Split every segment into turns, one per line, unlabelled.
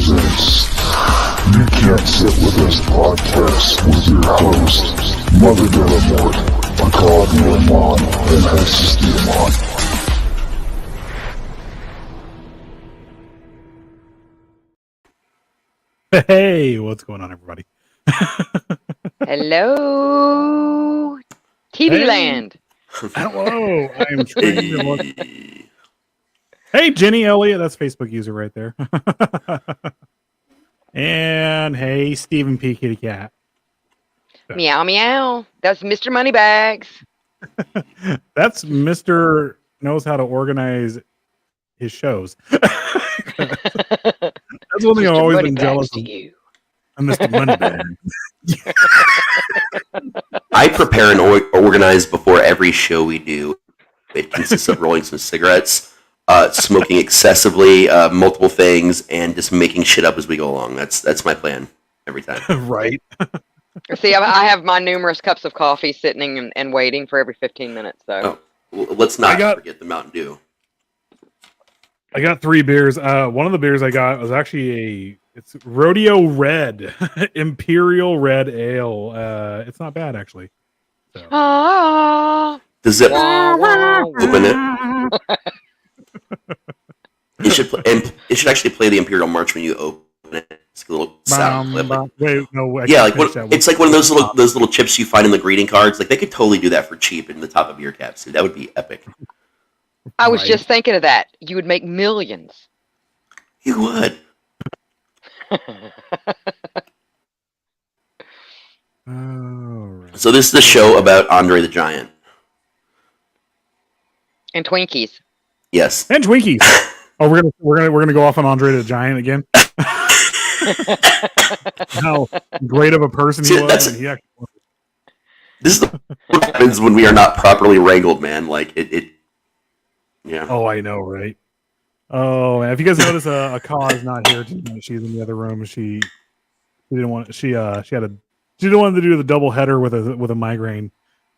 presents You Can't Sit With Us podcast with your host, Mother Delamort, Macabre Lemon, and Hexus Diamond.
Hey, what's going on, everybody?
Hello, TV Land.
Hello, I am trying to look. Hey, Jenny Elliott, that's Facebook user right there. And hey, Stephen P. Kitty Cat.
Meow meow. That's Mr. Moneybags.
That's Mr. knows how to organize his shows. That's one thing I've always been jealous of. Mr. Moneybag.
I prepare and organize before every show we do. It consists of rolling some cigarettes, smoking excessively, multiple things, and just making shit up as we go along. That's my plan every time.
Right.
See, I have my numerous cups of coffee sitting and waiting for every 15 minutes. So
Let's not forget the Mountain Dew.
I got 3 beers. One of the beers I got was actually it's Rodeo Red, Imperial Red Ale. It's not bad, actually. So.
Does it open it? It should actually play the Imperial March when you open it. It's a little sound clip.
Wait, no.
It's like one of those little chips you find in the greeting cards. Like they could totally do that for cheap in the top of beer caps. Dude, that would be epic.
I was just thinking of that. You would make millions.
You would.
Right.
So this is the show about Andre the Giant.
And Twinkies.
Yes.
And Twinkies. Oh, we're gonna go off on Andre the Giant again. How great of a person he was.
This is what happens when we are not properly wrangled, man. Like it. Yeah.
Oh, I know, right? Oh, if you guys notice, Aka's not here tonight. She's in the other room. She didn't want. She didn't want to do the double header with a migraine.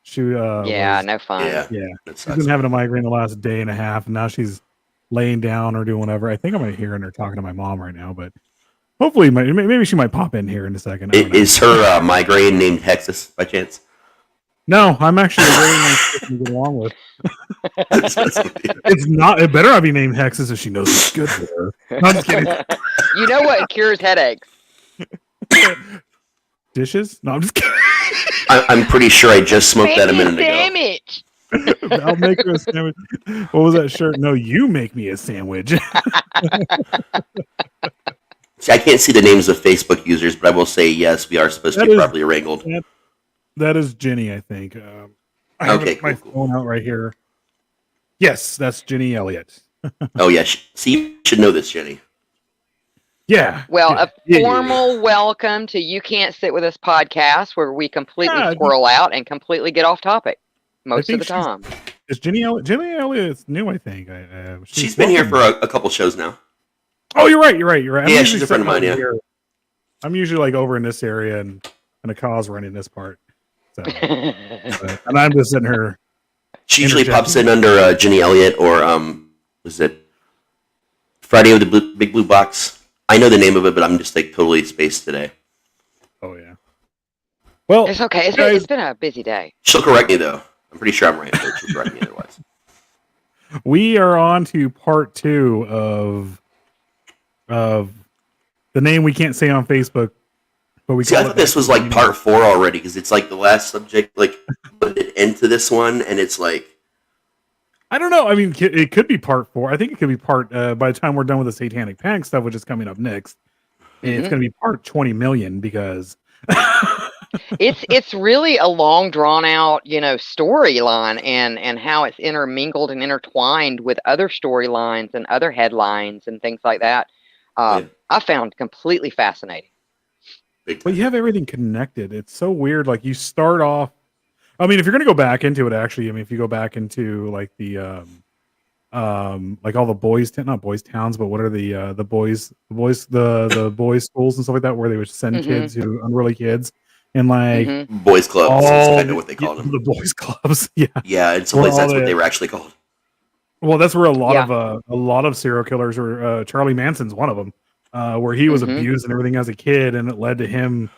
She
no fun.
Yeah.
She's been having a migraine the last day and a half, and now she's laying down or doing whatever. I think I'm hearing her talking to my mom right now, but hopefully, maybe she might pop in here in a second.
Is her migraine named Hexus by chance?
No, I'm actually really nice person to get along with. It's not. It better not be named Hexus if she knows it's good for her. No, I'm just kidding.
You know what cures headaches?
Dishes? No, I'm just kidding.
I'm pretty sure I just smoked that a minute ago.
Sandwich.
I'll make her a sandwich. What was that shirt? No, you make me a sandwich.
See, I can't see the names of Facebook users, but I will say yes, we are supposed to be properly wrangled.
That is Jenny, I think. I have my phone out right here. Yes, that's Jenny Elliott.
Oh, yeah. See, you should know this, Jenny.
Yeah.
Well, a formal welcome to You Can't Sit With Us podcast, where we completely squirrel out and completely get off topic most of the time.
Is Jenny Elliott? Jenny Elliott's new, I think.
She's been here for a couple shows now.
Oh, you're right.
Yeah, she's a friend of mine, yeah.
I'm usually like over in this area, and Aka's running this part. So, and I'm just sitting here.
She usually pops in under Jenny Elliott or was it Friday with the Big Blue Box? I know the name of it, but I'm just like totally spaced today.
Oh yeah. Well,
it's okay. It's been a busy day.
She'll correct me though. I'm pretty sure I'm right, but she'll correct me otherwise.
We are on to part 2 of the name we can't say on Facebook. But I
thought this was like part 4 already because it's like the last subject, like put it into this one, and it's like
I don't know. I mean, it could be part 4. I think it could be part by the time we're done with the Satanic Panic stuff, which is coming up next. Mm-hmm. It's going to be part 20 million because
it's really a long drawn out, storyline and how it's intermingled and intertwined with other storylines and other headlines and things like that. I found completely fascinating.
But you have everything connected. It's so weird. Like you start off. I mean, if you're going to go back into it, actually, I mean, if you go back into like the, like all the not boys towns, but what are the boys schools and stuff like that, where they would send kids who unruly kids and like
boys clubs. That's kind of what they call them.
The boys clubs. Yeah.
Yeah. In some ways, that's what they were actually called.
Well, that's where a lot of serial killers were. Charlie Manson's one of them. where he was
Mm-hmm.
abused and everything as a kid, and it led to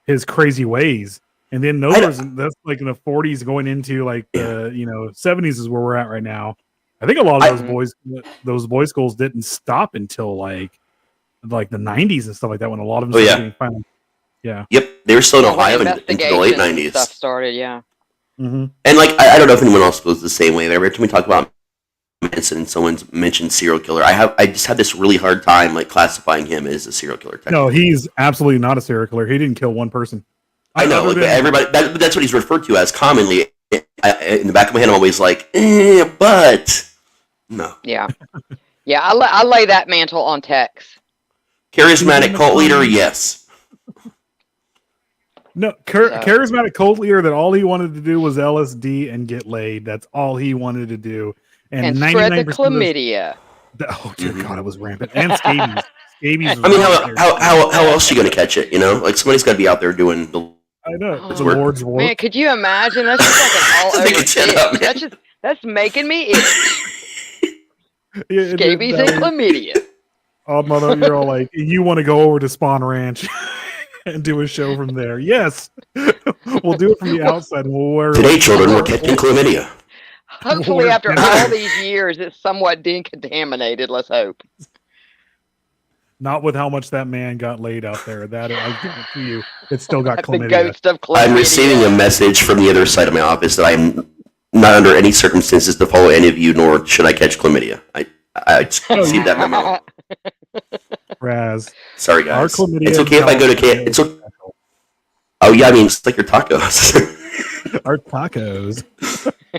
his crazy ways. And then that's like in the 40s going into like the 70s is where we're at right now. I think a lot of those boys schools didn't stop until like the 90s and stuff like that, when a lot of them started getting finally. Yeah.
Yep, they were still in
When
Ohio into the late
investigations and
90s.
stuff started, yeah.
Mm-hmm.
And like I don't know if anyone else feels the same way. Every time we talk about Manson and someone's mentioned serial killer, I just have this really hard time like classifying him as a serial killer.
No, he's absolutely not a serial killer. He didn't kill one person.
I know, like, but everybody that's what he's referred to as commonly. In the back of my head, I'm always like, but no.
Yeah. Yeah, I lay that mantle on Tex.
Charismatic cult leader, yes.
No, charismatic cult leader that all he wanted to do was LSD and get laid. That's all he wanted to do.
And spread the chlamydia.
Oh dear God, it was rampant. And scabies. Scabies.
I mean, how else are you going to catch it? You know, like somebody's got to be out there doing the.
I know. The Lord's work.
Man, could you imagine? That's just like an all over itch. That's making me itch. Scabies and chlamydia.
Oh, mother, you're all like, you want to go over to Spawn Ranch and do a show from there? Yes, we'll do it from the outside. And we'll wear
today, children, we're catching chlamydia.
Hopefully, after all these years, it's somewhat decontaminated. Let's hope.
Not with how much that man got laid out there. That I guarantee you, it still got chlamydia.
The ghost of chlamydia.
I'm receiving a message from the other side of my office that I'm not under any circumstances to follow any of you, nor should I catch chlamydia. I just received that memo.
Raz.
Sorry, guys. It's okay if I go to it's okay. Oh yeah, I mean it's like your tacos.
Our tacos.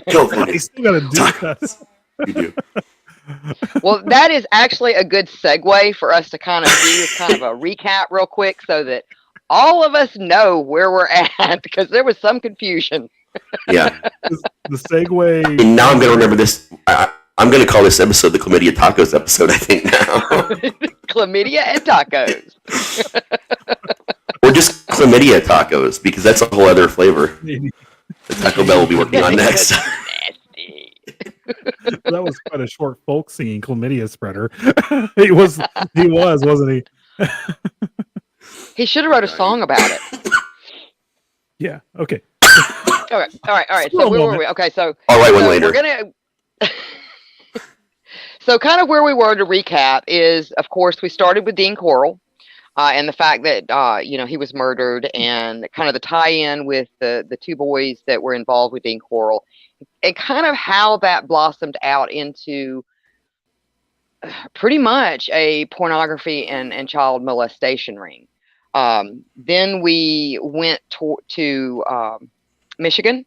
You
still gotta do that.
You do.
Well, that is actually a good segue for us to kind of do kind of a recap real quick, so that all of us know where we're at, because there was some confusion.
Yeah.
The segue.
And now I'm gonna remember this. I'm going to call this episode the Chlamydia Tacos episode, I think, now.
Chlamydia and tacos.
Or just chlamydia tacos, because that's a whole other flavor. The Taco Bell will be working on next.
Nasty.
That was quite a short folk singing chlamydia spreader. He was, wasn't he?
He should have wrote a song about it.
Yeah, okay.
All right. So where were we? Okay, so...
I'll write one later.
We're going to... So kind of where we were, to recap, is, of course, we started with Dean Corll and the fact that, he was murdered, and kind of the tie-in with the two boys that were involved with Dean Corll, and kind of how that blossomed out into pretty much a pornography and child molestation ring. Then we went to Michigan.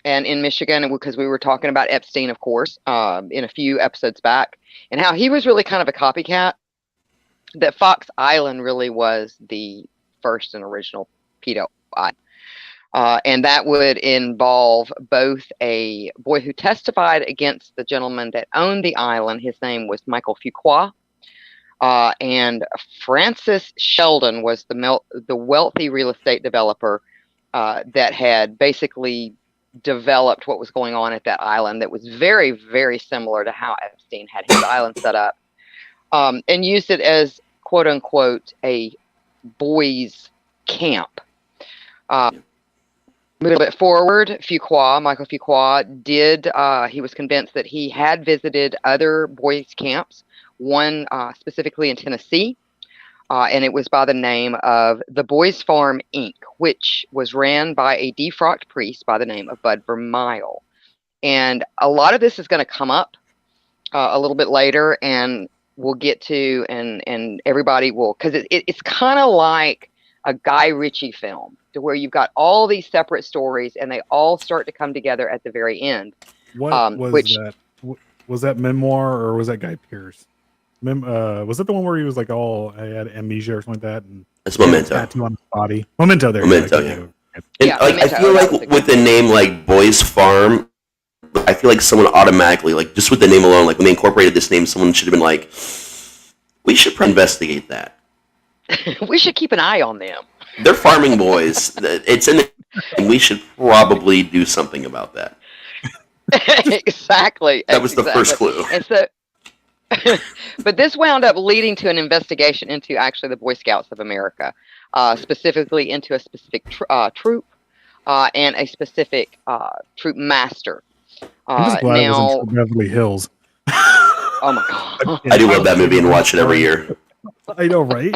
And in Michigan, because we were talking about Epstein, of course, in a few episodes back, and how he was really kind of a copycat, that Fox Island really was the first and original pedo island. And that would involve both a boy who testified against the gentleman that owned the island. His name was Michael Fuqua. And Francis Sheldon was the wealthy real estate developer that had basically developed what was going on at that island, that was very, very similar to how Epstein had his island set up, and used it as, quote unquote, a boys' camp. A little bit forward, Michael Fuqua he was convinced that he had visited other boys' camps, one specifically in Tennessee, and it was by the name of the Boys Farm, Inc., which was ran by a defrocked priest by the name of Bud Vermeil. And a lot of this is going to come up a little bit later, and we'll get to, and everybody will, because it's kind of like a Guy Ritchie film, to where you've got all these separate stories, and they all start to come together at the very end.
What was that? Was that Memoir, or was that Guy Pearce? Was that the one where he was like I had amnesia or something like that? And
it's Memento.
Tattoo on his body. Memento. There.
Memento. Yeah. And, like, I feel like with the name like Boys Farm, I feel like someone automatically, like, just with the name alone, like when they incorporated this name, someone should have been like, we should investigate that.
We should keep an eye on them.
They're farming boys. It's in the, and we should probably do something about that.
Exactly.
That was the first clue.
And so, But this wound up leading to an investigation into actually the Boy Scouts of America, specifically into a specific troop and a specific troop master.
I'm just glad it wasn't
Now,
Troop Beverly Hills.
oh my God.
I do love that movie and watch it every year.
I know, right?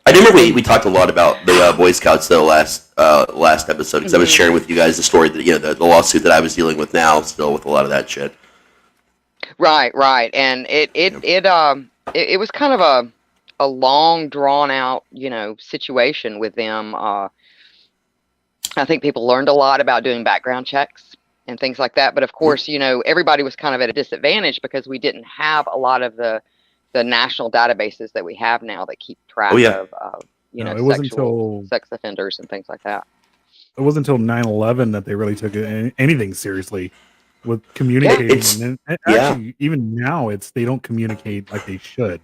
I do remember we talked a lot about the Boy Scouts though last episode because I was sharing with you guys the story that the lawsuit that I was dealing with now, still with a lot of that shit.
Right, and it was kind of a long drawn out situation with them. I think people learned a lot about doing background checks and things like that. But of course, everybody was kind of at a disadvantage because we didn't have a lot of the national databases that we have now that keep track of
it wasn't
sexual sex offenders and things like that.
It wasn't until 9/11 that they really took anything seriously with communicating. And actually, even now, they don't communicate like they should.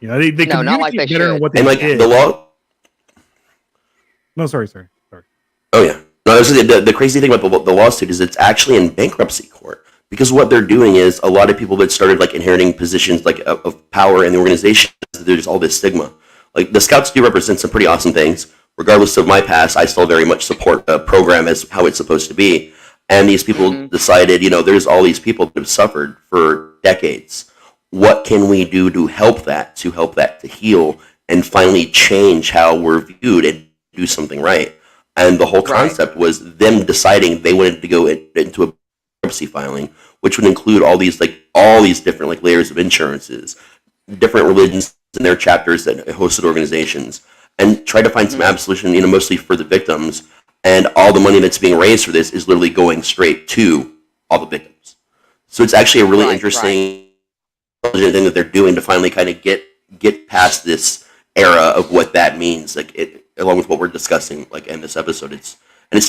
They communicate
not like they
better
should.
than what they
And like
did.
the law.
No, sorry.
Oh yeah. No, the crazy thing about the lawsuit is it's actually in bankruptcy court because what they're doing is a lot of people that started like inheriting positions like of power in the organization. There's all this stigma. Like the Scouts do represent some pretty awesome things. Regardless of my past, I still very much support the program as how it's supposed to be. And these people decided, there's all these people that have suffered for decades. What can we do to help that to heal and finally change how we're viewed and do something right? And the whole concept was them deciding they wanted to go into a bankruptcy filing, which would include all these different like layers of insurances, different religions and their chapters that hosted organizations, and try to find some absolution, mostly for the victims. And all the money that's being raised for this is literally going straight to all the victims. So it's actually a really interesting thing that they're doing to finally kind of get past this era of what that means. Like along with what we're discussing, like in this episode, it's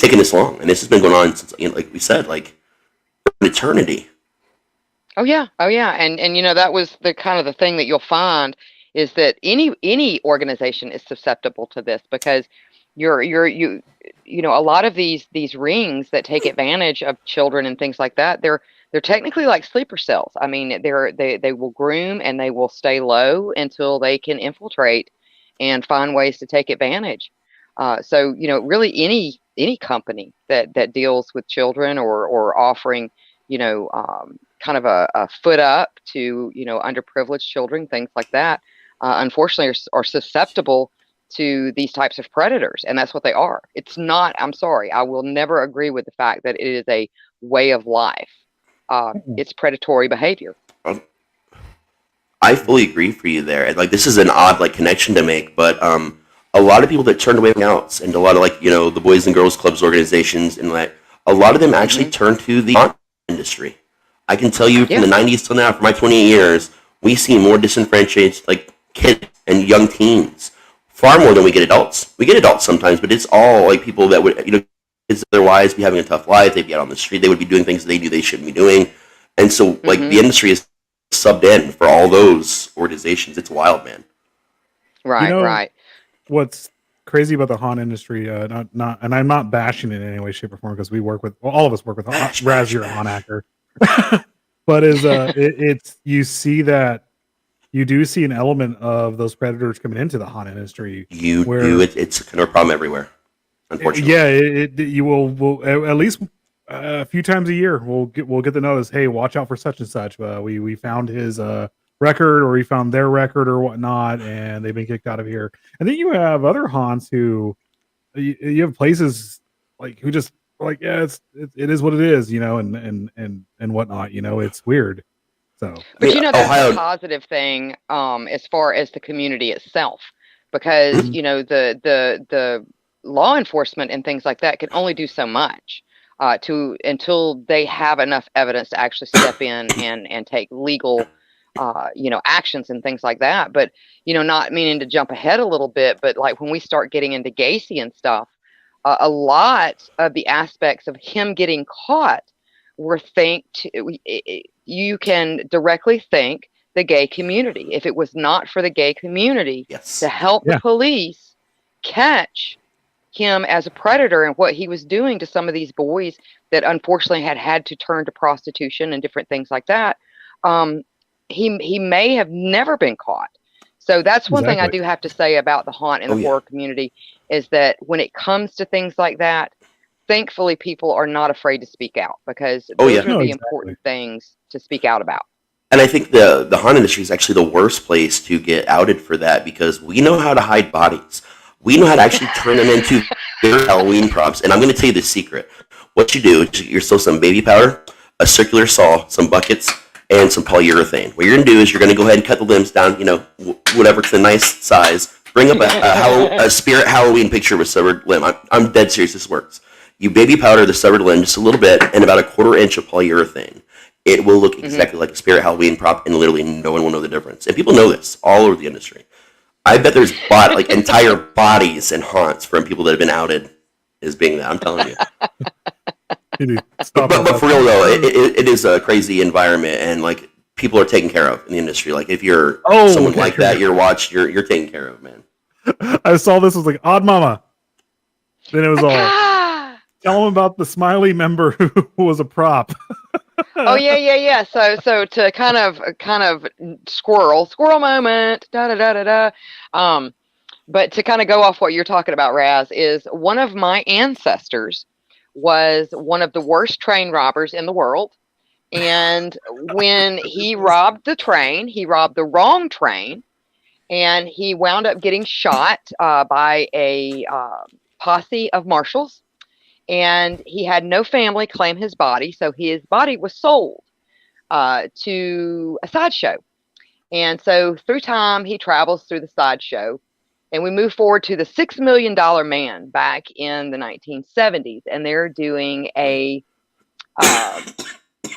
taken this long, and this has been going on since, like we said, like for an eternity.
Oh yeah, and that was the kind of the thing that you'll find is that any organization is susceptible to this because you a lot of these rings that take advantage of children and things like that, they're technically like sleeper cells. I mean, they will groom and they will stay low until they can infiltrate and find ways to take advantage. So really any company that deals with children or offering kind of a foot up to underprivileged children, things like that, unfortunately are susceptible to these types of predators, and that's what they are. It's not, I'm sorry, I will never agree with the fact that it is a way of life. It's predatory behavior.
I fully agree for you there. And like this is an odd like connection to make, but a lot of people that turned away from Scouts and a lot of like the Boys and Girls Clubs organizations and like a lot of them actually turned to the industry. I can tell you from the 90s till now, for my 28 years, we see more disenfranchised like kids and young teens, far more than we get adults. We get adults sometimes, but it's all like people that would kids otherwise be having a tough life. They'd be out on the street. They would be doing things they knew they shouldn't be doing, and so like the industry is subbed in for all those organizations. It's wild, man.
Right.
What's crazy about the haunt industry? Not, and I'm not bashing it in any way, shape, or form because we work with all of us work with Raz, you're a haunt actor. But it's you see that you do see an element of those predators coming into the haunt industry.
You do it. It's kind of a problem everywhere, unfortunately.
Yeah, you will at least a few times a year we'll get the notice. Hey, watch out for such and such. We found his record, or we found their record, or whatnot, and they've been kicked out of here. And then you have other haunts who you have places like who just like it is what it is, and whatnot. It's weird. So,
but that's a positive thing as far as the community itself, because the law enforcement and things like that can only do so much until they have enough evidence to actually step in and take legal actions and things like that. But not meaning to jump ahead a little bit, but like when we start getting into Gacy and stuff, a lot of the aspects of him getting caught were you can directly thank the gay community. If it was not for the gay community to help the police catch him as a predator and what he was doing to some of these boys that unfortunately had to turn to prostitution and different things like that, he may have never been caught. So that's one thing I
Exactly.
do have to say about the haunt and the horror community is that when it comes to things like that, thankfully people are not afraid to speak out because those are the important things to speak out about.
And I think the haunt industry is actually the worst place to get outed for that because we know how to hide bodies. We know how to actually turn them into their Halloween props. And I'm going to tell you the secret. What you do is you steal some baby powder, a circular saw, some buckets, and some polyurethane. What you're going to do is you're going to go ahead and cut the limbs down, whatever to a nice size. Bring up a spirit Halloween picture with severed limb. I'm dead serious. This works. You baby powder the severed limb just a little bit and about a 1/4 inch of polyurethane. It will look exactly like a spirit Halloween prop, and literally no one will know the difference. And people know this all over the industry. I bet there's entire bodies and haunts from people that have been outed as being that. I'm telling you. But for real though, it is a crazy environment, and like people are taken care of in the industry. Like if you're someone like that, you're taken care of, man.
I saw this was like Odd Mama. Then it was all tell them about the Smiley member who was a prop.
Oh yeah. So to kind of squirrel moment, da da da da da. But to kind of go off what you're talking about, Raz, is one of my ancestors was one of the worst train robbers in the world. And when he robbed the train, he robbed the wrong train, and he wound up getting shot by a posse of marshals. And he had no family claim his body, so his body was sold to a sideshow. And so through time, he travels through the sideshow. And we move forward to the $6 Million Man back in the 1970s. And they're doing a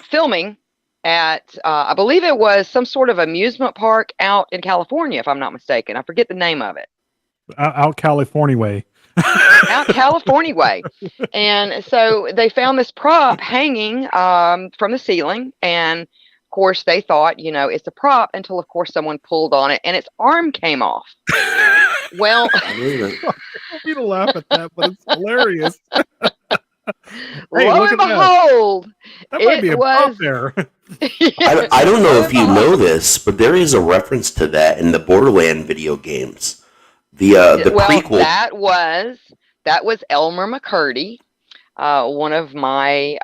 filming at, I believe it was some sort of amusement park out in California, if I'm not mistaken. I forget the name of it.
Out California way.
Out California way. And so they found this prop hanging from the ceiling. And of course, they thought, it's a prop until, of course, someone pulled on it and its arm came off. Well,
I don't mean to laugh at that, but it's hilarious.
Hey, lo and behold,
that might be a prop there.
I don't know if you know this, but there is a reference to that in the Borderland video games. The prequel.
That was Elmer McCurdy, one of my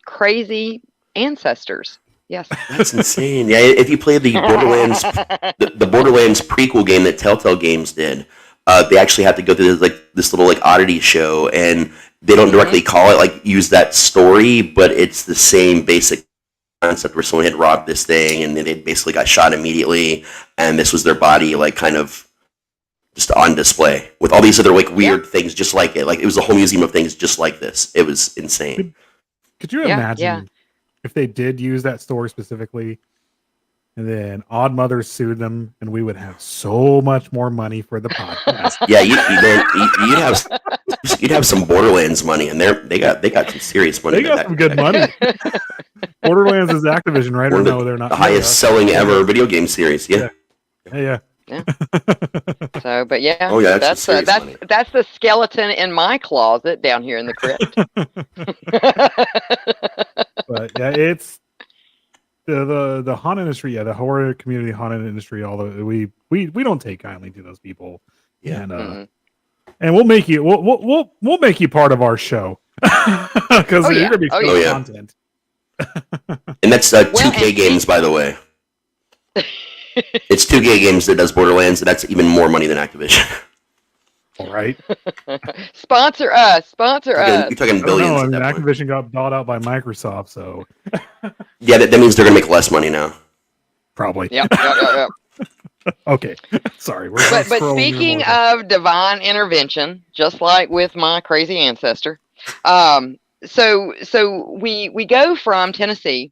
crazy ancestors. Yes,
that's insane. Yeah, if you play the Borderlands, the Borderlands prequel game that Telltale Games did, they actually have to go through this little oddity show, and they don't directly call it use that story, but it's the same basic concept where someone had robbed this thing, and they basically got shot immediately, and this was their body, kind of just on display with all these other weird things just like it. It was a whole museum of things just like this. It was insane.
Could you imagine if they did use that story specifically, and then Odd Mothers sued them, and we would have so much more money for the podcast?
Yeah, you'd have some Borderlands money, and they got some serious money.
They got some good money. Borderlands is Activision, right? Or no, they're not.
The highest selling ever video game series. Yeah.
So, but yeah.
Oh yeah,
that's the skeleton in my closet down here in the crypt.
But yeah, it's the haunt industry, the horror community, haunted industry. Although we don't take kindly to those people, and we'll make you we'll make you part of our show because you're gonna be content.
And that's 2K Games, by the way. It's 2K Games that does Borderlands, and that's even more money than Activision.
All right.
Sponsor us.
You're talking billions.
Activision got bought out by Microsoft, so.
Yeah, that means they're going to make less money now.
Probably.
Yep.
Okay. Sorry.
But speaking of divine intervention, just like with my crazy ancestor, so we go from Tennessee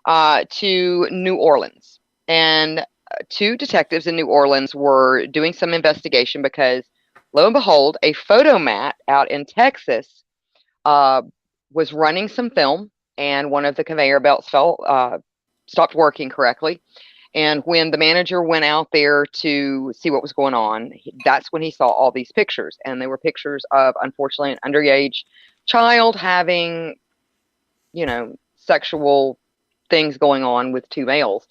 to New Orleans, and two detectives in New Orleans were doing some investigation because, lo and behold, a photomat out in Texas was running some film, and one of the conveyor belts stopped working correctly. And when the manager went out there to see what was going on, that's when he saw all these pictures. And they were pictures of, unfortunately, an underage child having, sexual things going on with two males.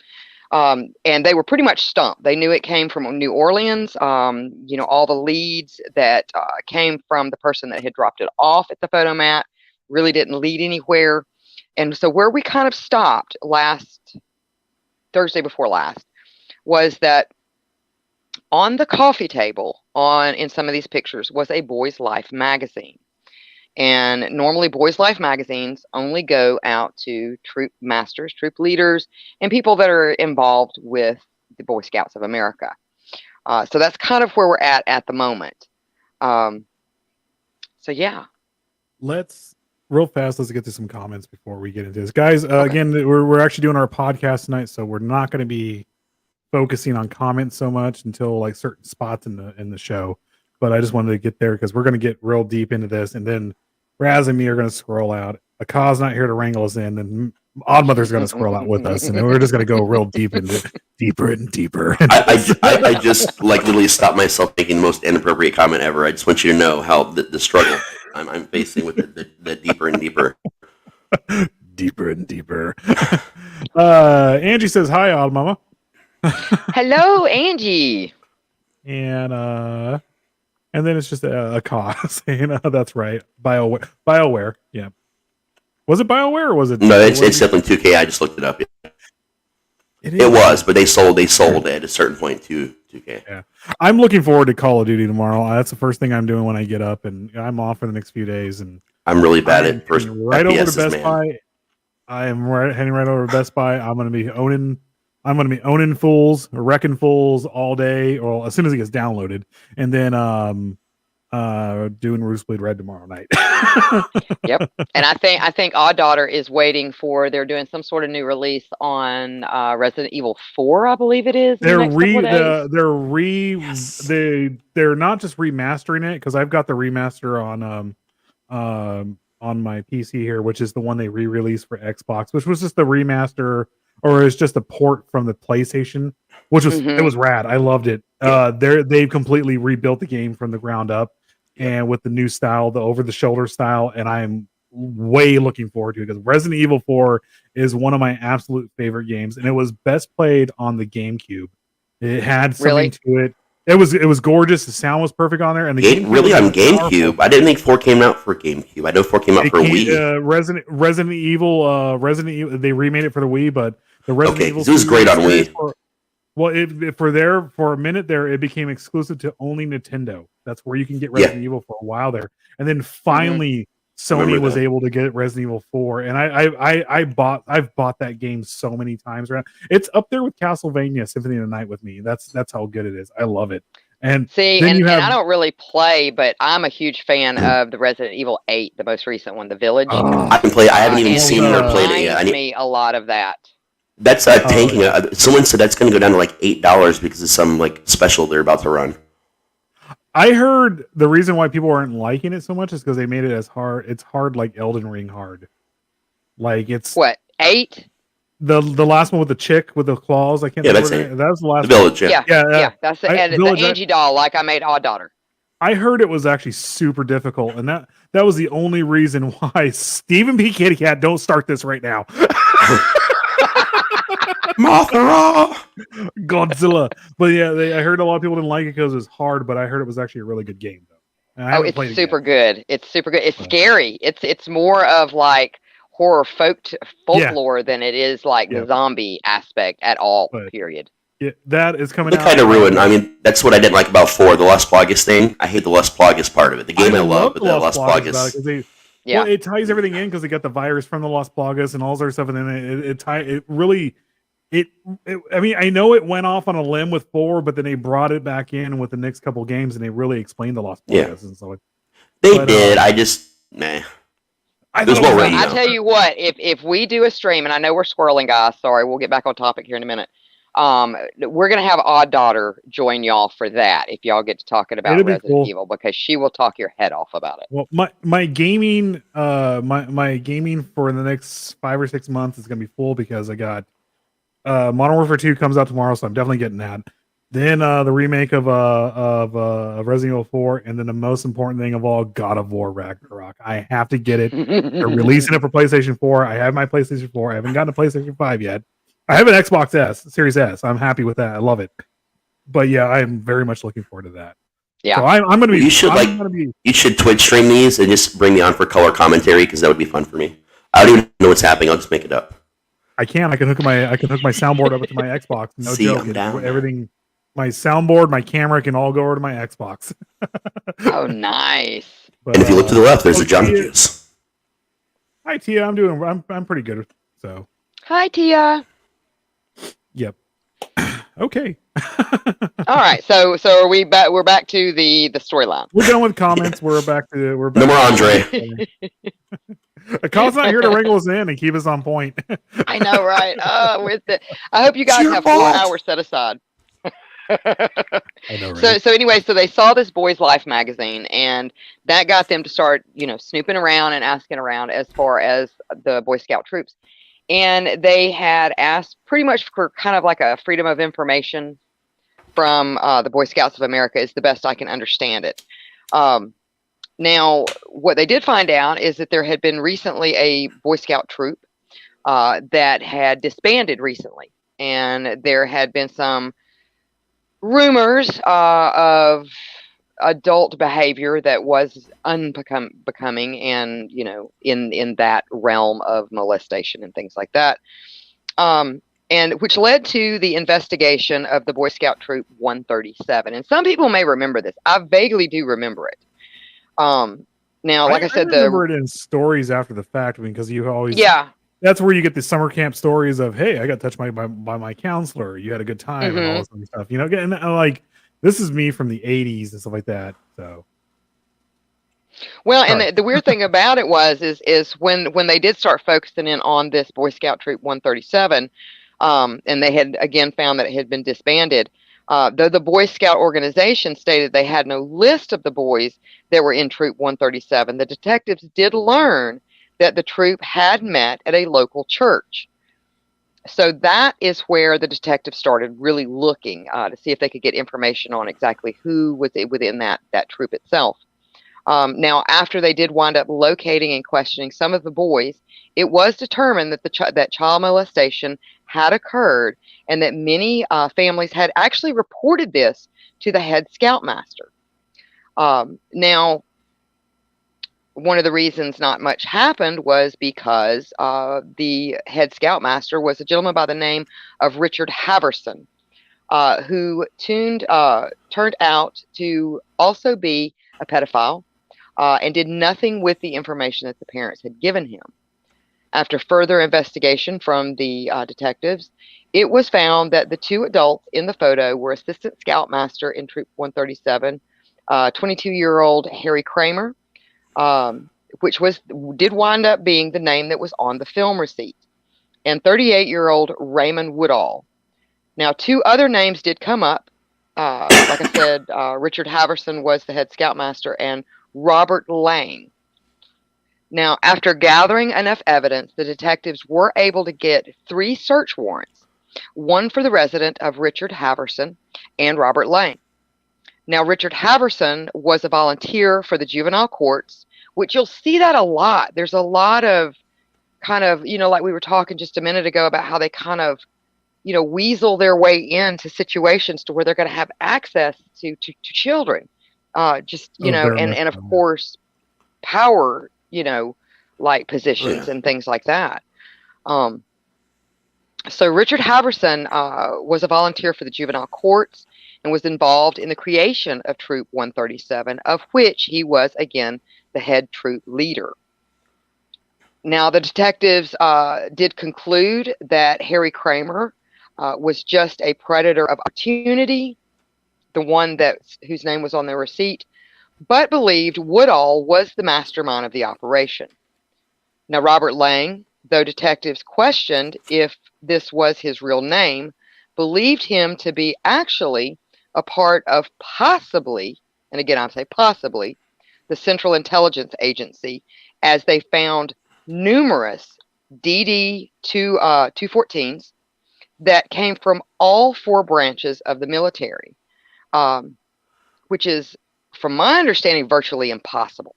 And they were pretty much stumped. They knew it came from New Orleans. All the leads that came from the person that had dropped it off at the photo mat really didn't lead anywhere. And so where we kind of stopped last Thursday before last was that on the coffee table in some of these pictures was a Boys Life magazine. And normally Boys Life magazines only go out to troop masters, troop leaders, and people that are involved with the Boy Scouts of America. So that's kind of where we're at the moment. So yeah.
Let's get to some comments before we get into this. Guys, again, we're actually doing our podcast tonight, so we're not going to be focusing on comments so much until like certain spots in the show. But I just wanted to get there because we're going to get real deep into this, and then Raz and me are going to scroll out. Aka's not here to wrangle us in, and Odd Mother's going to scroll out with us, and then we're just going to go real deeper and deeper.
I just like literally stopped myself making the most inappropriate comment ever. I just want you to know how the struggle I'm facing with the deeper and deeper.
Deeper and deeper. Angie says, hi, Odd Mama.
Hello, Angie.
And then it's just a cause saying, that's right. BioWare. Yeah. Was it BioWare or was it?
No, it's definitely 2K. I just looked it up. It was, but they sold at a certain point to 2K.
Yeah. I'm looking forward to Call of Duty tomorrow. That's the first thing I'm doing when I get up, and I'm off for the next few days. And
I'm really bad at first
right
FPSs,
over to Best
man.
Buy. I am heading right over to Best Buy. I'm going to be owning Fools, wrecking Fools all day, or as soon as it gets downloaded, and then doing Roost Bleed Red tomorrow night.
Yep. And I think Odd Daughter is waiting they're doing some sort of new release on Resident Evil 4, I believe it is.
They're
not
just remastering it, because I've got the remaster on my PC here, which is the one they re-released for Xbox, which was just the remaster, or it's just a port from the PlayStation, which was it was rad. I loved it. They've completely rebuilt the game from the ground up, and with the new style, the over-the-shoulder style, and I'm way looking forward to it, because Resident Evil 4 is one of my absolute favorite games, and it was best played on the GameCube. It had something to it. It was gorgeous. The sound was perfect on there, and the game
really on GameCube. I didn't think 4 came out for GameCube. I know 4 came out for Wii.
Resident Evil. They remade it for the Wii, but the Resident Evil.
It was great on Wii.
For a minute there, it became exclusive to only Nintendo. That's where you can get Resident Evil for a while there, and then finally Sony was able to get Resident Evil 4, and I've bought that game so many times. It's up there with Castlevania Symphony of the Night with me. That's how good it is. I love it. And
see, and I don't really play, but I'm a huge fan of the Resident Evil 8, the most recent one, The Village.
I can play. I haven't even seen it or played it yet.
I need a lot of that.
That's tanking. Someone said that's going to go down to like $8 because of some like special they're about to run.
I heard the reason why people aren't liking it so much is because they made it as hard. It's hard like Elden Ring hard. Like it's
what 8?
The last one with the chick with the claws. I can't.
Yeah, that's it.
That was the last.
The Village.
Yeah. That's the Angie doll. Like I made Odd Daughter.
I heard it was actually super difficult, and that was the only reason why Stephen P. Kitty Cat, don't start this right now.
Mothra,
Godzilla. But yeah, I heard a lot of people didn't like it because it was hard, but I heard it was actually a really good game though.
It's super good. It's super good. It's scary. It's more of like horror folklore than it is like the zombie aspect at all. Period.
Yeah, that is coming
out.
It
kind of ruined. I mean, that's what I didn't like about 4, the Las Plagas thing. I hate the Las Plagas part of it. The game I love, but the Las Plagas.
Well, it ties everything in because they got the virus from the Las Plagas and all this other stuff, and then I mean, I know it went off on a limb with 4, but then they brought it back in with the next couple games, and they really explained the Las Plagas and stuff.
They did. I just
I tell you what, if we do a stream, and I know we're squirreling, guys. Sorry, we'll get back on topic here in a minute. We're gonna have Odd Daughter join y'all for that if y'all get to talking about Resident Evil, because she will talk your head off about it.
Well, my gaming my gaming for the next 5 or 6 months is gonna be full because I got Modern Warfare 2 comes out tomorrow, so I'm definitely getting that. Then the remake of Resident Evil 4, and then the most important thing of all, God of War Ragnarok. I have to get it. They're releasing it for PlayStation 4. I have my PlayStation 4. I haven't gotten a PlayStation 5 yet. I have an Xbox S, Series S. I'm happy with that. I love it. But yeah, I'm very much looking forward to that.
Yeah.
So I'm going to be.
You should Twitch stream these and just bring me on for color commentary because that would be fun for me. I don't even know what's happening. I'll just make it up.
I can hook my soundboard up to my Xbox. No
See,
joke.
I'm down.
Everything, my soundboard, my camera can all go over to my Xbox.
Oh, nice.
But,
And if you look to the left, there's a John Juice.
Hi Tia, I'm pretty good. So
Hi, Tia.
yep. Okay.
All right. So are we back? We're back to the storyline.
We're done with comments. We're back.
No more Andre.
Kyle's not here to wrangle us in and keep us on point.
I know, right? I hope you guys have 4 hours set aside.
I know, right?
So anyway, so they saw this Boy's Life magazine, and that got them to start, snooping around and asking around as far as the Boy Scout troops. And they had asked pretty much for kind of like a freedom of information from the Boy Scouts of America is the best I can understand it. Now, what they did find out is that there had been recently a Boy Scout troop that had disbanded recently. And there had been some rumors of adult behavior that was unbecoming and, in that realm of molestation and things like that. And which led to the investigation of the Boy Scout Troop 137. And some people may remember this. I vaguely do remember it. Now, like I said,
I remember it in stories after the fact, because you always, that's where you get the summer camp stories of, hey, I got touched by my counselor. You had a good time and all this other stuff. And like, this is me from the 80s and stuff like that. So,
well, and the weird thing about it is when they did start focusing in on this Boy Scout Troop 137, and they had again found that it had been disbanded. Though the Boy Scout organization stated they had no list of the boys that were in Troop 137, the detectives did learn that the troop had met at a local church. So that is where the detectives started really looking to see if they could get information on exactly who was within that troop itself. Now, after they did wind up locating and questioning some of the boys, it was determined that that child molestation had occurred and that many families had actually reported this to the head scoutmaster. Now, one of the reasons not much happened was because the head scoutmaster was a gentleman by the name of Richard Haverson, who turned out to also be a pedophile and did nothing with the information that the parents had given him. After further investigation from the detectives, it was found that the 2 adults in the photo were Assistant Scoutmaster in Troop 137, 22-year-old Harry Kramer, which did wind up being the name that was on the film receipt, and 38-year-old Raymond Woodall. Now, 2 other names did come up. Like I said, Richard Haverson was the head scoutmaster, and Robert Lang. Now, after gathering enough evidence, the detectives were able to get 3 search warrants, one for the residence of Richard Haverson and Robert Lang. Now, Richard Haverson was a volunteer for the juvenile courts, which you'll see that a lot. There's a lot of kind of, like we were talking just a minute ago about how they kind of, weasel their way into situations to where they're going to have access to children. And of course, power, like positions and things like that. So Richard Haverson was a volunteer for the juvenile courts and was involved in the creation of Troop 137, of which he was, again, the head troop leader. Now, the detectives did conclude that Harry Kramer was just a predator of opportunity, the one whose name was on the receipt, but believed Woodall was the mastermind of the operation. Now, Robert Lang, though detectives questioned if this was his real name, believed him to be actually a part of possibly, and again I say possibly, the Central Intelligence Agency, as they found numerous DD-214s that came from all 4 branches of the military, which is, from my understanding, virtually impossible.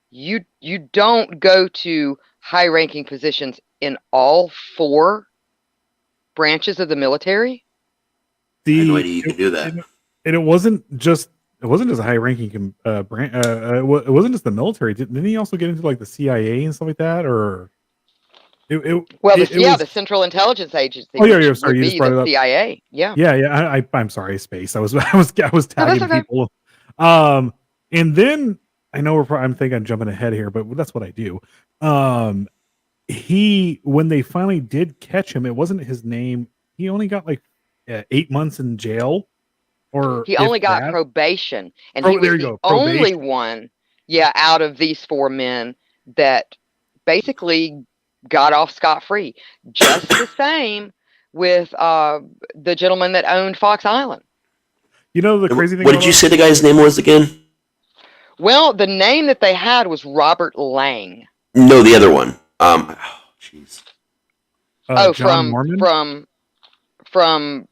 You don't go to high-ranking positions in all 4 branches of the military.
I had no idea you could do that.
And it wasn't just a high ranking branch. It wasn't just the military. Didn't he also get into like the CIA and stuff like that? Or
the Central Intelligence Agency.
Oh yeah, sorry, you just brought it up.
CIA. Yeah.
Yeah. I'm sorry, Space. I was tagging people. And then I know I'm thinking I'm jumping ahead here, but that's what I do. When they finally did catch him, it wasn't his name. He only got like 8 months in jail. Or
he only got probation, and he was the only one, out of these 4 men that basically got off scot-free. Just the same with the gentleman that owned Fox Island.
You know the crazy thing.
What did you say the guy's name was again?
Well, the name that they had was Robert Lang.
No, the other one. Jeez.
From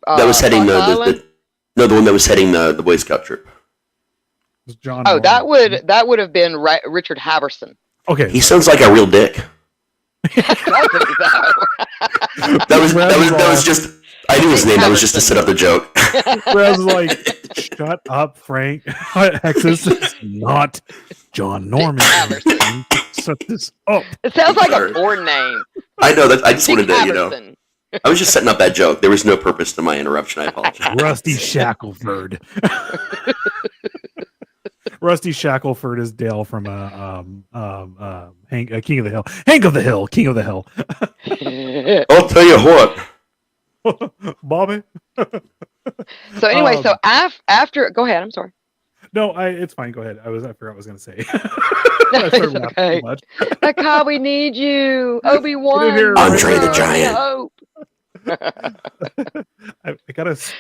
that was heading the one that was heading the Boy Scout troop.
John.
Oh, Norman. that would have been Richard Haverson.
Okay,
he sounds like a real dick. That was just. I knew his name. That was just to set up the joke.
I was like, "Shut up, Frank. This is not John Norman. Set this up."
It sounds like a porn name.
I know that. I just wanted to, I was just setting up that joke. There was no purpose to my interruption. I apologize.
Rusty Shackelford. Rusty Shackelford is Dale from Hank, King of the Hill. Hank of the Hill, King of the Hill.
I'll tell you what,
Bobby.
So anyway, after, go ahead. I'm sorry.
No, it's fine. Go ahead. I forgot what I was going to say.
It's okay. Macabre, we need you. Obi-Wan.
Andre the Giant.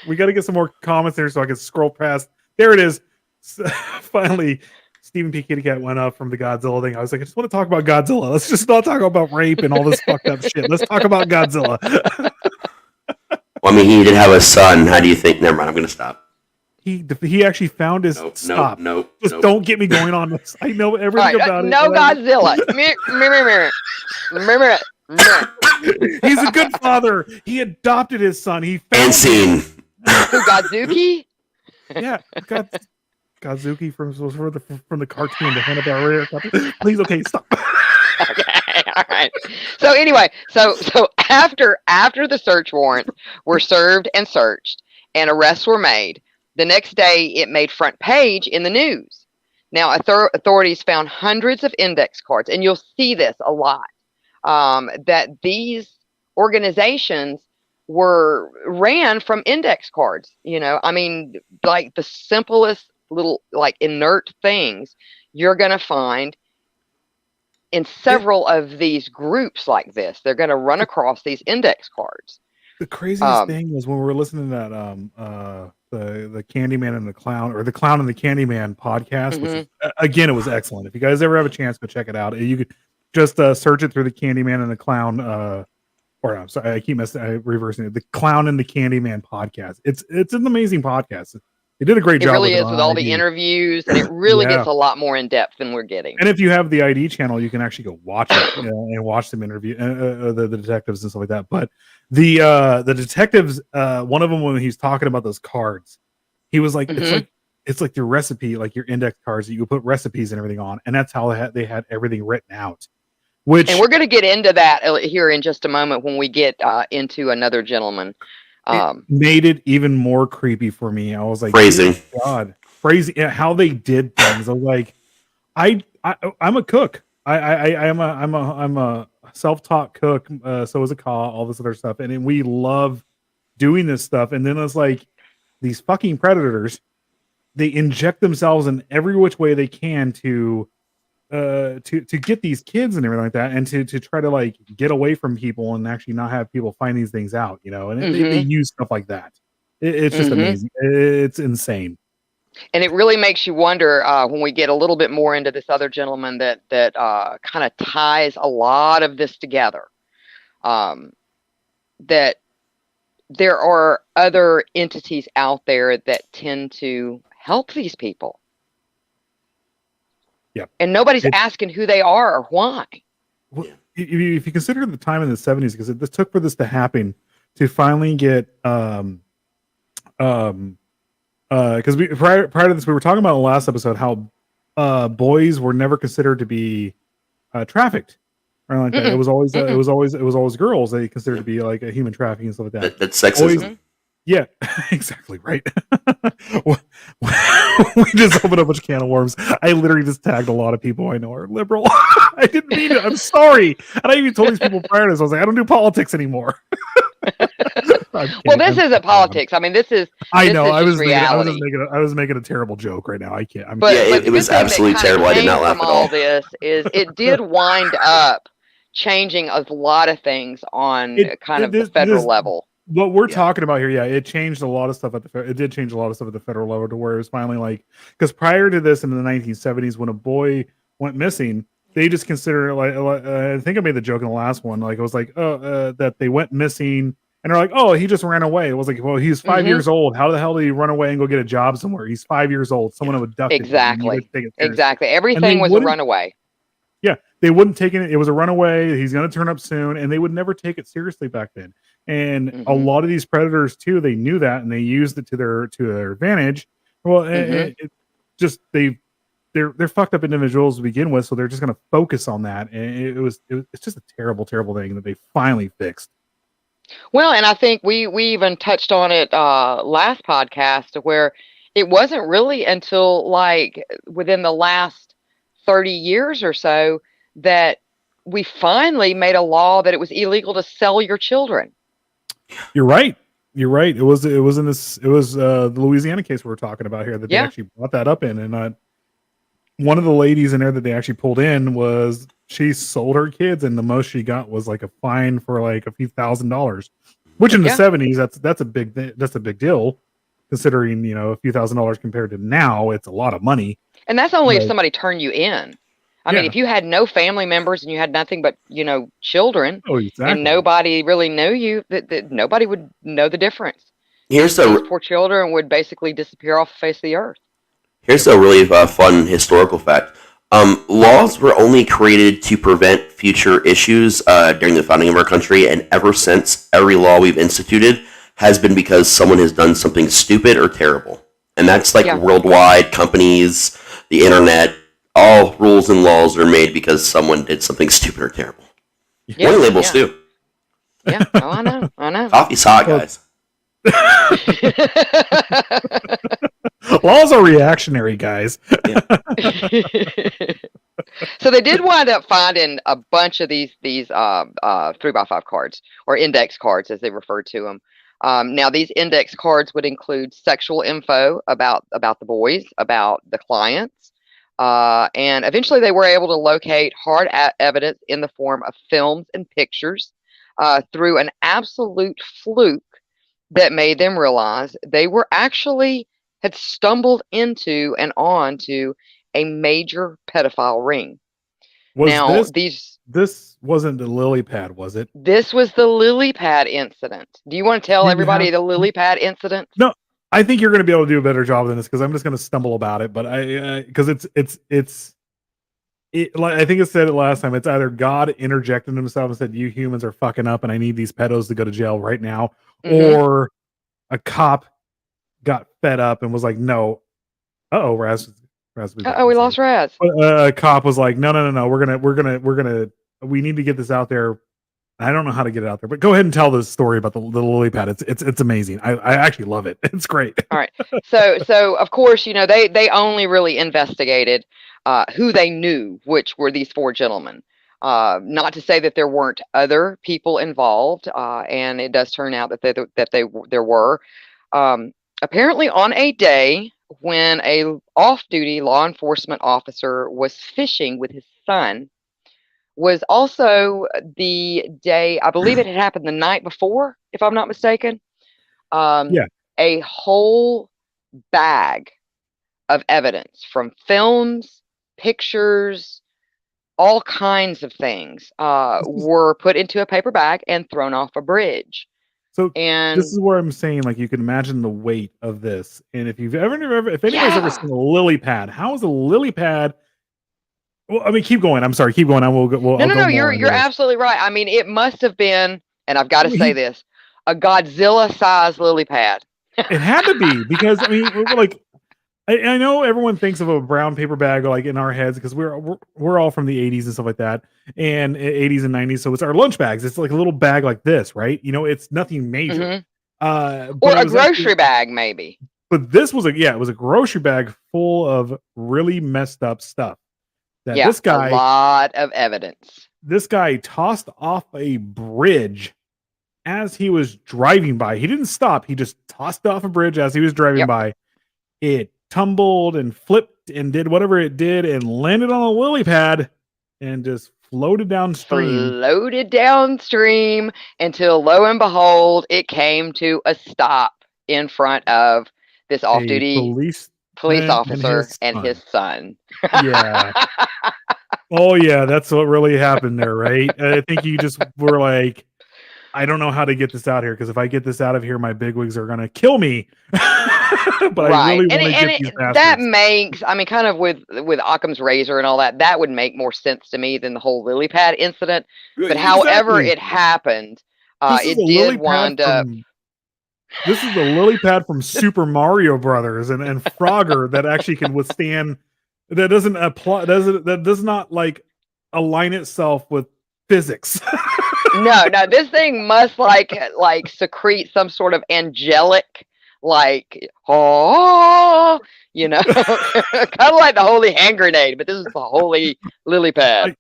We gotta get some more comments there so I can scroll past. There it is. Finally, Stephen P. Kitty Cat went up from the Godzilla thing. I was like, I just want to talk about Godzilla. Let's just not talk about rape and all this fucked up shit. Let's talk about Godzilla.
Well, I mean, he did have a son. How do you think? Never mind. I'm gonna stop.
He actually found his stop.
Nope.
Don't get me going on this. I know everything about it.
No Godzilla.
He's a good father. He adopted his son. He found
and scene.
Who, Godzuki?
Yeah, Godzuki from the cartoon, the Hanna-Barbera. Please, okay, stop.
Okay, all right. So anyway, so after the search warrants were served and searched and arrests were made, the next day it made front page in the news. Now, authorities found hundreds of index cards, and you'll see this a lot, that these organizations ran from index cards. I mean, like the simplest little, like, inert things you're going to find in several of these groups like this. They're going to run across these index cards.
The craziest thing was when we were listening to that the Candyman and the Clown, or the Clown and the Candyman podcast, which again, it was excellent. If you guys ever have a chance, go check it out. You could just search it through the Candyman and the Clown, or I'm sorry, I keep reversing it. The Clown and the Candyman podcast. It's an amazing podcast. They did a great job.
It really is, with all the interviews, and it really gets a lot more in depth than we're getting.
And if you have the ID channel, you can actually go watch it and watch them interview the detectives and stuff like that. But the detectives, one of them, when he's talking about those cards, he was like, it's like your recipe, like your index cards that you put recipes and everything on, and that's how they had everything written out. And
we're going to get into that here in just a moment when we get into another gentleman.
It made it even more creepy for me. I was like,
phrasing.
God, phrasing, how they did things. I was like, I'm a cook. I'm a self-taught cook. So is a Ka, all this other stuff, and we love doing this stuff. And then it's like these fucking predators. They inject themselves in every which way they can to get these kids and everything like that, and to try to like get away from people and actually not have people find these things out, and they use stuff like that. It's just amazing. It's insane.
And it really makes you wonder when we get a little bit more into this other gentleman that kind of ties a lot of this together. that there are other entities out there that tend to help these people.
Yeah.
And nobody's asking who they are or why.
Well, if you consider the time in the 70s, because this took for this to happen, to finally get because we prior to this, we were talking about in the last episode how boys were never considered to be trafficked or like that. It was always girls they considered to be like a human trafficking and stuff like that.
That's sexism.
Yeah, exactly right. We just opened up a can of worms. I literally just tagged a lot of people I know are liberal. I didn't mean it. I'm sorry. And I even told these people prior to this, I was like, I don't do politics anymore.
Well, this isn't politics. I mean, this is.
I know.
I was
making a terrible joke right now. I can't.
But
it was absolutely terrible. I did not laugh at all.
All this is it did wind up changing a lot of things on the federal level.
What we're talking about here, it changed a lot of stuff it did change a lot of stuff at the federal level to where it was finally like, because prior to this in the 1970s, when a boy went missing, they just considered it like I think I made the joke in the last one, like it was like, that they went missing and they're like, oh, he just ran away. It was like, well, he's 5 years old. How the hell did he run away and go get a job somewhere? He's 5 years old. Someone abducted him.
Exactly. Everything was a runaway.
Yeah, they wouldn't take it. It was a runaway. He's going to turn up soon, and they would never take it seriously back then. And a lot of these predators too, they knew that, and they used it to their advantage. Well, they're fucked up individuals to begin with, so they're just going to focus on that. And it's just a terrible, terrible thing that they finally fixed.
Well, and I think we even touched on it last podcast, where it wasn't really until like within the last 30 years or so that we finally made a law that it was illegal to sell your children.
You're right. It was the Louisiana case we were talking about here that they actually brought that up in, and one of the ladies in there that they actually pulled in was she sold her kids, and the most she got was like a fine for like a few $1,000s, which in the 70s that's a big deal, considering a few $1,000s compared to now, it's a lot of money. And
that's only if somebody turned you in. I mean, if you had no family members and you had nothing but, children, and nobody really knew you, that nobody would know the difference. These poor children would basically disappear off the face of the earth.
Here's a really fun historical fact. Laws were only created to prevent future issues during the founding of our country, and ever since, every law we've instituted has been because someone has done something stupid or terrible. And that's like worldwide, companies, the internet, all rules and laws are made because someone did something stupid or terrible. Warning labels too.
Yeah, I know.
Coffee's hot, guys.
Laws are reactionary, guys.
So they did wind up finding a bunch of these 3x5 cards, or index cards as they referred to them. Now these index cards would include sexual info about the boys, about the clients, and eventually they were able to locate hard evidence in the form of films and pictures through an absolute fluke that made them realize they were actually had stumbled into and onto a major pedophile ring.
This wasn't the lily pad, was it?
This was the lily pad incident. Do you want to tell everybody the lily pad incident?
No, I think you're going to be able to do a better job than this, because I'm just going to stumble about it. But because I think it said it last time. It's either God interjected himself and said, "You humans are fucking up, and I need these pedos to go to jail right now," or a cop got fed up and was like, "No, Raz,
we lost Raz."
A cop was like, "No, we need to get this out there." I don't know how to get it out there, but go ahead and tell the story about the lily pad. It's amazing. I actually love it. It's great.
All right. So of course, they only really investigated who they knew, which were these four gentlemen. Not to say that there weren't other people involved, and it does turn out that there were. Apparently, on a day when a off-duty law enforcement officer was fishing with his son, was also the day, I believe it had happened the night before, if I'm not mistaken. A whole bag of evidence from films, pictures, all kinds of things were put into a paper bag and thrown off a bridge.
So
And
this is where I'm saying, like, you can imagine the weight of this. And if if anybody's ever
yeah.
seen a lily pad, how is a lily pad? Well, I mean, keep going. I'm sorry, keep going. I will go.
No,
I'll
no,
go
no,
more into
you're
this.
absolutely right. I mean, it must have been, and I've got to
Well,
say this, a Godzilla-sized lily pad.
it had to be because I mean, like, I know everyone thinks of a brown paper bag like in our heads because we're all from the 80s and stuff like that, and 80s and 90s. So it's our lunch bags. It's like a little bag like this, right? You know, it's nothing major.
Hmm.
But
Or
it
a
was actually,
grocery bag, maybe.
but this was it was a grocery bag full of really messed up stuff that
Yeah, a lot of evidence.
this guy tossed off a bridge as he was driving by. He didn't stop. He just tossed off a bridge as he was driving
Yep.
by. It tumbled and flipped and did whatever it did and landed on a lily pad and just floated downstream.
Floated downstream until, lo and behold, it came to a stop in front of this
A
off-duty police
policeman and
officer
his
and
son.
his son.
Yeah. Oh yeah, that's what really happened there, right? I think you just were like, I don't know how to get this out here because if I get this out of here, my bigwigs are gonna kill me. But I
Right.
really
And,
want to get these
that
bastards.
makes, I mean, kind of with Occam's razor and all that, that would make more sense to me than the whole lily pad incident. But however
Exactly.
it happened,
This is
it
a
did
lily pad
wind up.
from this is the lily pad from Super Mario Brothers and Frogger that actually can withstand that doesn't apply that does not like align itself with physics.
No, this thing must like secrete some sort of angelic, like, oh, kind of like the holy hand grenade, but this is the holy lily pad.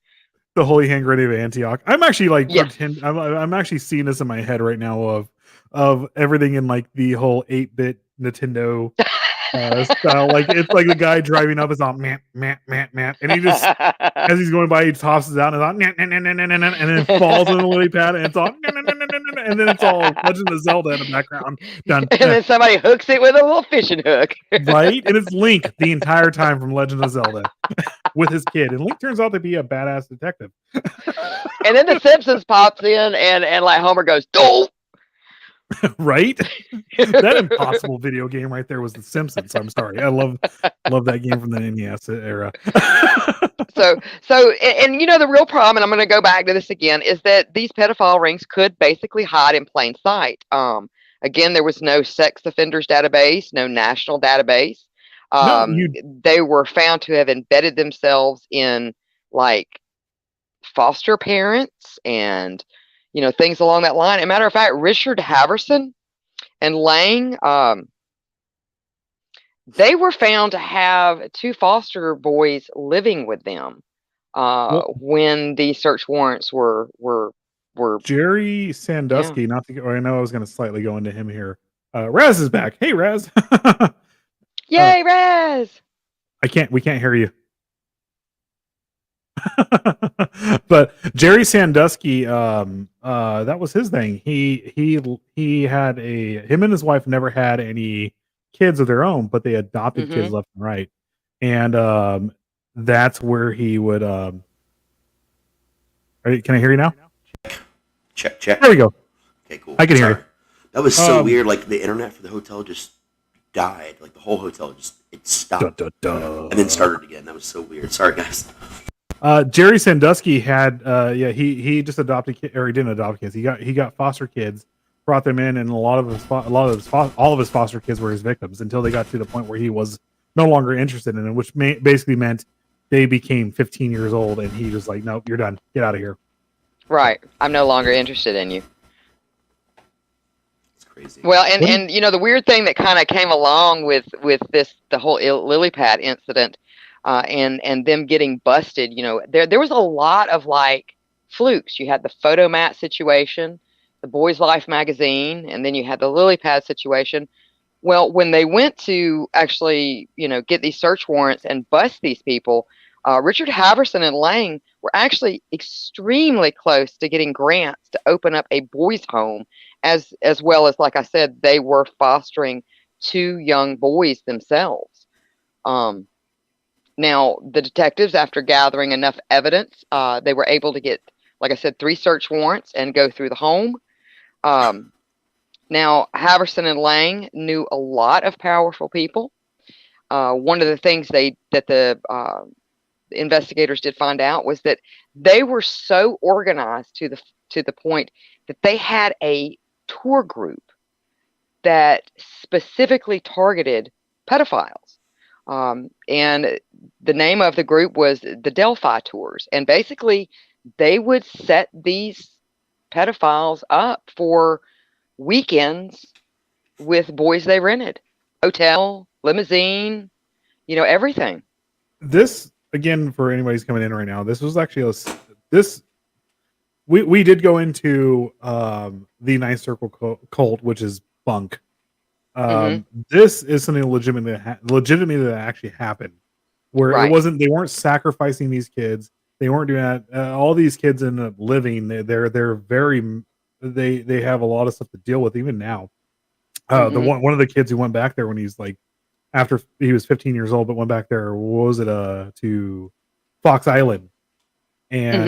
The holy hand grenade of Antioch. I'm actually like
Yes.
I'm actually seeing this in my head right now of everything in like the whole 8-bit Nintendo style. Like it's like the guy driving up is all man, and he just as he's going by, he tosses it out and it's all and then falls in the lily pad and it's all and then it's all Legend of Zelda in the background. Done.
And then somebody hooks it with a little fishing hook.
Right? And it's Link the entire time from Legend of Zelda with his kid. And Link turns out to be a badass detective.
And then the Simpsons pops in and like Homer goes, "Don't."
Right? That impossible video game right there was The Simpsons. I'm sorry. I love that game from the NES era.
So the real problem, and I'm going to go back to this again, is that these pedophile rings could basically hide in plain sight. Again, there was no sex offenders database, no national database. They were found to have embedded themselves in like foster parents and things along that line. As a matter of fact, Richard Haverson and Lang, they were found to have 2 foster boys living with them when the search warrants were
Jerry Sandusky. Not to go, I know I was going to slightly go into him here. Raz is back. Hey, Raz.
Yay, Raz!
We can't hear you. But Jerry Sandusky, that was his thing. He had him and his wife never had any kids of their own, but they adopted kids left and right. And that's where he would can I hear you now?
Check.
There we go.
Okay, cool.
I can hear you.
That was so weird. Like the internet for the hotel just died. Like the whole hotel it stopped and then started again. That was so weird. Sorry, guys.
Jerry Sandusky had he just adopted or he didn't adopt kids. He got foster kids, brought them in, and all of his foster kids were his victims until they got to the point where he was no longer interested in it, which basically meant they became 15 years old, and he was like, "Nope, you're done. Get out of here."
Right, I'm no longer interested in you.
It's crazy.
Well, and the weird thing that kind of came along with the whole lily pad incident. And them getting busted, there was a lot of like flukes. You had the Photomat situation, the Boys Life magazine, and then you had the lily pad situation. Well, when they went to actually, get these search warrants and bust these people, Richard Haverson and Lang were actually extremely close to getting grants to open up a boys' home, as well as, like I said, they were fostering 2 young boys themselves. Now, the detectives, after gathering enough evidence, they were able to get, like I said, 3 search warrants and go through the home. Now, Haverson and Lang knew a lot of powerful people. One of the things that the investigators did find out was that they were so organized to the point that they had a tour group that specifically targeted pedophiles. And the name of the group was the Delphi Tours. And basically, they would set these pedophiles up for weekends with boys they rented, hotel, limousine, everything.
This, again, for anybody who's coming in right now, this was actually this. We did go into the Ninth Circle cult, which is bunk. This is something legitimately that actually happened, where
Right.
they weren't sacrificing these kids. They weren't doing that. All these kids end up living. They're very, they have a lot of stuff to deal with even now. The one of the kids who went back there when he's like, after he was 15 years old, but went back there, what was it, to Fox Island, and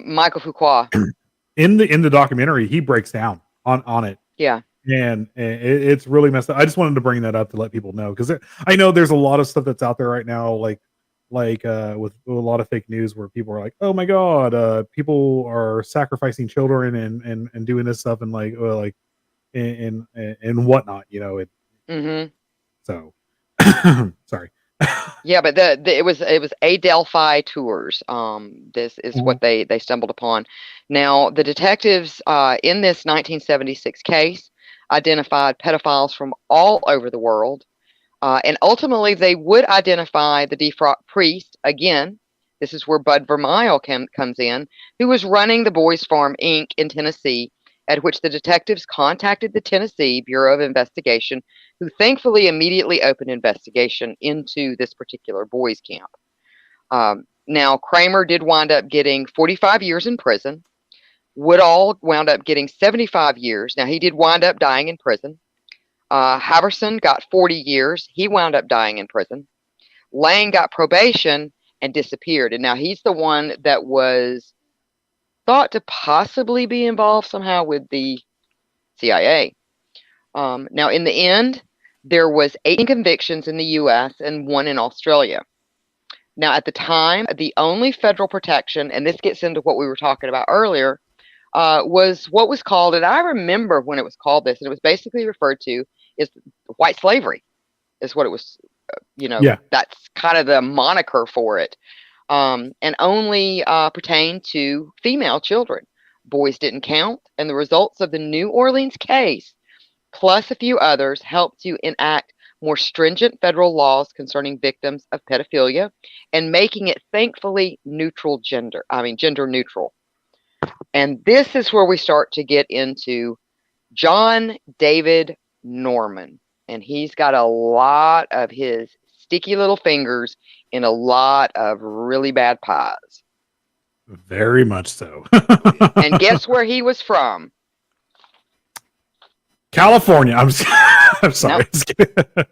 Michael Fuqua.
in the documentary, he breaks down on it.
Yeah.
And it's really messed up. I just wanted to bring that up to let people know, because I know there's a lot of stuff that's out there right now, like with a lot of fake news where people are like, "Oh my god, people are sacrificing children and doing this stuff and and whatnot," So, sorry.
Yeah, but it was a Delphi Tours. This is what they stumbled upon. Now, the detectives in this 1976 case identified pedophiles from all over the world, and ultimately they would identify the defraud priest again. This is where Bud Vermeil comes in, who was running the Boys Farm Inc. in Tennessee, at which the detectives contacted the Tennessee Bureau of Investigation, who thankfully immediately opened investigation into this particular boys' camp. Now, Kramer did wind up getting 45 years in prison. Woodall wound up getting 75 years. Now, he did wind up dying in prison. Haverson got 40 years. He wound up dying in prison. Lang got probation and disappeared. And now he's the one that was thought to possibly be involved somehow with the CIA. Now, in the end, there was 8 convictions in the U.S. and 1 in Australia. Now, at the time, the only federal protection, and this gets into what we were talking about earlier, was what was called, and I remember when it was called this, and it was basically referred to as white slavery, is what it was, that's kind of the moniker for it, and only pertained to female children. Boys didn't count, and the results of the New Orleans case, plus a few others, helped to enact more stringent federal laws concerning victims of pedophilia and making it thankfully gender neutral. And this is where we start to get into John David Norman. And he's got a lot of his sticky little fingers in a lot of really bad pies.
Very much so.
And guess where he was from?
California. I'm sorry. Nope.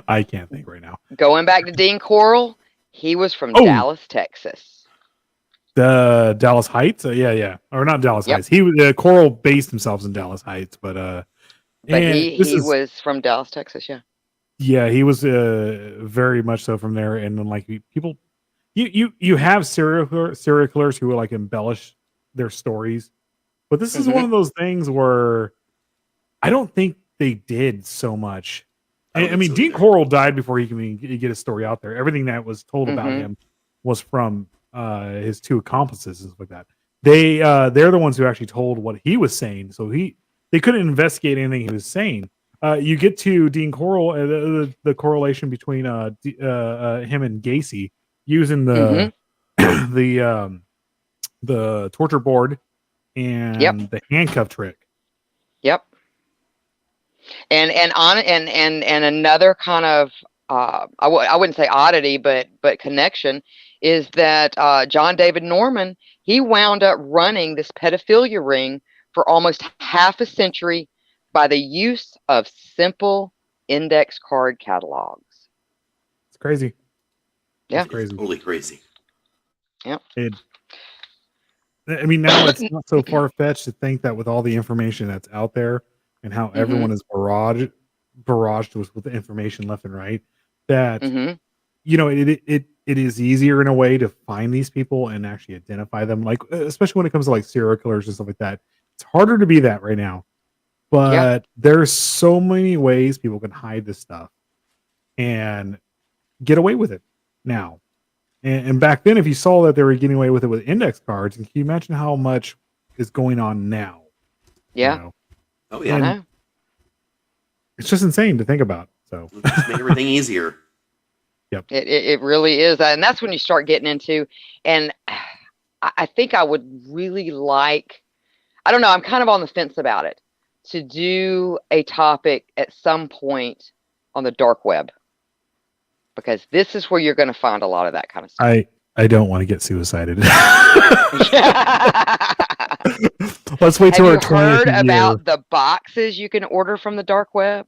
I can't think right now.
Going back to Dean Coral, he was from Dallas, Texas.
The Dallas Heights? Yeah. Or not Dallas Heights. Coral based himself in Dallas Heights, but
he was from Dallas, Texas, yeah.
Yeah, he was very much so from there. And then, like, people, you have serial killers who will, like, embellish their stories, but this is one of those things where I don't think they did so much. I mean, Dean Coral died before he can get his story out there. Everything that was told about him was from his 2 accomplices and stuff like that. They're the ones who actually told what he was saying, so they couldn't investigate anything he was saying. You get to Dean Coral, the correlation between him and Gacy using the the torture board and the handcuff trick.
Yep. And another kind of I wouldn't say oddity, but connection is that John David Norman, he wound up running this pedophilia ring for almost half a century by the use of simple index card catalogs.
It's crazy.
Yeah.
It's crazy.
Totally crazy.
Yep.
I mean, now it's not so far fetched to think that with all the information that's out there and how everyone is barraged with the information left and right, that
Mm-hmm.
it is easier in a way to find these people and actually identify them. Like especially when it comes to like serial killers and stuff like that, it's harder to be that right now.
Yeah.
But there's so many ways people can hide this stuff and get away with it now. And back then, if you saw that they were getting away with it with index cards, and can you imagine how much is going on now?
Yeah.
Oh
I
yeah.
And
know.
it's just insane to think about. So
Just make everything easier.
It really is. And that's when you start getting into, and I think I would really like, I don't know, I'm kind of on the fence about it, to do a topic at some point on the dark web, because this is where you're going to find a lot of that kind of stuff.
I don't want to get suicided.
Have
Let's wait till
you
our 20th
heard
year.
about the boxes you can order from the dark web?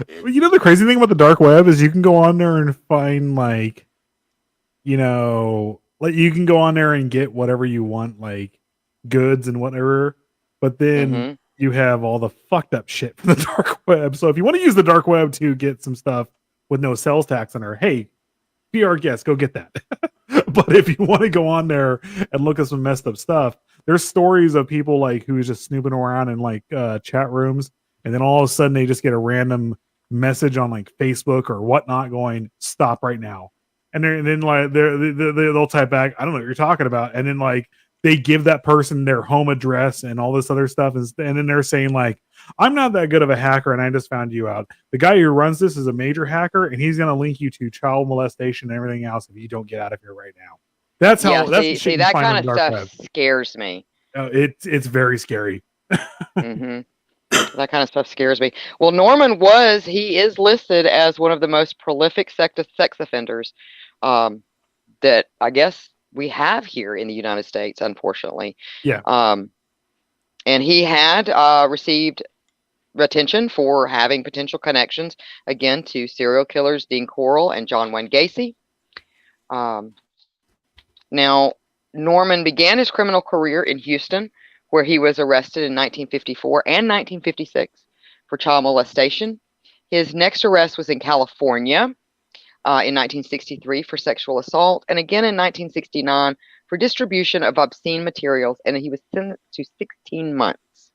Well, you know the crazy thing about the dark web is you can go on there and find like you can go on there and get whatever you want, like goods and whatever, but then
Mm-hmm.
you have all the fucked up shit from the dark web. So if you want to use the dark web to get some stuff with no sales tax on her, hey, be our guest, go get that. But if you want to go on there and look at some messed up stuff, there's stories of people like who's just snooping around in like chat rooms, and then all of a sudden they just get a random message on like Facebook or whatnot going, stop right now. And then like they'll type back, I don't know what you're talking about. And then like they give that person their home address and all this other stuff. And then they're saying like, I'm not that good of a hacker and I just found you out. The guy who runs this is a major hacker and he's going to link you to child molestation and everything else if you don't get out of here right now. That's how.
Yeah,
That's the shit
see,
you
that
find on
kind
the
of
dark
stuff
web.
scares me.
It's very scary.
Mm-hmm. That kind of stuff scares me. Well, he is listed as one of the most prolific sex offenders that I guess we have here in the United States, unfortunately.
Yeah.
And he had received attention for having potential connections, again, to serial killers Dean Corll and John Wayne Gacy. Now, Norman began his criminal career in Houston, where he was arrested in 1954 and 1956 for child molestation. His next arrest was in California in 1963 for sexual assault, and again in 1969 for distribution of obscene materials, and he was sentenced to 16 months.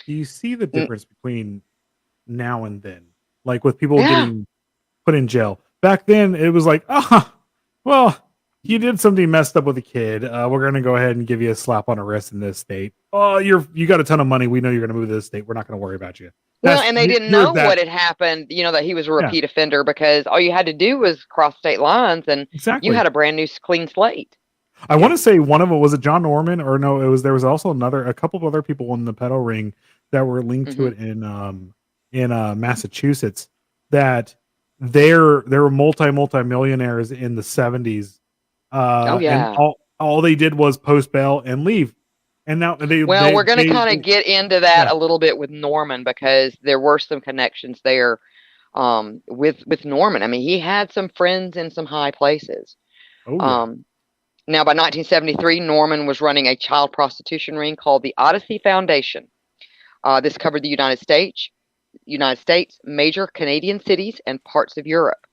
Do you see the difference between now and then? Like with people
Yeah.
getting put in jail. Back then, it was like, well, you did something messed up with a kid. We're going to go ahead and give you a slap on the wrist in this state. Oh, you got a ton of money. We know you're going to move to this state. We're not going to worry about you.
Well, and they didn't know what had happened, that he was a repeat offender, because all you had to do was cross state lines and
Exactly.
you had a brand new clean slate.
I want to say one of them was it John Norman or no? There was also a couple of other people in the pedo ring that were linked to it in Massachusetts that they were multi-millionaires in the 70s. And all they did was post bail and leave. And now
we're going to kind of get into that a little bit with Norman, because there were some connections there with Norman. I mean, he had some friends in some high places. Now, by 1973, Norman was running a child prostitution ring called the Odyssey Foundation. This covered the United States, major Canadian cities, and parts of Europe.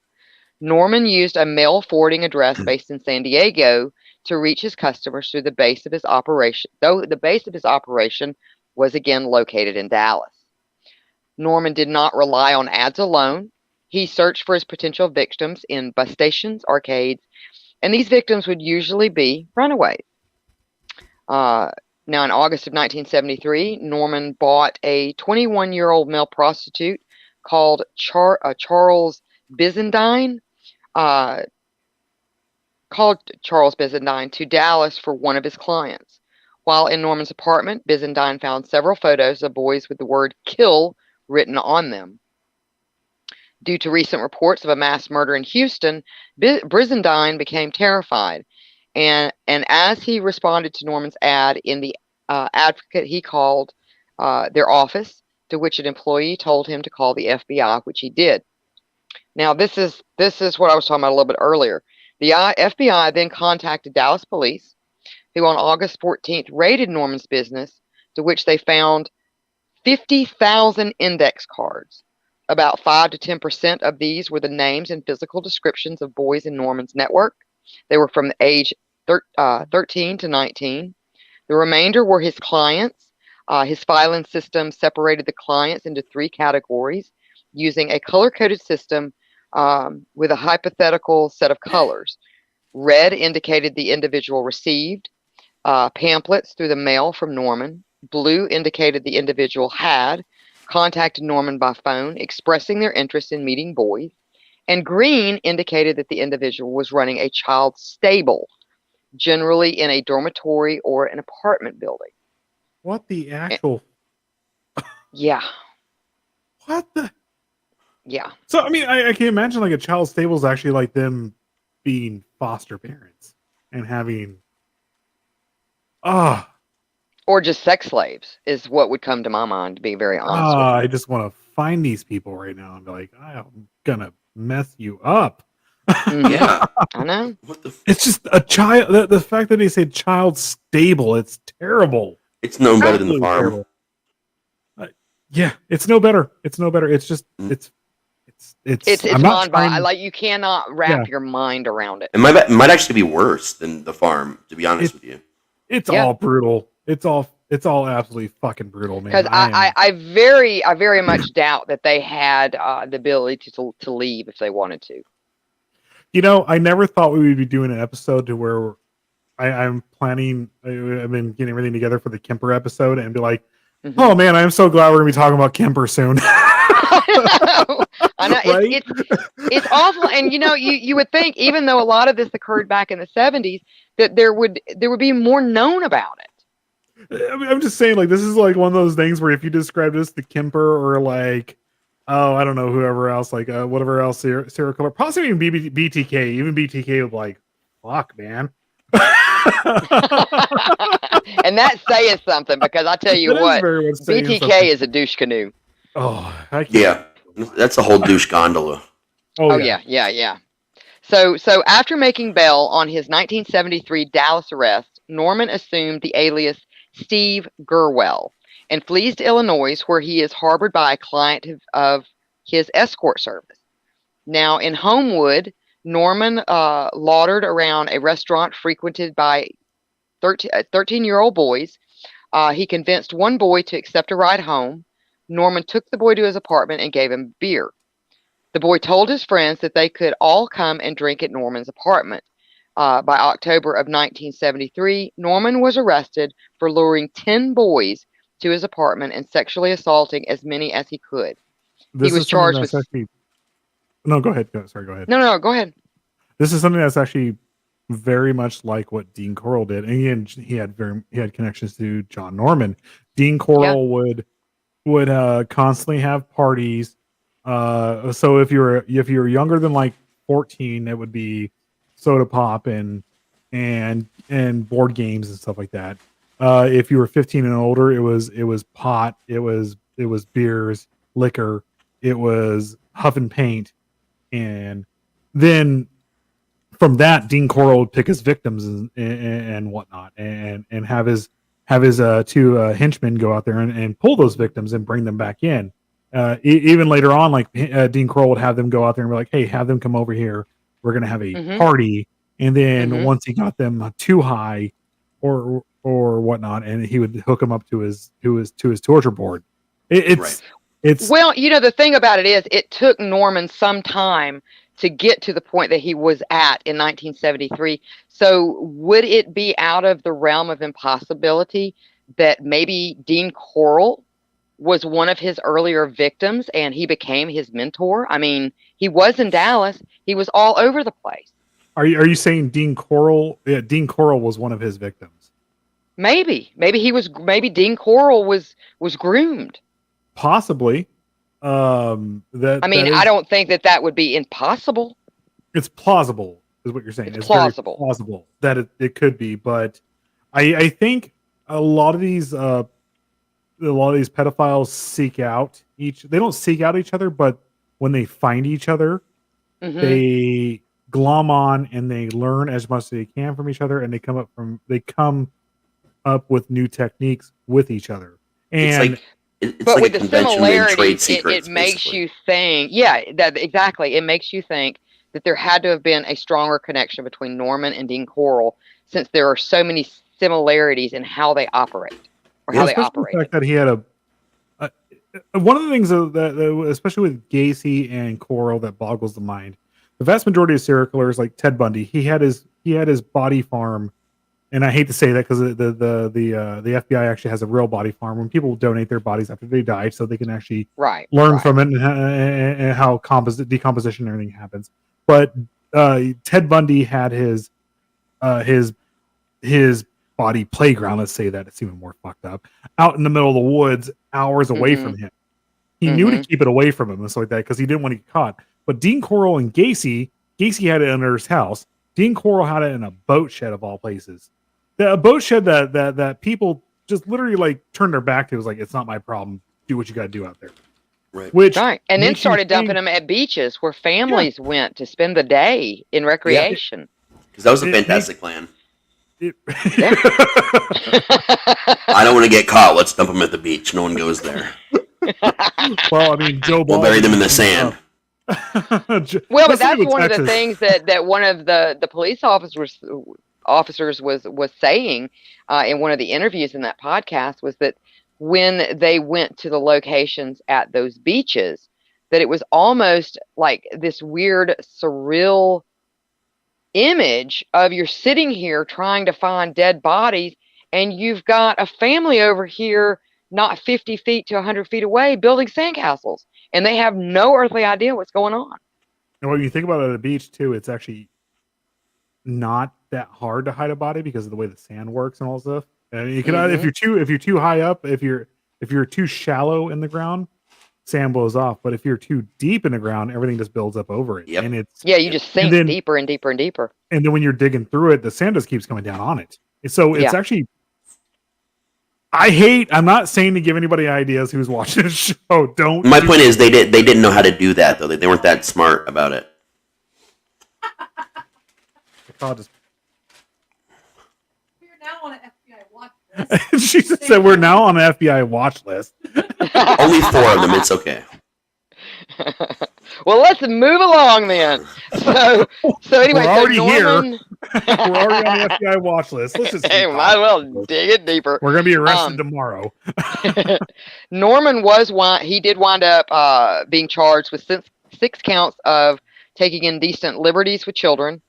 Norman used a mail forwarding address based in San Diego to reach his customers through the base of his operation, though the base of his operation was again located in Dallas. Norman did not rely on ads alone. He searched for his potential victims in bus stations, arcades, and these victims would usually be runaways. Now, in August of 1973, Norman bought a 21-year-old male prostitute called Charles Byzantine, to Dallas for one of his clients. While in Norman's apartment, Byzantine found several photos of boys with the word "kill" written on them. Due to recent reports of a mass murder in Houston, Byzantine became terrified, and as he responded to Norman's ad in the Advocate, he called their office, to which an employee told him to call the FBI, which he did. Now, this is what I was talking about a little bit earlier. The FBI then contacted Dallas police, who on August 14th raided Norman's business, to which they found 50,000 index cards. About 5 to 10% of these were the names and physical descriptions of boys in Norman's network. They were from the age 13 to 19. The remainder were his clients. His filing system separated the clients into 3 categories using a color coded system with a hypothetical set of colors. Red indicated the individual received pamphlets through the mail from Norman. Blue indicated the individual had contacted Norman by phone, expressing their interest in meeting boys. And green indicated that the individual was running a child stable, generally in a dormitory or an apartment building.
What the actual?
Yeah.
What the?
Yeah.
So I mean, I can imagine like a child stable is actually like them being foster parents and having.
Or just sex slaves is what would come to my mind, to be very honest with you.
I just want to find these people right now and be like, I'm gonna mess you up.
Yeah.
I know.
What the?
It's just a child. The fact that they say child stable, it's terrible.
It's no better than the
Absolutely
farm.
terrible. Yeah, it's no better. It's no better. It's just it's.
It's
I'm not
mind like you cannot wrap your mind around it.
It might actually be worse than the farm, to be honest with you.
It's all brutal. It's all absolutely fucking brutal, man.
Because I very much doubt that they had the ability to leave if they wanted to.
You know, I never thought we would be doing an episode to where I'm planning. I've been getting everything together for the Kemper episode and be like, oh man, I'm so glad we're gonna be talking about Kemper soon.
I know. Right? It's awful, and you would think, even though a lot of this occurred back in the 70s, that there would be more known about it.
I'm just saying, like, this is like one of those things where if you describe this to Kemper or like, I don't know, whoever else, like whatever else serial killer, possibly even BTK, even BTK would be like, fuck, man.
And that's saying something, because I tell you what, BTK is a douche canoe.
Oh,
yeah, that's a whole douche gondola.
Oh yeah. So after making bail on his 1973 Dallas arrest, Norman assumed the alias Steve Gurwell and flees to Illinois, where he is harbored by a client of his escort service. Now, in Homewood, Norman loitered around a restaurant frequented by 13-year-old boys. He convinced one boy to accept a ride home. Norman took the boy to his apartment and gave him beer. The boy told his friends that they could all come and drink at Norman's apartment. By October of 1973, Norman was arrested for luring 10 boys to his apartment and sexually assaulting as many as he could. He was charged with...
No, go ahead. Sorry, go ahead.
No, go ahead.
This is something that's actually very much like what Dean Corll did, and he had connections to John Norman. Dean Corll would constantly have parties. So if you're younger than like 14, it would be soda pop and board games and stuff like that. If you were 15 and older, it was pot, it was beers, liquor, it was huff and paint, and then from that, Dean Corll would pick his victims and whatnot, and have his two henchmen go out there and pull those victims and bring them back in. Even later on, like Dean Corll would have them go out there and be like, "Hey, have them come over here. We're gonna have a party." And then once he got them too high, or whatnot, and he would hook them up to his torture board. It's
well, the thing about it is, it took Norman some time to get to the point that he was at in 1973. So would it be out of the realm of impossibility that maybe Dean Corll was one of his earlier victims and he became his mentor? I mean, he was in Dallas. He was all over the place.
Are you saying Dean Corll? Yeah, Dean Corll was one of his victims.
Maybe Dean Corll was groomed.
Possibly. I
don't think that would be impossible.
It's plausible, is what you're saying.
It's plausible.
Very plausible that it could be, but I think a lot of these pedophiles seek out they don't seek out each other, but when they find each other, they glom on and they learn as much as they can from each other, and they come up with new techniques with each other. And
it's
but
like
with
a
the
convention and trade
similarities,
secrets.
it makes
basically.
you think. Yeah, that exactly. It makes you think that there had to have been a stronger connection between Norman and Dean Coral, since there are so many similarities in how they operate or how they
especially
operated.
the fact that he had one of the things that especially with Gacy and Coral that boggles the mind. The vast majority of serial killers, like Ted Bundy, he had his body farm. And I hate to say that because the FBI actually has a real body farm when people donate their bodies after they die, so they can actually learn from it and how decomposition and everything happens. But Ted Bundy had his body playground. Let's say that it's even more fucked up, out in the middle of the woods, hours away from him. He knew to keep it away from him and stuff like that because he didn't want to get caught. But Dean Coral and Gacy had it under his house. Dean Coral had it in a boat shed of all places. A boat shed that people just literally like turned their back to. It was like, it's not my problem. Do what you got to do out there.
Right.
And then started dumping them at beaches where families went to spend the day in recreation.
Because that was a fantastic plan. I don't want to get caught. Let's dump them at the beach. No one goes there.
Well, I mean, Joe Ball.
We'll bury them in the sand.
Well, but that's one of the things that one of the police officers was saying in one of the interviews in that podcast was that when they went to the locations at those beaches, that it was almost like this weird surreal image of you're sitting here trying to find dead bodies, and you've got a family over here not 50 feet to 100 feet away building sandcastles, and they have no earthly idea what's going on.
And when you think about it at the beach too, it's actually not that hard to hide a body because of the way the sand works and all that stuff. And you can if you're too high up, if you're too shallow in the ground, sand blows off. But if you're too deep in the ground, everything just builds up over it.
Yep.
And it's
you just sink deeper and deeper and deeper.
And then when you're digging through it, the sand just keeps coming down on it. So it's actually, I'm not saying to give anybody ideas who's watching this show. Don't.
My point is they didn't know how to do that though. They weren't that smart about it.
We're now on an FBI watch list.
She said we're now on an FBI watch list.
Only 4 of them. It's okay.
Well, let's move along then. So anyway,
we're already
Norman,
here. We're already on the FBI watch list. Let's just
hey, might as well dig it deeper.
We're gonna be arrested tomorrow.
Norman did wind up being charged with 6 counts of taking indecent liberties with children,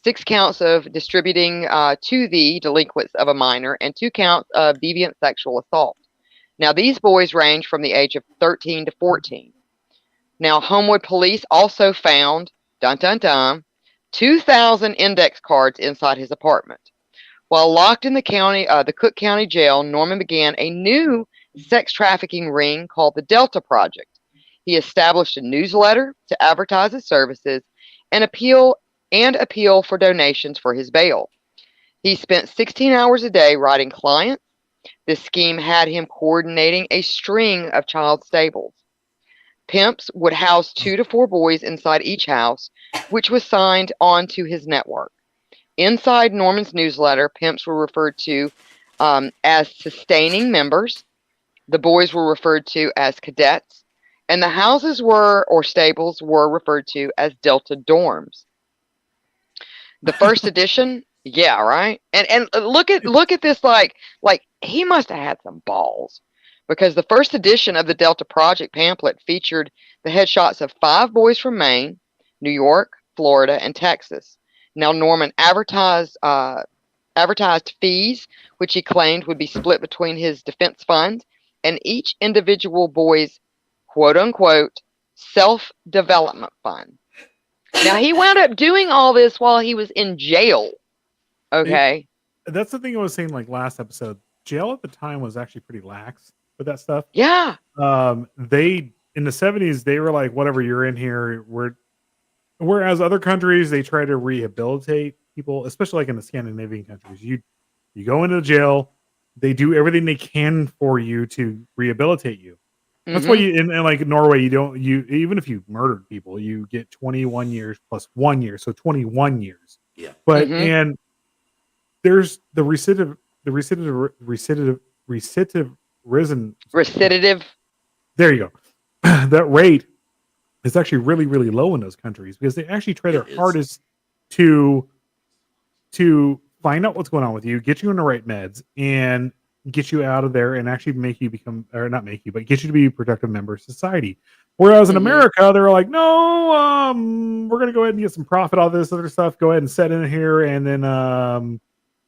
6 counts of distributing to the delinquents of a minor, and 2 counts of deviant sexual assault. Now, these boys range from the age of 13 to 14. Now, Homewood police also found, 2,000 index cards inside his apartment. While locked in the Cook County Jail, Norman began a new sex trafficking ring called the Delta Project. He established a newsletter to advertise his services and appeal for donations for his bail. He spent 16 hours a day writing clients. This scheme had him coordinating a string of child stables. Pimps would house 2 to 4 boys inside each house, which was signed onto his network. Inside Norman's newsletter, pimps were referred to as sustaining members. The boys were referred to as cadets, and the houses or stables were referred to as Delta dorms. The first edition, yeah, right. And look at this, like he must have had some balls, because the first edition of the Delta Project pamphlet featured the headshots of 5 boys from Maine, New York, Florida, and Texas. Now, Norman advertised fees, which he claimed would be split between his defense fund and each individual boy's quote-unquote self-development fund. Now, he wound up doing all this while he was in jail. Okay.
That's the thing I was saying like last episode. Jail at the time was actually pretty lax with that stuff.
Yeah.
They in the 70s they were like, whatever, you're in here. Whereas other countries they try to rehabilitate people, especially like in the Scandinavian countries. You go into jail, they do everything they can for you to rehabilitate you. That's why you in like Norway, you even if you murdered people, you get 21 years plus 1 year, so 21 years.
Yeah.
But and there's the
Recidivism.
there you go. That rate is actually really, really low in those countries because they actually try their hardest to find out what's going on with you, get you on the right meds, and get you out of there and actually make you become, or not make you, but get you to be a productive member of society. Whereas in America, they're like, no, we're going to go ahead and get some profit out of this other stuff. Go ahead and set in here and then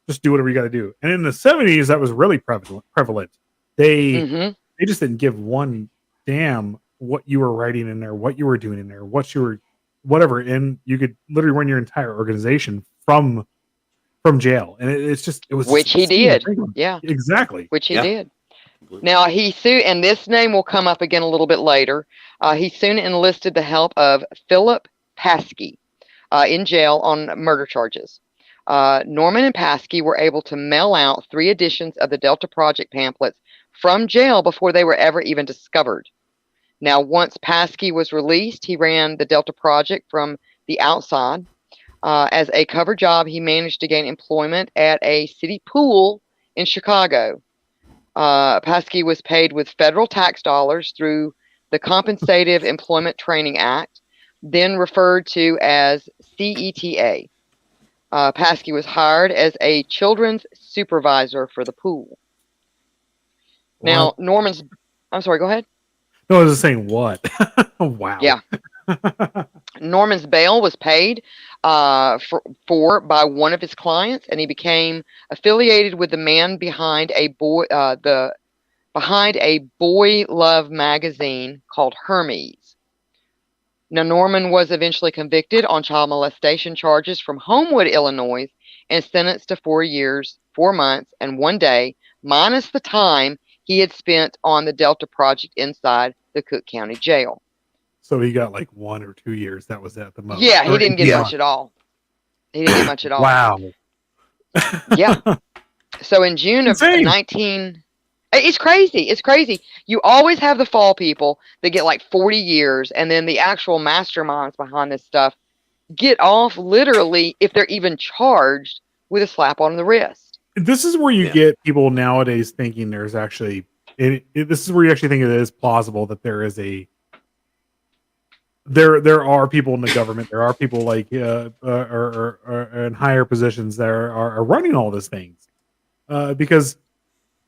just do whatever you got to do. And in the 70s, that was really prevalent. They just didn't give one damn what you were writing in there, what you were doing in there, what you were, whatever. And you could literally run your entire organization from jail. And it was
which he did. Yeah,
exactly.
Which he did. Now he sued, and this name will come up again a little bit later. He soon enlisted the help of Philip Paskey in jail on murder charges. Norman and Paskey were able to mail out 3 editions of the Delta Project pamphlets from jail before they were ever even discovered. Now, once Paskey was released, he ran the Delta Project from the outside. As a cover job, he managed to gain employment at a city pool in Chicago. Paskey was paid with federal tax dollars through the Compensative Employment Training Act, then referred to as CETA. Paskey was hired as a children's supervisor for the pool. Now, I'm sorry, go ahead.
No, I was just saying what? Wow.
Yeah. Norman's bail was paid for by one of his clients, and he became affiliated with the man behind a boy love magazine called Hermes. Now, Norman was eventually convicted on child molestation charges from Homewood, Illinois, and sentenced to 4 years, 4 months, and 1 day, minus the time he had spent on the Delta Project inside the Cook County Jail.
So he got like 1 or 2 years. That was at the most.
Yeah, he didn't get much at all. He didn't get much at all.
Wow.
Yeah. So in June of 19... It's crazy. It's crazy. You always have the fall people that get like 40 years, and then the actual masterminds behind this stuff get off literally, if they're even charged, with a slap on the wrist.
This is where you get people nowadays thinking there's actually... this is where you actually think it is plausible that there is a... There are people in the government. There are people like or in higher positions that are running all these things because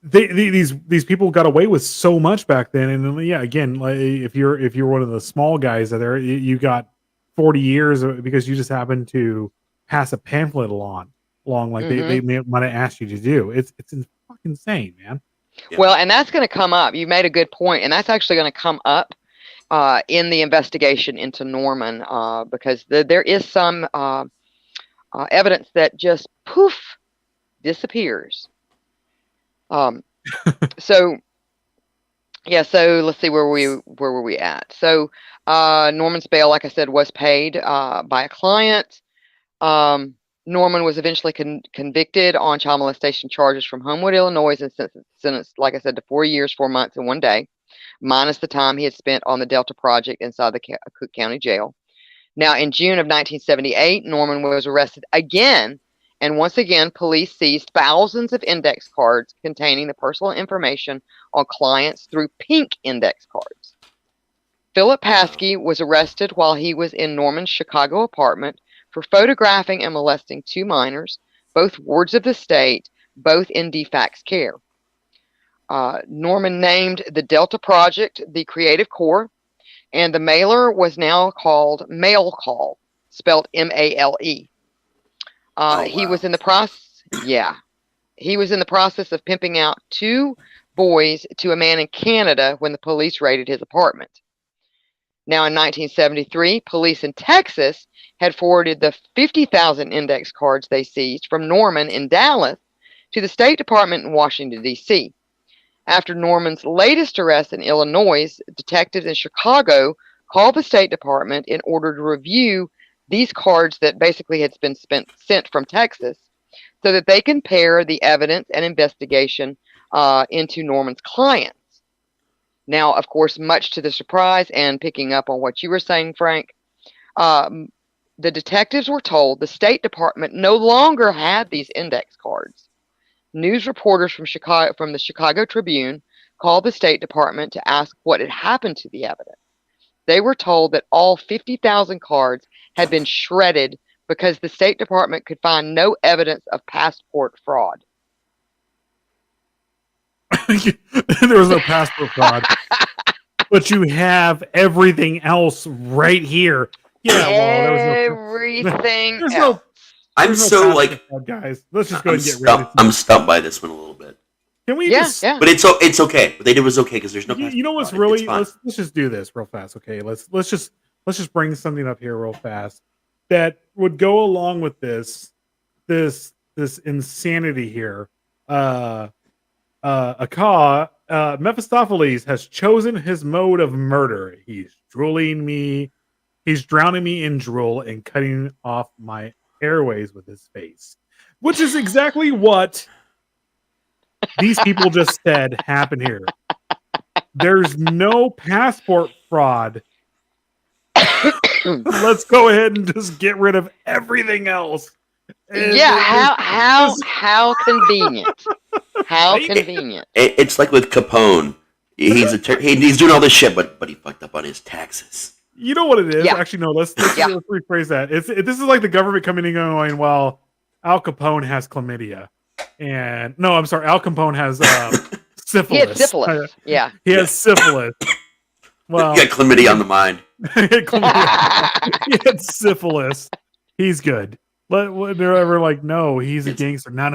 these people got away with so much back then. And then, again, like if you're one of the small guys there, you got 40 years because you just happened to pass a pamphlet along like they might have asked you to do. It's fucking insane, man.
Yeah. Well, and that's going to come up. You made a good point, and that's actually going to come up in the investigation into Norman, because there is some evidence that just poof disappears. So let's see where were we at. So Norman's bail, like I said, was paid by a client. Norman was eventually convicted on child molestation charges from Homewood, Illinois, and sentenced, like I said, to 4 years, 4 months, and 1 day, minus the time he had spent on the Delta Project inside the Cook County Jail. Now, in June of 1978, Norman was arrested again, and once again, police seized thousands of index cards containing the personal information on clients through pink index cards. Philip Paskey was arrested while he was in Norman's Chicago apartment for photographing and molesting 2 minors, both wards of the state, both in DFAC's care. Norman named the Delta Project the Creative Corps, and the mailer was now called Mail Call, spelled M-A-L-E. He was in the process. Yeah, he was in the process of pimping out 2 boys to a man in Canada when the police raided his apartment. Now, in 1973, police in Texas had forwarded the 50,000 index cards they seized from Norman in Dallas to the State Department in Washington, D.C. After Norman's latest arrest in Illinois, detectives in Chicago called the State Department in order to review these cards that basically had been sent from Texas so that they compare the evidence and investigation into Norman's clients. Now, of course, much to the surprise and picking up on what you were saying, Frank, um, the detectives were told the State Department no longer had these index cards. News reporters from the Chicago Tribune called the State Department to ask what had happened to the evidence. They were told that all 50,000 cards had been shredded because the State Department could find no evidence of passport fraud.
There was no passport fraud, but you have everything else right here. Yeah, well, there was no
everything
there's
else.
no
I'm
there's no
so
passport
like
fraud, guys. Let's just go
I'm
and get rid of it.
I'm stumped by this one a little bit.
Can we
Yeah,
just?
yeah.
But it's okay. What they did was okay because there's no.
You know what's
passport fraud.
really?
It's fine.
Let's just do this real fast. Okay, let's just bring something up here real fast that would go along with this insanity here. Mephistopheles has chosen his mode of murder. He's drooling me. He's drowning me in drool and cutting off my airways with his face, which is exactly what these people just said happened here. There's no passport fraud. Let's go ahead and just get rid of everything else. And
Yeah, how convenient. How convenient.
It's
like with Capone. He's doing all this shit, but he fucked up on his taxes.
You know what it is?
Yeah.
Actually, no. Let's rephrase that. This is like the government coming in and going, "Well, Al Capone has chlamydia," and no, I'm sorry, Al Capone has syphilis.
He had syphilis. Yeah,
he has syphilis. Well,
he got chlamydia on the mind.
He had syphilis. He's good. They're ever like, no, he's a gangster. No.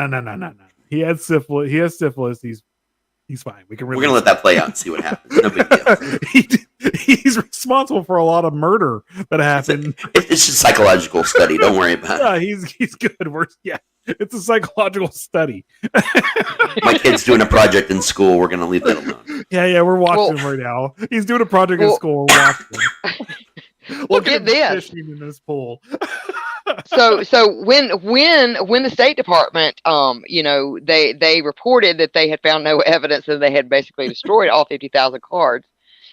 He had syphilis. He has syphilis. He's fine. We're
gonna let that play out and see what happens. No big deal.
He's responsible for a lot of murder that happened.
It's just a psychological study. Don't worry about it.
He's good. It's a psychological study.
My kid's doing a project in school. We're gonna leave that alone.
Yeah, we're watching him right now. He's doing a project in school. We're watching him.
Well, get this.
Fishing in this pool.
So when the State Department, they reported that they had found no evidence and they had basically destroyed all 50,000 cards.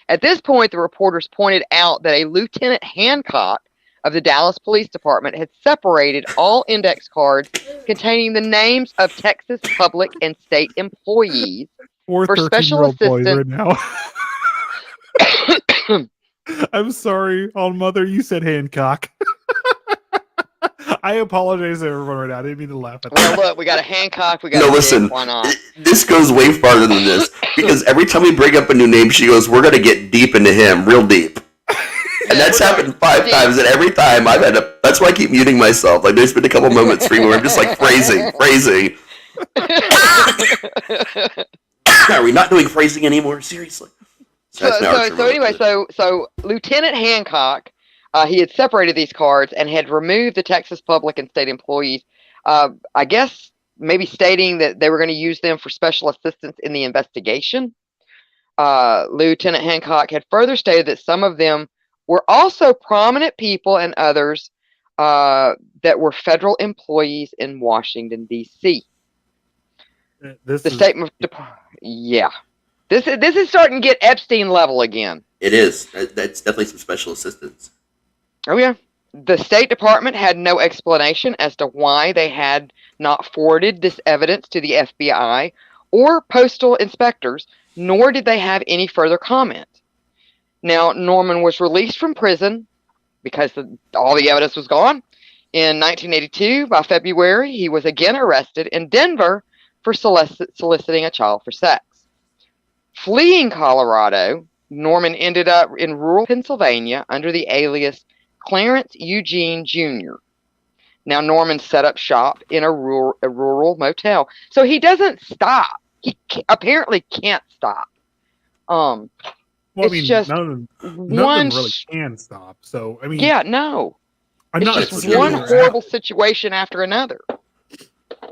At this point, the reporters pointed out that a Lieutenant Hancock of the Dallas Police Department had separated all index cards containing the names of Texas public and state employees for special assistance.
Right now. I'm sorry, All Mother. You said Hancock. I apologize to everyone right now. I didn't mean to laugh at that.
Well, look, we got a Hancock. We got
no,
a
listen.
Why not?
This goes way farther than this because every time we bring up a new name, she goes, "We're gonna get deep into him, real deep." And that's happened 5 times, and every time I've had to. That's why I keep muting myself. Like, there's been a couple moments for me where I'm just like phrasing. Are we not doing phrasing anymore? Seriously.
So Lieutenant Hancock, he had separated these cards and had removed the Texas public and state employees. I guess maybe stating that they were going to use them for special assistance in the investigation. Lieutenant Hancock had further stated that some of them were also prominent people and others that were federal employees in Washington, D.C. Yeah. This is starting to get Epstein level again.
It is. That's definitely some special assistance.
Oh, yeah. The State Department had no explanation as to why they had not forwarded this evidence to the FBI or postal inspectors, nor did they have any further comment. Now, Norman was released from prison because all the evidence was gone. In 1982, by February, he was again arrested in Denver for soliciting a child for sex. Fleeing Colorado, Norman ended up in rural Pennsylvania under the alias Clarence Eugene Jr. Now, Norman set up shop in a rural motel. So he doesn't stop. He apparently can't stop.
Well,
it's just
none of them really can stop. So, I mean...
Yeah, no. It's just one horrible situation after another.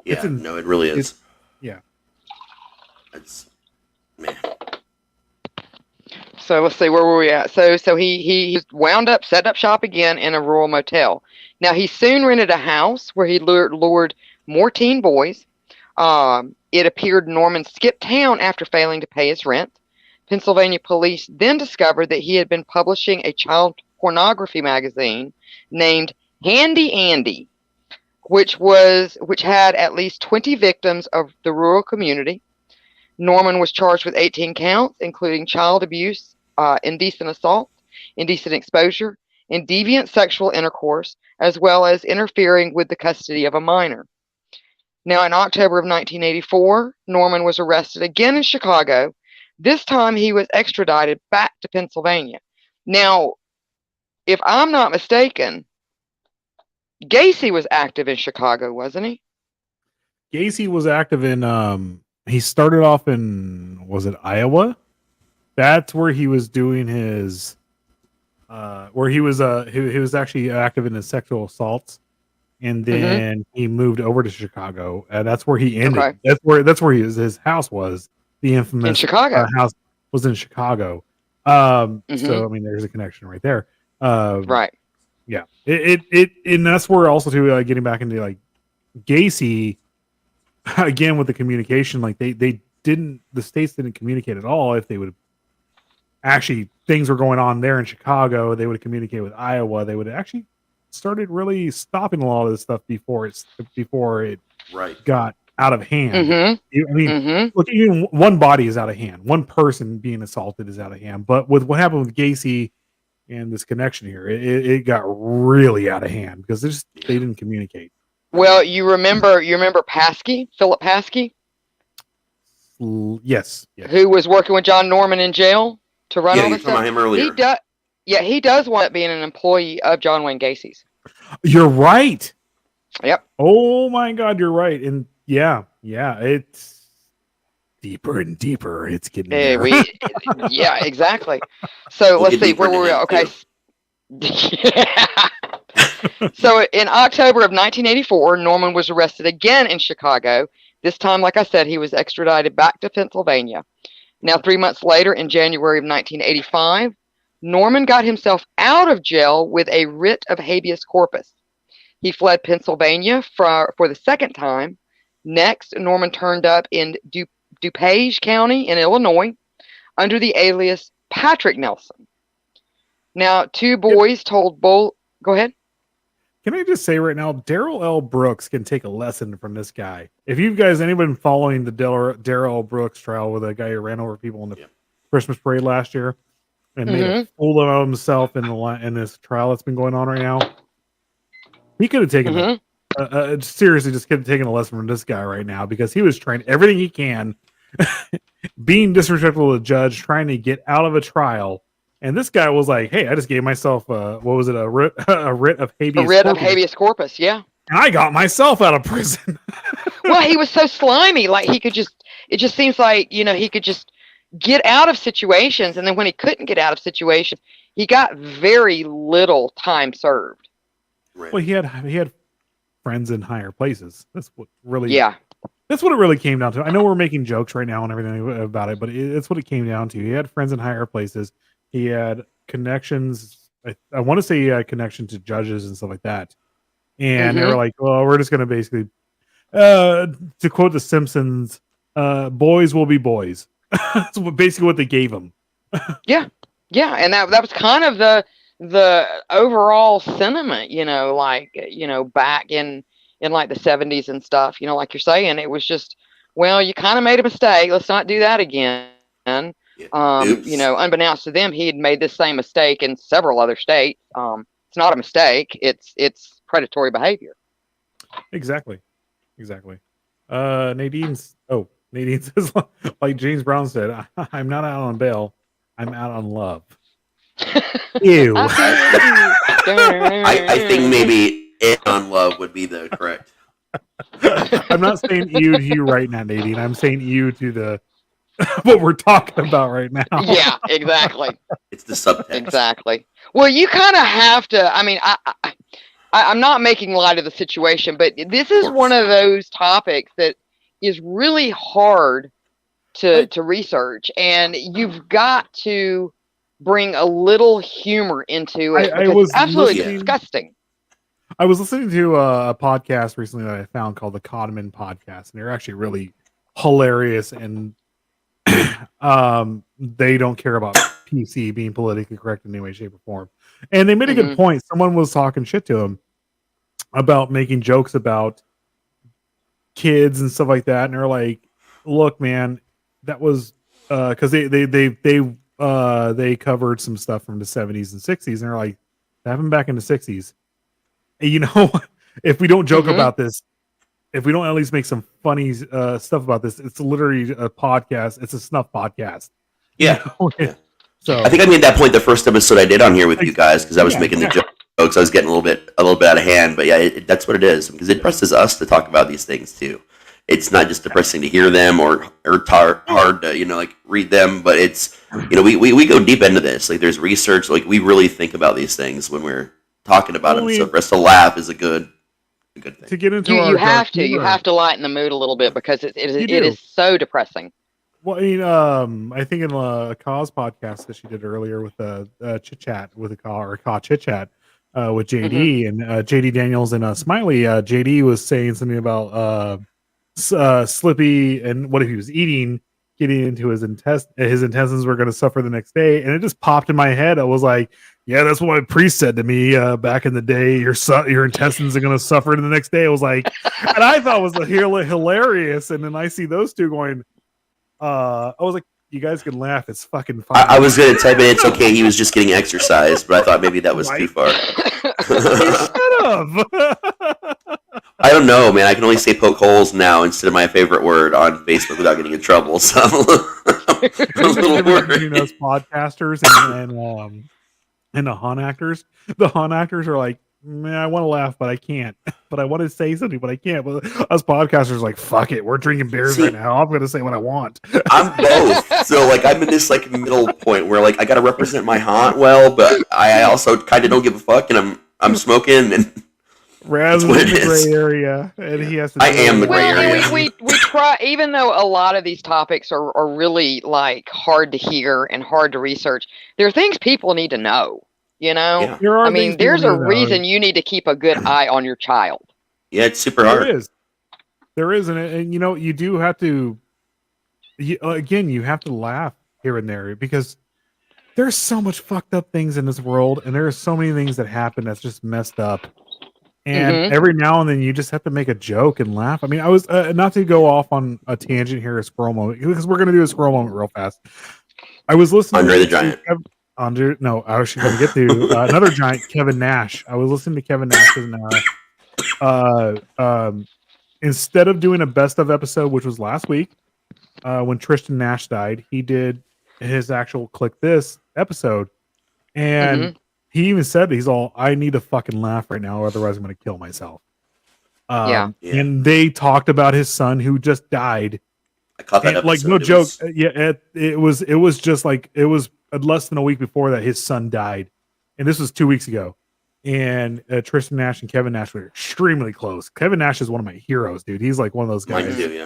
Yeah, no, it really is.
Yeah.
It's... Man.
So let's see, where were we at? So he wound up setting up shop again in a rural motel. Now he soon rented a house where he lured more teen boys. It appeared Norman skipped town after failing to pay his rent. Pennsylvania police then discovered that he had been publishing a child pornography magazine named Handy Andy, which had at least 20 victims of the rural community. Norman was charged with 18 counts, including child abuse, indecent assault, indecent exposure, and deviant sexual intercourse, as well as interfering with the custody of a minor. Now, in October of 1984, Norman was arrested again in Chicago. This time he was extradited back to Pennsylvania. Now, if I'm not mistaken, Gacy was active in Chicago, wasn't he?
Gacy was active in he started off in, was it Iowa? That's where he was doing his where he was actually active in his sexual assaults, and then he moved over to Chicago, and that's where he ended.
Okay.
That's where his house was. The infamous
In Chicago.
house was in Chicago. So I mean, there's a connection right there.
Right.
Yeah. It and that's where also too getting back into like Gacy again with the communication, like the states didn't communicate at all. If they would actually, things were going on there in Chicago, they would communicate with Iowa. They would actually started really stopping a lot of this stuff before it
Right.
got out of hand.
Mm-hmm.
I mean, look, even one body is out of hand. One person being assaulted is out of hand. But with what happened with Gacy and this connection here, it got really out of hand because they didn't communicate.
Well, you remember Paskey, Philip Paskey?
Yes.
Who was working with John Norman in jail to run all this stuff?
About him earlier.
He does wind up being an employee of John Wayne Gacy's.
You're right.
Yep.
Oh my God, you're right. And yeah, it's deeper and deeper. It's getting there.
Yeah, exactly. So let's see where were we? Okay. So in October of 1984, Norman was arrested again in Chicago. This time, like I said, he was extradited back to Pennsylvania. Now, 3 months later, in January of 1985, Norman got himself out of jail with a writ of habeas corpus. He fled Pennsylvania for the second time. Next, Norman turned up in DuPage County in Illinois under the alias Patrick Nelson. Now, two boys told Bull. Go ahead.
Can I just say right now, Daryl L. Brooks can take a lesson from this guy. If you guys, anyone following the Daryl L. Brooks trial with a guy who ran over people in the Christmas parade last year and made a fool of himself in this trial that's been going on right now, he could have taken seriously just could have taken a lesson from this guy right now because he was trying everything he can, being disrespectful to the judge, trying to get out of a trial. And this guy was like, "Hey, I just gave myself a writ of habeas
corpus, yeah.
And I got myself out of prison."
Well, he was so slimy, like it just seems like, he could just get out of situations, and then when he couldn't get out of situations, he got very little time served.
Right. Well, he had friends in higher places. That's what really That's what it really came down to. I know we're making jokes right now and everything about it, but it's what it came down to. He had friends in higher places. He had connections. I want to say he had connection to judges and stuff like that. And they were like, well, we're just going to basically, to quote The Simpsons, boys will be boys. That's basically what they gave him.
Yeah. And that was kind of the overall sentiment, back in like the 70s and stuff, like you're saying, it was just, well, you kind of made a mistake. Let's not do that again. Unbeknownst to them, he had made this same mistake in several other states. It's not a mistake. It's predatory behavior.
Exactly. Nadine says, like James Brown said, I'm not out on bail. I'm out on love. Ew.
I think maybe on love would be the correct.
I'm not saying you to you right now, Nadine. I'm saying you to the what we're talking about right now.
Yeah, exactly.
It's the subtext.
Exactly. Well, you kind of have to. I mean, I'm not making light of the situation, but this is one of those topics that is really hard to research, and you've got to bring a little humor into it. It was absolutely disgusting.
I was listening to a podcast recently that I found called the Codman Podcast, and they're actually really hilarious and they don't care about PC being politically correct in any way, shape, or form. And they made a good
Mhm.
point. Someone was talking shit to him about making jokes about kids and stuff like that, and they're like, "Look, man, that was because they covered some stuff from the 70s and 60s, and they're like, that happened back in the 60s. And you know, if we don't joke
Mhm.
about this, if we don't at least make some funny stuff about this, it's literally a podcast. It's a snuff podcast. You
Yeah.
know,
Yeah.
so
I think I made that point the first episode I did on here with you guys because I was
yeah,
making the
yeah.
jokes. I was getting a little bit out of hand, but yeah, that's what it is because it depresses us to talk about these things too. It's not just depressing to hear them or hard to like read them, but it's we go deep into this. Like there's research, like we really think about these things when we're talking about
Well, I
them. So
mean,
for us to laugh is a good
to
thing.
get into
You
our dark
have to
humor,
lighten the mood a little bit because it
you
it
do.
is so depressing.
Well, I mean, I think in a Cause podcast that she did earlier with a chit chat with a Caw or Caw chit chat with
Mhm.
JD and JD Daniels and Smiley. JD was saying something about Slippy and what if he was eating, getting into his intestines were going to suffer the next day, and it just popped in my head. I was like, yeah, that's what my priest said to me back in the day. Your intestines are going to suffer the next day. I was like, and I thought it was hilarious, and then I see those two going. I was like, you guys can laugh. It's fucking funny.
I was gonna type in it's okay. He was just getting exercise, but I thought maybe that was too far.
You should have.
I don't know, man. I can only say poke holes now instead of my favorite word on Facebook without getting in trouble. So I'm a little
Between
worried.
us podcasters and the Han actors. The Han actors are like, man, I want to laugh, but I can't. But I want to say something, but I can't. But us podcasters are like, fuck it. We're drinking beers
See,
right now. I'm gonna say what I want.
I'm both. So like I'm in this like middle point where like I gotta represent my haunt well, but I also kind of don't give a fuck, and I'm smoking, and
Raz
that's
is
what
in
it
the gray
is.
area, and he has to.
I am the gray
Well,
area.
and we try, even though a lot of these topics are really like hard to hear and hard to research, there are things people need to know.
Yeah,
There
I
are
mean,
things people
there's
need
a
to know.
reason you need to keep a good eye on your child.
yeah, it's super
There
hard.
is. There is, and you know, you do have to. Again, you have to laugh here and there because there's so much fucked up things in this world, and there are so many things that happen that's just messed up. And
Mhm.
every now and then, you just have to make a joke and laugh. I mean, I was not to go off on a tangent here, a squirrel moment, because we're gonna do a squirrel moment real fast. I was listening
Andre the
to
Giant.
No, I was going to get to another giant, Kevin Nash. I was listening to Kevin Nash, and instead of doing a best of episode, which was last week, when Tristan Nash died, he did his actual Click This episode, and
Mhm.
he even said he's all, I need to fucking laugh right now, otherwise I'm going to kill myself.
Yeah.
Yeah,
And they talked about his son who just died.
I caught that
And, like,
episode.
no
It
joke.
was-
It was just like, it was less than a week before that his son died, and this was 2 weeks ago. And Tristan Nash and Kevin Nash were extremely close. Kevin Nash is one of my heroes, dude. He's like one of those
Mine
guys.
too, yeah.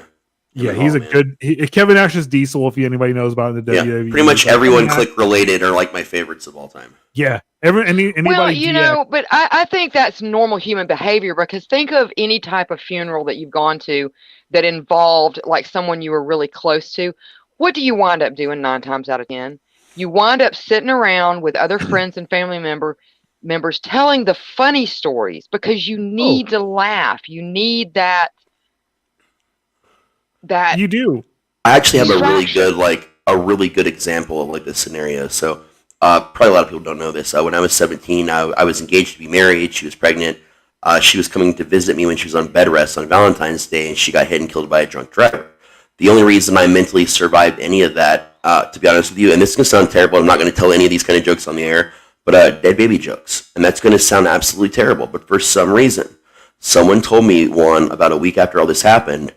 Yeah,
Kevin
he's
Hall,
a
man.
good. Kevin Nash is Diesel. If anybody knows about the
Yeah,
WWE,
pretty much
Like,
everyone
Kevin Nash-
Click related are like my favorites of all time.
Yeah, anybody.
Well, you
DX
know, but I think that's normal human behavior because think of any type of funeral that you've gone to that involved like someone you were really close to. What do you wind up doing 9 times out of 10? You wind up sitting around with other friends and family members telling the funny stories because you need to laugh. You need that
you do.
I actually have
distraction.
a really good example of like this scenario. So probably a lot of people don't know this. When I was 17, I was engaged to be married. She was pregnant. She was coming to visit me when she was on bed rest on Valentine's Day, and she got hit and killed by a drunk driver. The only reason I mentally survived any of that, to be honest with you, and this is going to sound terrible, I'm not going to tell any of these kind of jokes on the air, but dead baby jokes. And that's going to sound absolutely terrible. But for some reason, someone told me one about a week after all this happened,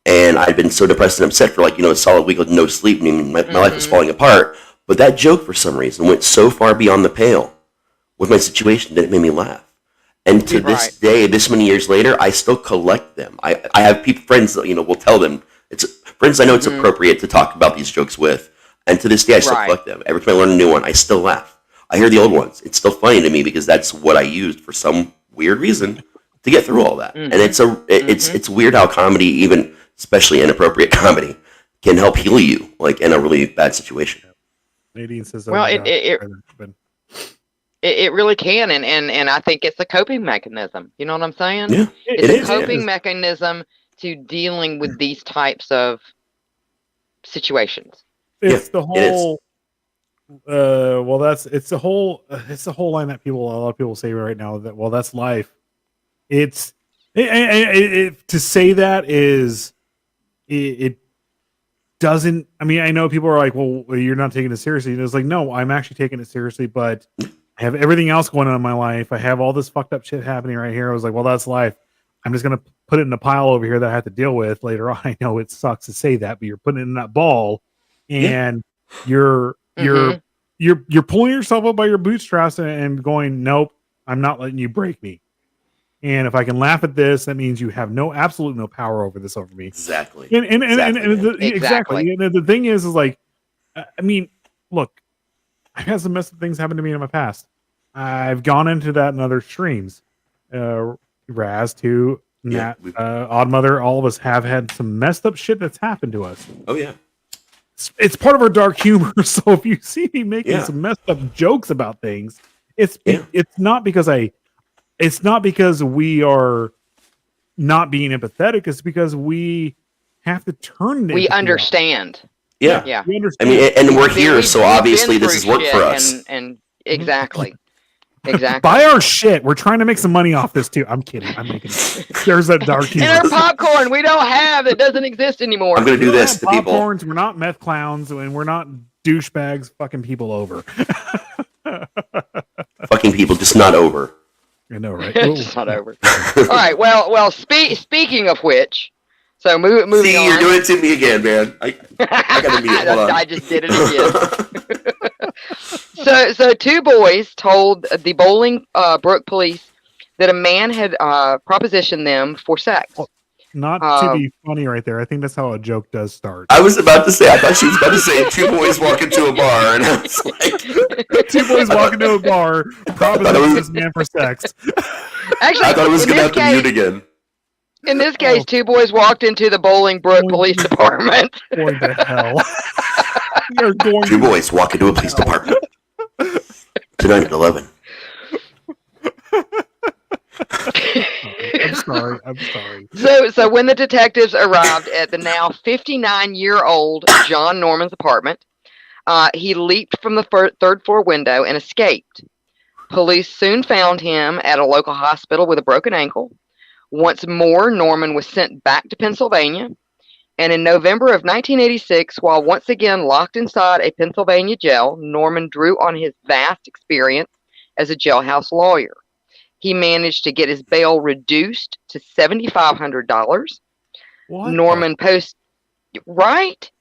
and I'd been so depressed and upset for like, a solid week with no sleep. I mean, my life was falling apart. But that joke, for some reason, went so far beyond the pale with my situation that it made me laugh. And to this
Right.
day, this many years later, I still collect them. I have friends that, will tell them, it's friends I know it's appropriate to talk about these jokes with. And to this day, I still
Right.
collect them. Every time I learn a new one, I still laugh. I hear the old ones. It's still funny to me because that's what I used for some weird reason to get through all that. And it's weird how comedy, even especially inappropriate comedy, can help heal you, like in a really bad situation.
Nadine says,
Well,
my God.
it really can, and I think it's a coping mechanism. You know what I'm saying?
Yeah,
It's
it
a
is.
coping mechanism to dealing with these types of situations.
It's
Yeah,
the
it is.
whole. It's the whole line that a lot of people say right now that that's life. It's to say that is it doesn't. I mean, I know people are like, well, you're not taking it seriously. And it's like, no, I'm actually taking it seriously, but I have everything else going on in my life. I have all this fucked up shit happening right here. I was like, well, that's life. I'm just gonna put it in a pile over here that I have to deal with later on. I know it sucks to say that, but you're putting it in that ball, and you're pulling yourself up by your bootstraps and going, nope, I'm not letting you break me. And if I can laugh at this, that means you have absolute no power over this over me.
Exactly.
Exactly. And the thing is like, I mean, look, I've had some messed up things happen to me in my past. I've gone into that in other streams. Raz, too, Nat, Odd Mother, all of us have had some messed up shit that's happened to us.
Oh yeah.
It's part of our dark humor. So if you see me making some messed up jokes about things, it's not because we are not being empathetic. It's because we have to turn it.
We understand.
Yeah.
Yeah.
We understand.
I mean, and we're here, so obviously this is work for us.
And exactly. Exactly.
Buy our shit. We're trying to make some money off this too. I'm kidding. I'm making it. There's that dark humor.
And our popcorn we don't have that doesn't exist anymore.
I'm going to do this to people.
Popcorns. We're not meth clowns, and we're not douchebags fucking people over.
Fucking people, just not over.
I know, right?
Just not over. All right. Well. Speaking of which, so moving on.
See, you're doing it to me again, man. I got to mute. Hold on.
I just did it again. So two boys told the Bolingbrook police that a man had propositioned them for sex.
Not to be funny right there. I think that's how a joke does start.
I was about to say, I thought she was about to say two boys walk into a bar, and I was like...
Two boys walk into a bar, proposition this man for sex.
Actually,
I thought it was going to have to mute again.
In this case, two boys walked into the Bolingbrook Police Department.
Going to hell. They're going
Two boys walk into a police department. Tonight at 11.
I'm sorry.
So when the detectives arrived at the now 59-year-old John Norman's apartment, he leaped from the third floor window and escaped. Police soon found him at a local hospital with a broken ankle. Once more, Norman was sent back to Pennsylvania. And in November of 1986, while once again locked inside a Pennsylvania jail, Norman drew on his vast experience as a jailhouse lawyer. He managed to get his bail reduced to $7,500. Norman right?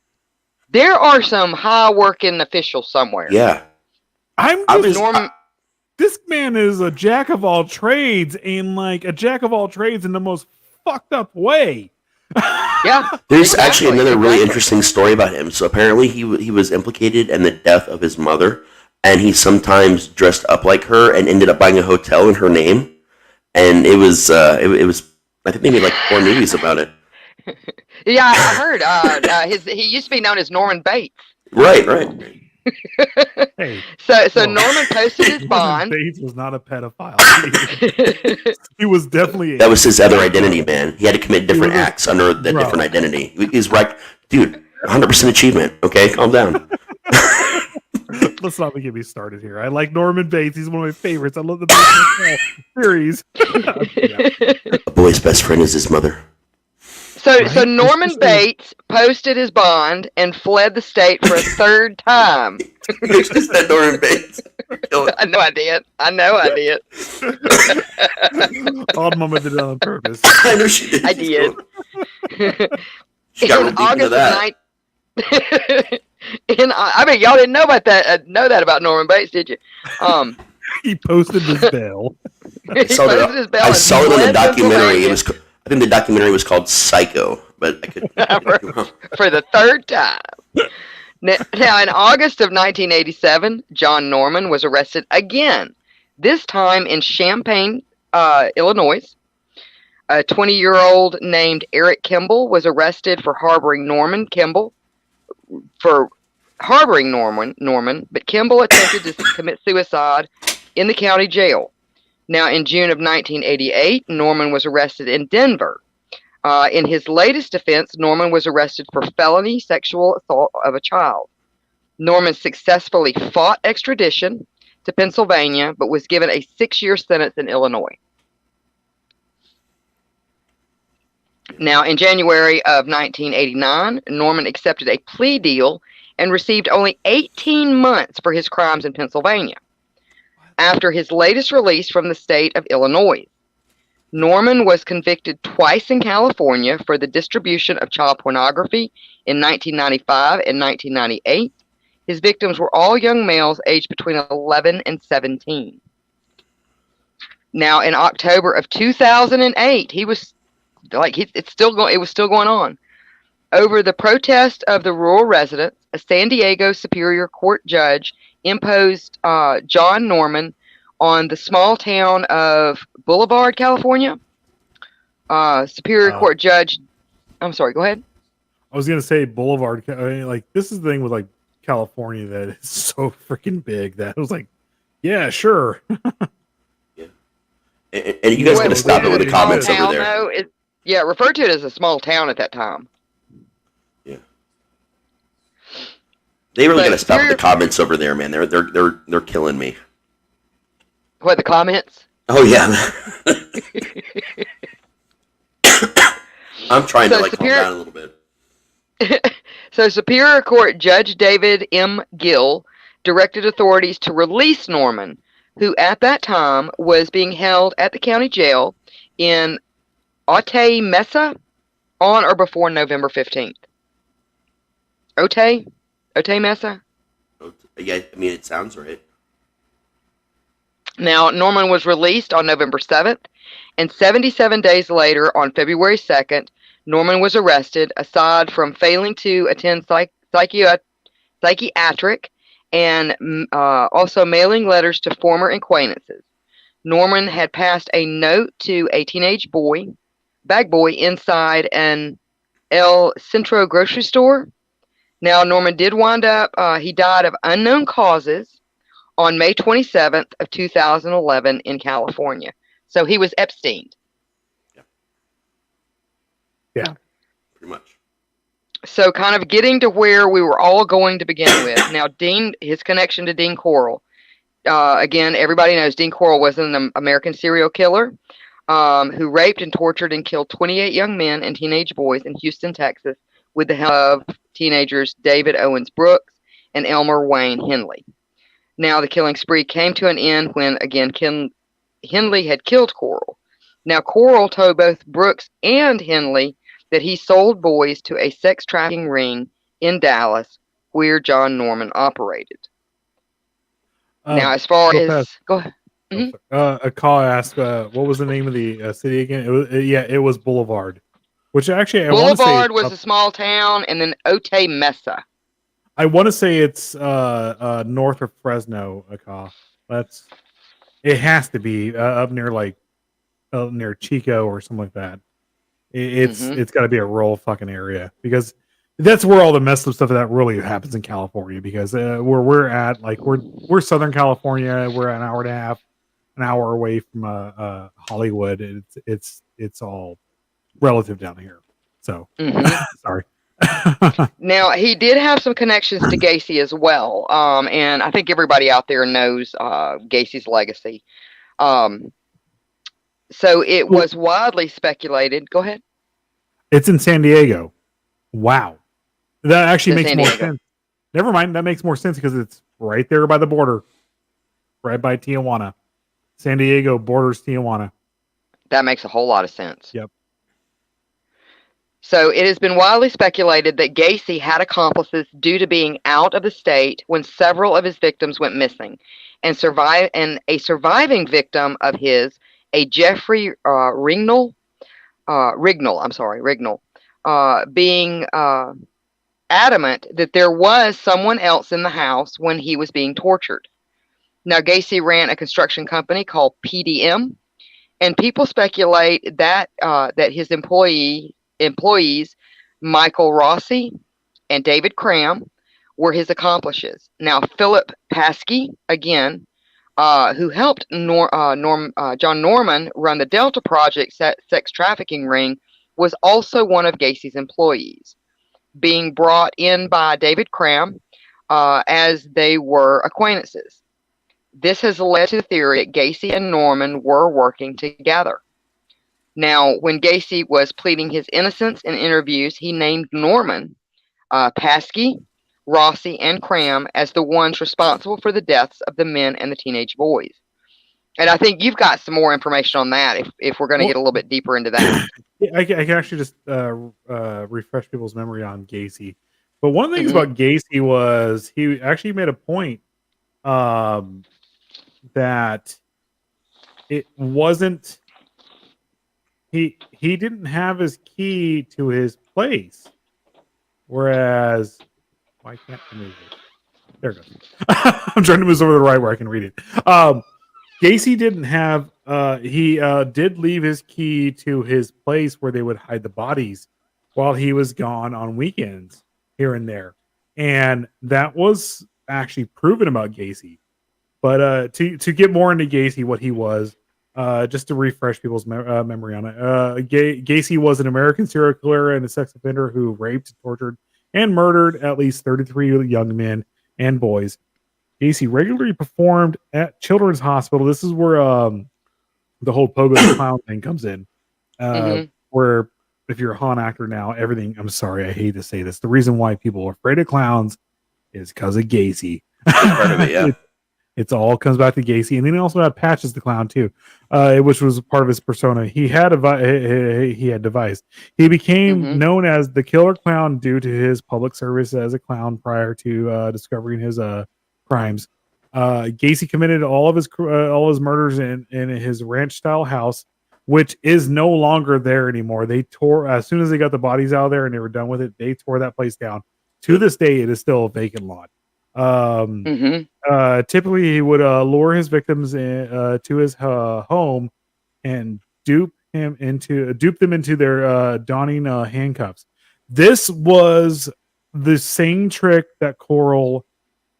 There are some high-working officials somewhere.
Yeah.
This man is a jack of all trades, and like a jack of all trades in the most fucked up way.
Yeah.
There's actually another really interesting story about him. So apparently he was implicated in the death of his mother, and he sometimes dressed up like her and ended up buying a hotel in her name. And it was I think they made like 4 movies about it.
Yeah, I heard. He used to be known as Norman Bates.
Right.
Hey,
so Norman posted his bond.
Bates was not a pedophile. He was definitely.
That was his other identity, man. He had to commit different acts under the different identity. He's right, dude. 100% achievement. Okay, calm down.
Let's not get me started here. I like Norman Bates. He's one of my favorites. I love the Bates series.
A boy's best friend is his mother.
So Norman Bates posted his bond and fled the state for a third time.
You just said Norman Bates.
I know I did.
Odd Mama did it on purpose.
I know she did.
I did.
She got real deep into that.
I mean, y'all didn't know about that. Know that about Norman Bates, did you?
He posted his bail.
I saw it on the documentary. I think the documentary was called Psycho, but I could
for the third time. Now, in August of 1987, John Norman was arrested again, this time in Champaign, Illinois. A 20-year-old named Eric Kimball was arrested for harboring Norman Kimball, for harboring Norman, but Kimball attempted to commit suicide in the county jail. Now, in June of 1988, Norman was arrested in Denver. In his latest offense, Norman was arrested for felony sexual assault of a child. Norman successfully fought extradition to Pennsylvania, but was given a 6-year sentence in Illinois. Now, in January of 1989, Norman accepted a plea deal and received only 18 months for his crimes in Pennsylvania. After his latest release from the state of Illinois, Norman was convicted twice in California for the distribution of child pornography in 1995 and 1998. His victims were all young males aged between 11 and 17. Now, in October of 2008, he was like, it was still going on. Over the protest of the rural residents, a San Diego Superior Court judge imposed John Norman on the small town of Boulevard, California. Superior Court judge, I'm sorry, go ahead.
I was gonna say Boulevard. I mean, like, this is the thing with like California that is so freaking big that it was like, yeah, sure.
Yeah. And you guys gotta stop it with the comments over there.
Though, referred to it as a small town at that time.
Yeah. They really gotta stop with the comments over there, man. They're killing me.
What, the comments?
Oh yeah. I'm trying to calm down a little bit.
So Superior Court Judge David M. Gill directed authorities to release Norman, who at that time was being held at the county jail in Otay Mesa on or before November 15th. Otay Mesa?
Yeah, I mean, it sounds right.
Now, Norman was released on November 7th, and 77 days later, on February 2nd, Norman was arrested, aside from failing to attend psychiatric and also mailing letters to former acquaintances. Norman had passed a note to a teenage bag boy inside an El Centro grocery store. Now, Norman did wind up, he died of unknown causes on May 27th of 2011 in California. So he was Epsteined.
Yeah.
Pretty much. So kind of getting to where we were all going to begin with. Now, his connection to Dean Corll. Again, everybody knows Dean Corll was an American serial killer who raped and tortured and killed 28 young men and teenage boys in Houston, Texas, with the help of teenagers David Owens Brooks and Elmer Wayne Henley. Now, the killing spree came to an end when, again, Henley had killed Corll. Now, Corll told both Brooks and Henley that he sold boys to a sex trafficking ring in Dallas where John Norman operated. Now, as far as... Go ahead. Mm-hmm.
A call asked, what was the name of the city again? It was Boulevard. Which actually...
Boulevard was a small town, and then Otay Mesa.
I want to say it's north of Fresno, It has to be up near near Chico or something like that. It's got to be a rural fucking area, because that's where all the messed up stuff that really happens in California. Because where we're at, we're Southern California, we're an hour and a half, an hour away from Hollywood. It's all relative down here. So sorry.
Now, he did have some connections to Gacy as well, and I think everybody out there knows Gacy's legacy. So it was widely speculated. Go ahead.
It's in San Diego. Wow. That actually makes more sense. Never mind. That makes more sense because it's right there by the border, right by Tijuana. San Diego borders Tijuana.
That makes a whole lot of sense.
Yep.
So it has been widely speculated that Gacy had accomplices due to being out of the state when several of his victims went missing, and a surviving victim of his, a Jeffrey Rignall, being adamant that there was someone else in the house when he was being tortured. Now, Gacy ran a construction company called PDM, and people speculate that that his employees, Michael Rossi, and David Cram were his accomplices. Now, Philip Paskey, again, who helped John Norman run the Delta Project sex trafficking ring, was also one of Gacy's employees, being brought in by David Cram as they were acquaintances. This has led to the theory that Gacy and Norman were working together. Now, when Gacy was pleading his innocence in interviews, he named Norman, Paskey, Rossi, and Cram as the ones responsible for the deaths of the men and the teenage boys. And I think you've got some more information on that if we're going to get a little bit deeper into that.
I can actually just refresh people's memory on Gacy. But one of the things about Gacy was he actually made a point that it wasn't he didn't have his key to his place, whereas why can't I move it? There it goes. I'm trying to move over to the right where I can read it. Gacy didn't have he did leave his key to his place where they would hide the bodies while he was gone on weekends here and there. And that was actually proven about Gacy. But to get more into Gacy, what he was, just to refresh people's memory on it, Gacy was an American serial killer and a sex offender who raped, tortured, and murdered at least 33 young men and boys. Gacy regularly performed at Children's Hospital. This is where the whole Pogo the Clown thing comes in. Where if you're a haunt actor now, everything, I'm sorry, I hate to say this, the reason why people are afraid of clowns is because of Gacy.
That's part of it, yeah.
It's all comes back to Gacy, and then he also had Patches the Clown too, which was part of his persona. He had devised. He became known as the Killer Clown due to his public service as a clown prior to discovering his crimes. Gacy committed all his murders in his ranch style house, which is no longer there anymore. They tore as soon as they got the bodies out of there and they were done with it. They tore that place down. To this day, it is still a vacant lot. Typically he would lure his victims to his home and dupe them into their donning handcuffs. This was the same trick that Coral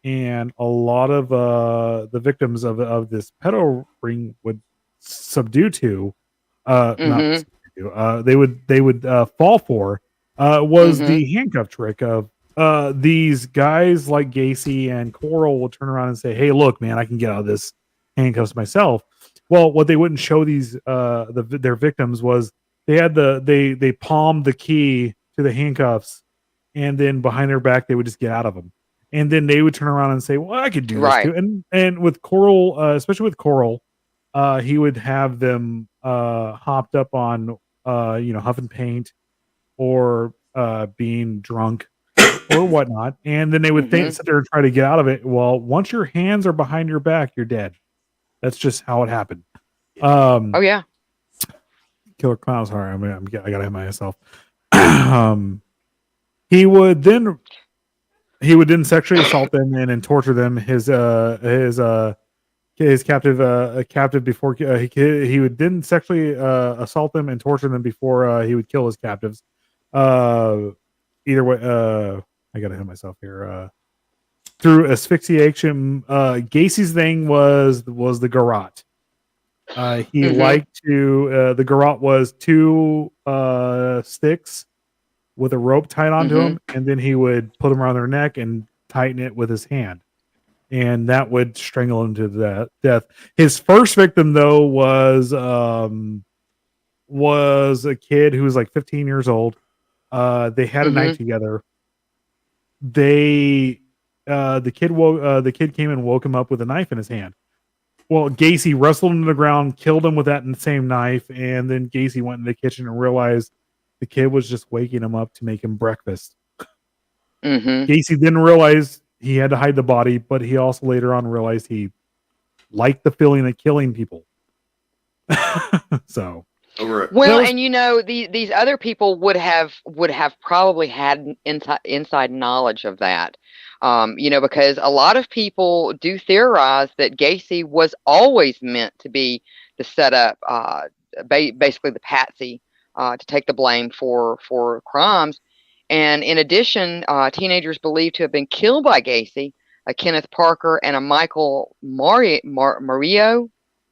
and a lot of the victims of this pedo ring would subdue to not subdue, they would fall for was the handcuff trick of these guys like Gacy and Coral will turn around and say, "Hey, look, man, I can get out of this handcuffs myself." Well, what they wouldn't show these their victims was they palmed the key to the handcuffs, and then behind their back they would just get out of them, and then they would turn around and say, "Well, I could do this too." And with Coral, especially with Coral, he would have them hopped up on huffing paint or being drunk or whatnot, and then they would sit there and try to get out of it. Well, once your hands are behind your back, you're dead. That's just how it happened.
Oh yeah,
Killer Clown. Sorry, I gotta have myself. He would then sexually assault them and torture them. His captive before he would then sexually assault them and torture them before he would kill his captives. Either way, I gotta hit myself here. Through asphyxiation, Gacy's thing was the garrote. He liked to the garrote was two sticks with a rope tied onto them, and then he would put them around their neck and tighten it with his hand, and that would strangle him to death. His first victim, though, was a kid who was like 15 years old. They had a night together. The kid came and woke him up with a knife in his hand. Well, Gacy wrestled him to the ground, killed him with that same knife, and then Gacy went in the kitchen and realized the kid was just waking him up to make him breakfast. Gacy didn't realize he had to hide the body, but he also later on realized he liked the feeling of killing people. So
well, and these other people would have probably had inside knowledge of that, because a lot of people do theorize that Gacy was always meant to be the setup, basically the patsy, to take the blame for crimes, And in addition, teenagers believed to have been killed by Gacy, a Kenneth Parker, and a Michael Mario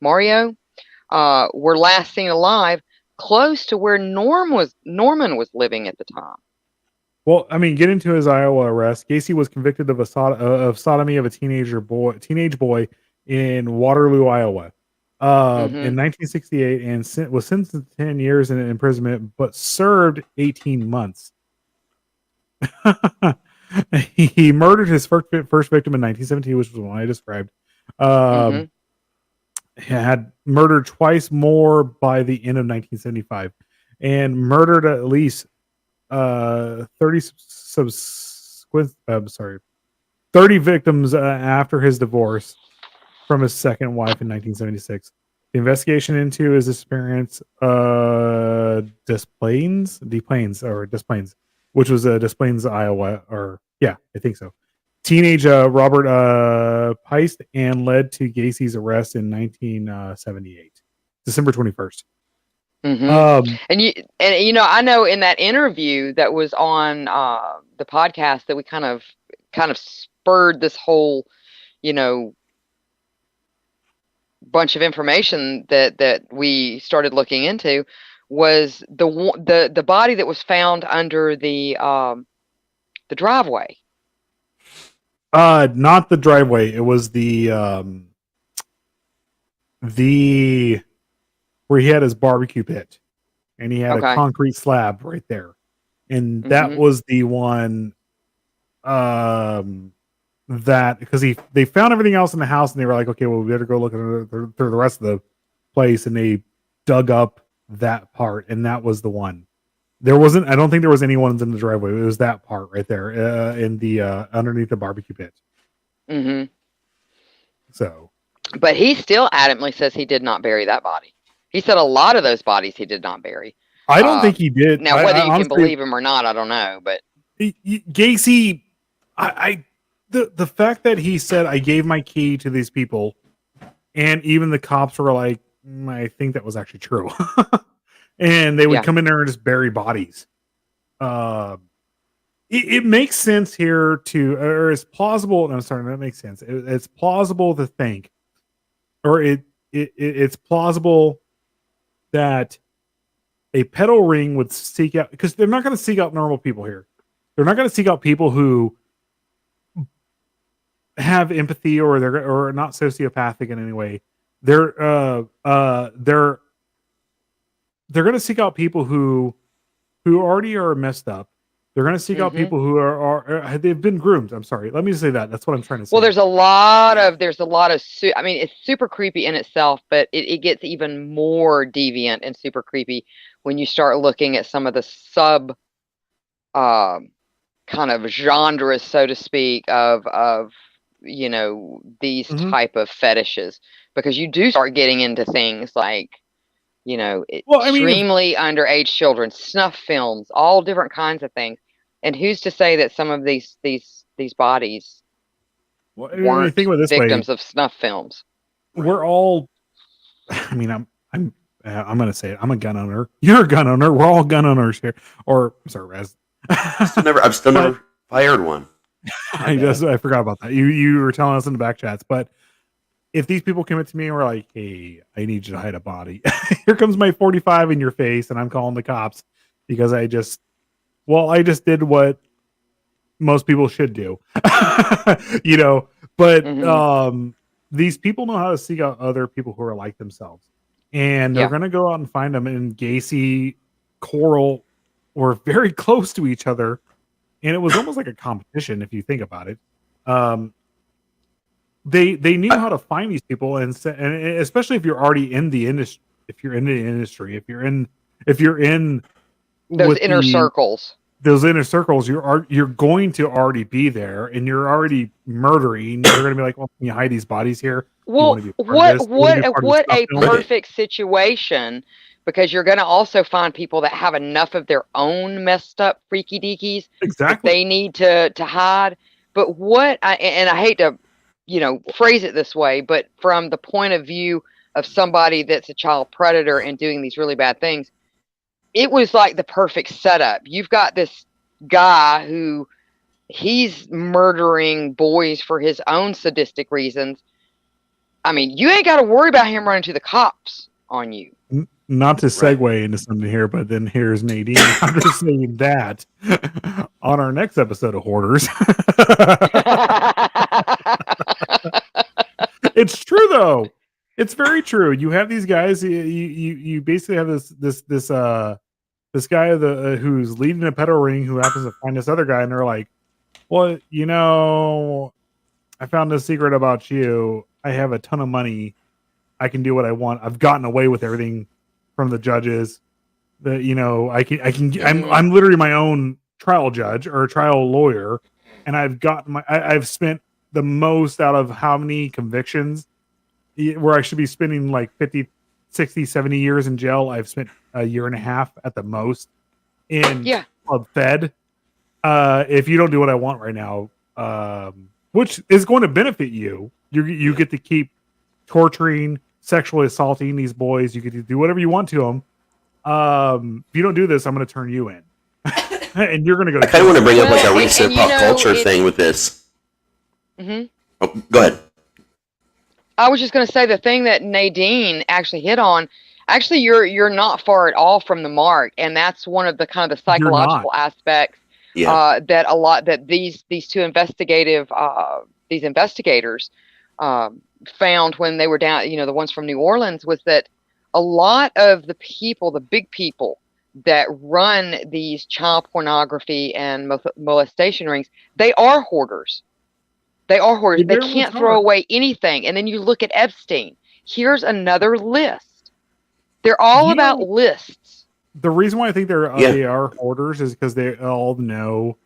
were last seen alive close to where Norman was living at the time.
Well, I mean, get into his Iowa arrest. Gacy was convicted of sodomy of a teenage boy in Waterloo, Iowa, in 1968, and was sentenced to 10 years in imprisonment, but served 18 months. He murdered his first victim in 1917, which was the one I described. Had murdered twice more by the end of 1975, and murdered at least 30 victims after his divorce from his second wife in 1976. The investigation into his disappearance, Des Plaines, which was Des Plaines, Iowa, I think so. Teenage Robert Peist, and led to Gacy's arrest in 1978, December 21st.
And I know in that interview that was on the podcast that we kind of spurred this whole, bunch of information that we started looking into was the body that was found under the driveway.
Not the driveway. It was the where he had his barbecue pit, and he had a concrete slab right there, and that was the one. That because they found everything else in the house, and they were like, okay, well, we better go look through the rest of the place, and they dug up that part, and that was the one. I don't think there was any ones in the driveway. It was that part right there in the underneath the barbecue pit. So,
but he still adamantly says he did not bury that body. He said a lot of those bodies he did not bury.
I don't think he did.
Now, whether you can believe him or not, I don't know. But
Gacy, the fact that he said, I gave my key to these people, and even the cops were like, I think that was actually true. And they would come in there and just bury bodies. It makes sense here or it's plausible. No, sorry, that makes sense. It's plausible to think, or it's plausible that a pedo ring would seek out, because they're not going to seek out normal people here. They're not going to seek out people who have empathy or not sociopathic in any way. They're going to seek out people who already are messed up. They're going to seek out people who are they've been groomed. I'm sorry. Let me say that. That's what I'm trying to say.
Well, there's a lot of I mean, it's super creepy in itself, but it gets even more deviant and super creepy when you start looking at some of the sub kind of genres, so to speak, of these type of fetishes, because you do start getting into things like extremely underage children, snuff films, all different kinds of things. And who's to say that some of these bodies weren't victims of snuff films?
We're all. I mean, I'm going to say it. I'm a gun owner. You're a gun owner. We're all gun owners here. Or I'm sorry, Raz.
I've still never fired one.
I forgot about that. You were telling us in the back chats, but if these people come up to me and were like, hey, I need you to hide a body. Here comes my 45 in your face, and I'm calling the cops because I just did what most people should do. But these people know how to seek out other people who are like themselves. And they're going to go out and find them. And Gacy, Coral were very close to each other. And it was almost like a competition, if you think about it. They knew how to find these people, and especially if you're already in the industry, if you're in
those inner circles,
you're going to already be there, and you're already murdering. You're going to be like, well, can you hide these bodies here?
Well, what a perfect situation, because you're going to also find people that have enough of their own messed up freaky deakies that they need to hide. But I hate to phrase it this way, but from the point of view of somebody that's a child predator and doing these really bad things, it was like the perfect setup. You've got this guy who he's murdering boys for his own sadistic reasons. I mean, you ain't got to worry about him running to the cops on you.
Not to segue into something here, but then here's Nadine after saying that on our next episode of Hoarders. It's true though. It's very true. You have these guys. You basically have this guy who's leading a pedo ring who happens to find this other guy, and they're like, "Well, I found this secret about you. I have a ton of money. I can do what I want. I've gotten away with everything from the judges. I'm literally my own trial judge or trial lawyer, and I've spent the most out of how many convictions where I should be spending like 50, 60, 70 years in jail. I've spent a year and a half at the most in Club Fed. If you don't do what I want right now, which is going to benefit you, you get to keep torturing, sexually assaulting these boys. You get to do whatever you want to them. If you don't do this, I'm going to turn you in, and you're going to go.
I kind of want to bring up like a recent pop culture thing with this.
Mm-hmm.
Oh, go ahead.
I was just going to say the thing that Nadine actually hit on. Actually, you're not far at all from the mark, and that's one of the kind of the psychological aspects that these two investigators found when they were down. The ones from New Orleans, was that a lot of the people, the big people that run these child pornography and molestation rings, they are hoarders. They are hoarders. They can't throw away anything. And then you look at Epstein. Here's another list. They're all about lists.
The reason why I think they are hoarders is because they all know.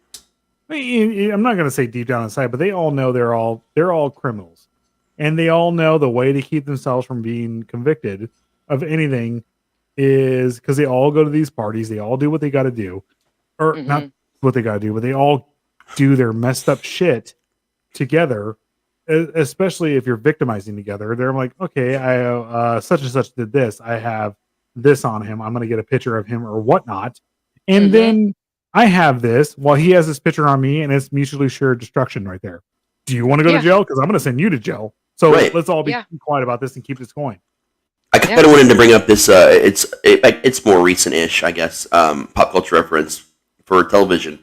I'm not going to say deep down inside, but they all know they're all criminals, and they all know the way to keep themselves from being convicted of anything is because they all go to these parties. They all do what they got to do, or not what they got to do, but they all do their messed up shit together, especially if you're victimizing together. They're like, okay, I such and such did this. I have this on him. I'm going to get a picture of him or whatnot. And then I have this while he has this picture on me, and it's mutually assured destruction right there. Do you want to go to jail? Because I'm going to send you to jail. So let's all be quiet about this and keep this going.
I kind of wanted to bring up this. It's more recent-ish, I guess. Pop culture reference for television.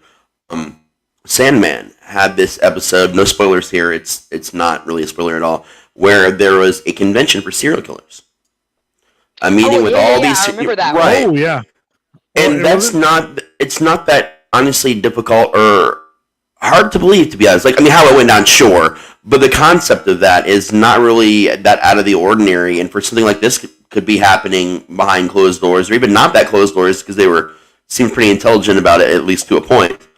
Sandman had this episode. No spoilers here. It's not really a spoiler at all. Where there was a convention for serial killers. A meeting with all these.
I remember that.
Right.
Oh yeah.
And it's not that honestly difficult or hard to believe, to be honest. Like, I mean, how it went down, sure, but the concept of that is not really that out of the ordinary. And for something like this could be happening behind closed doors, or even not that closed doors, because they seemed pretty intelligent about it, at least to a point.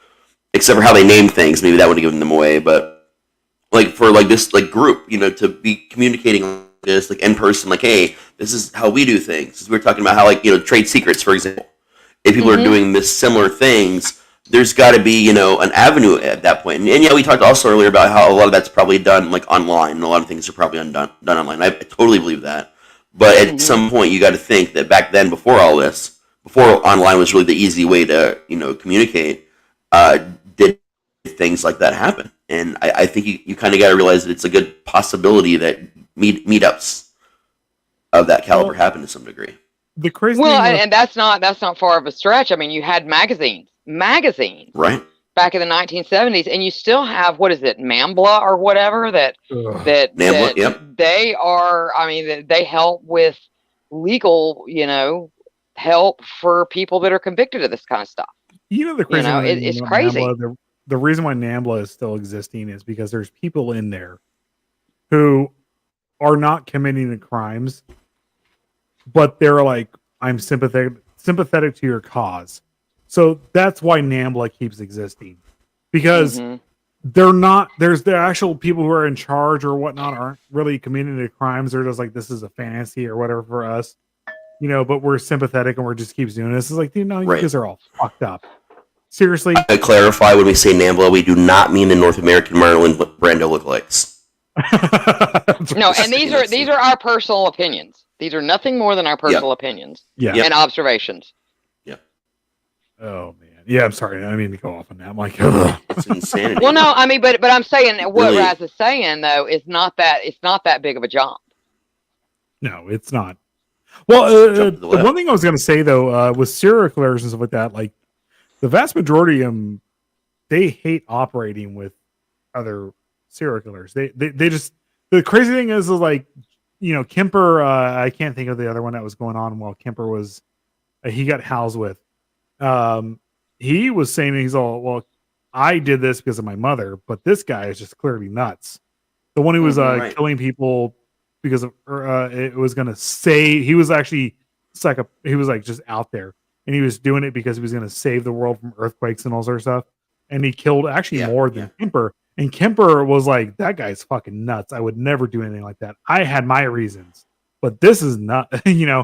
Except for how they name things, maybe that would have given them away. But like for like this like group, to be communicating like this like in person, like, hey, this is how we do things. We were talking about how trade secrets, for example. If people are doing this similar things, there's got to be an avenue at that point. And we talked also earlier about how a lot of that's probably done like online, and a lot of things are probably done online. I totally believe that. But at some point, you got to think that back then, before all this, before online was really the easy way to communicate, did things like that happen? And I think you kind of got to realize that it's a good possibility that meetups of that caliber happen to some degree.
The crazy
and that's not far of a stretch. I mean, you had magazines,
right,
back in the 1970s, and you still have, what is it, NAMBLA or whatever that
NAMBLA,
they are. I mean, they help with legal, help for people that are convicted of this kind of stuff.
The crazy
it's crazy.
NAMBLA, the reason why NAMBLA is still existing is because there's people in there who are not committing the crimes, but they're like, I'm sympathetic to your cause. So that's why NAMBLA keeps existing, because they're not. There's the actual people who are in charge or whatnot aren't really committing the crimes. They're just like, this is a fantasy or whatever for us, But we're sympathetic and we're just keeps doing this. It's like, you guys are all fucked up. Seriously.
I clarify, when we say NAMBLA, we do not mean the North American Marlon Brando lookalikes.
No, and these are our personal opinions. These are nothing more than our personal opinions and observations.
Oh man, Yeah, I'm sorry. I didn't mean to go off on that. I'm like, ugh.
It's insanity.
Well, no, I mean, but I'm saying what
Really?
Raz is saying though is not that it's not that big of a jump.
No, it's not. Well,
Jump to the
the
left.
one thing I was going to say though, with serial killers and stuff like that, like the vast majority of them, they hate operating with other serial killers. They just, the crazy thing is like, Kemper. I can't think of the other one that was going on while Kemper was, he got housed with. He was saying he's all, well, I did this because of my mother, but this guy is just clearly nuts. The one who was
Right.
killing people because of it was going to say, he was actually he was like just out there, and he was doing it because he was going to save the world from earthquakes and all sort of stuff. And he killed actually more than Kemper. And Kemper was like, that guy's fucking nuts. I would never do anything like that. I had my reasons, but this is not, the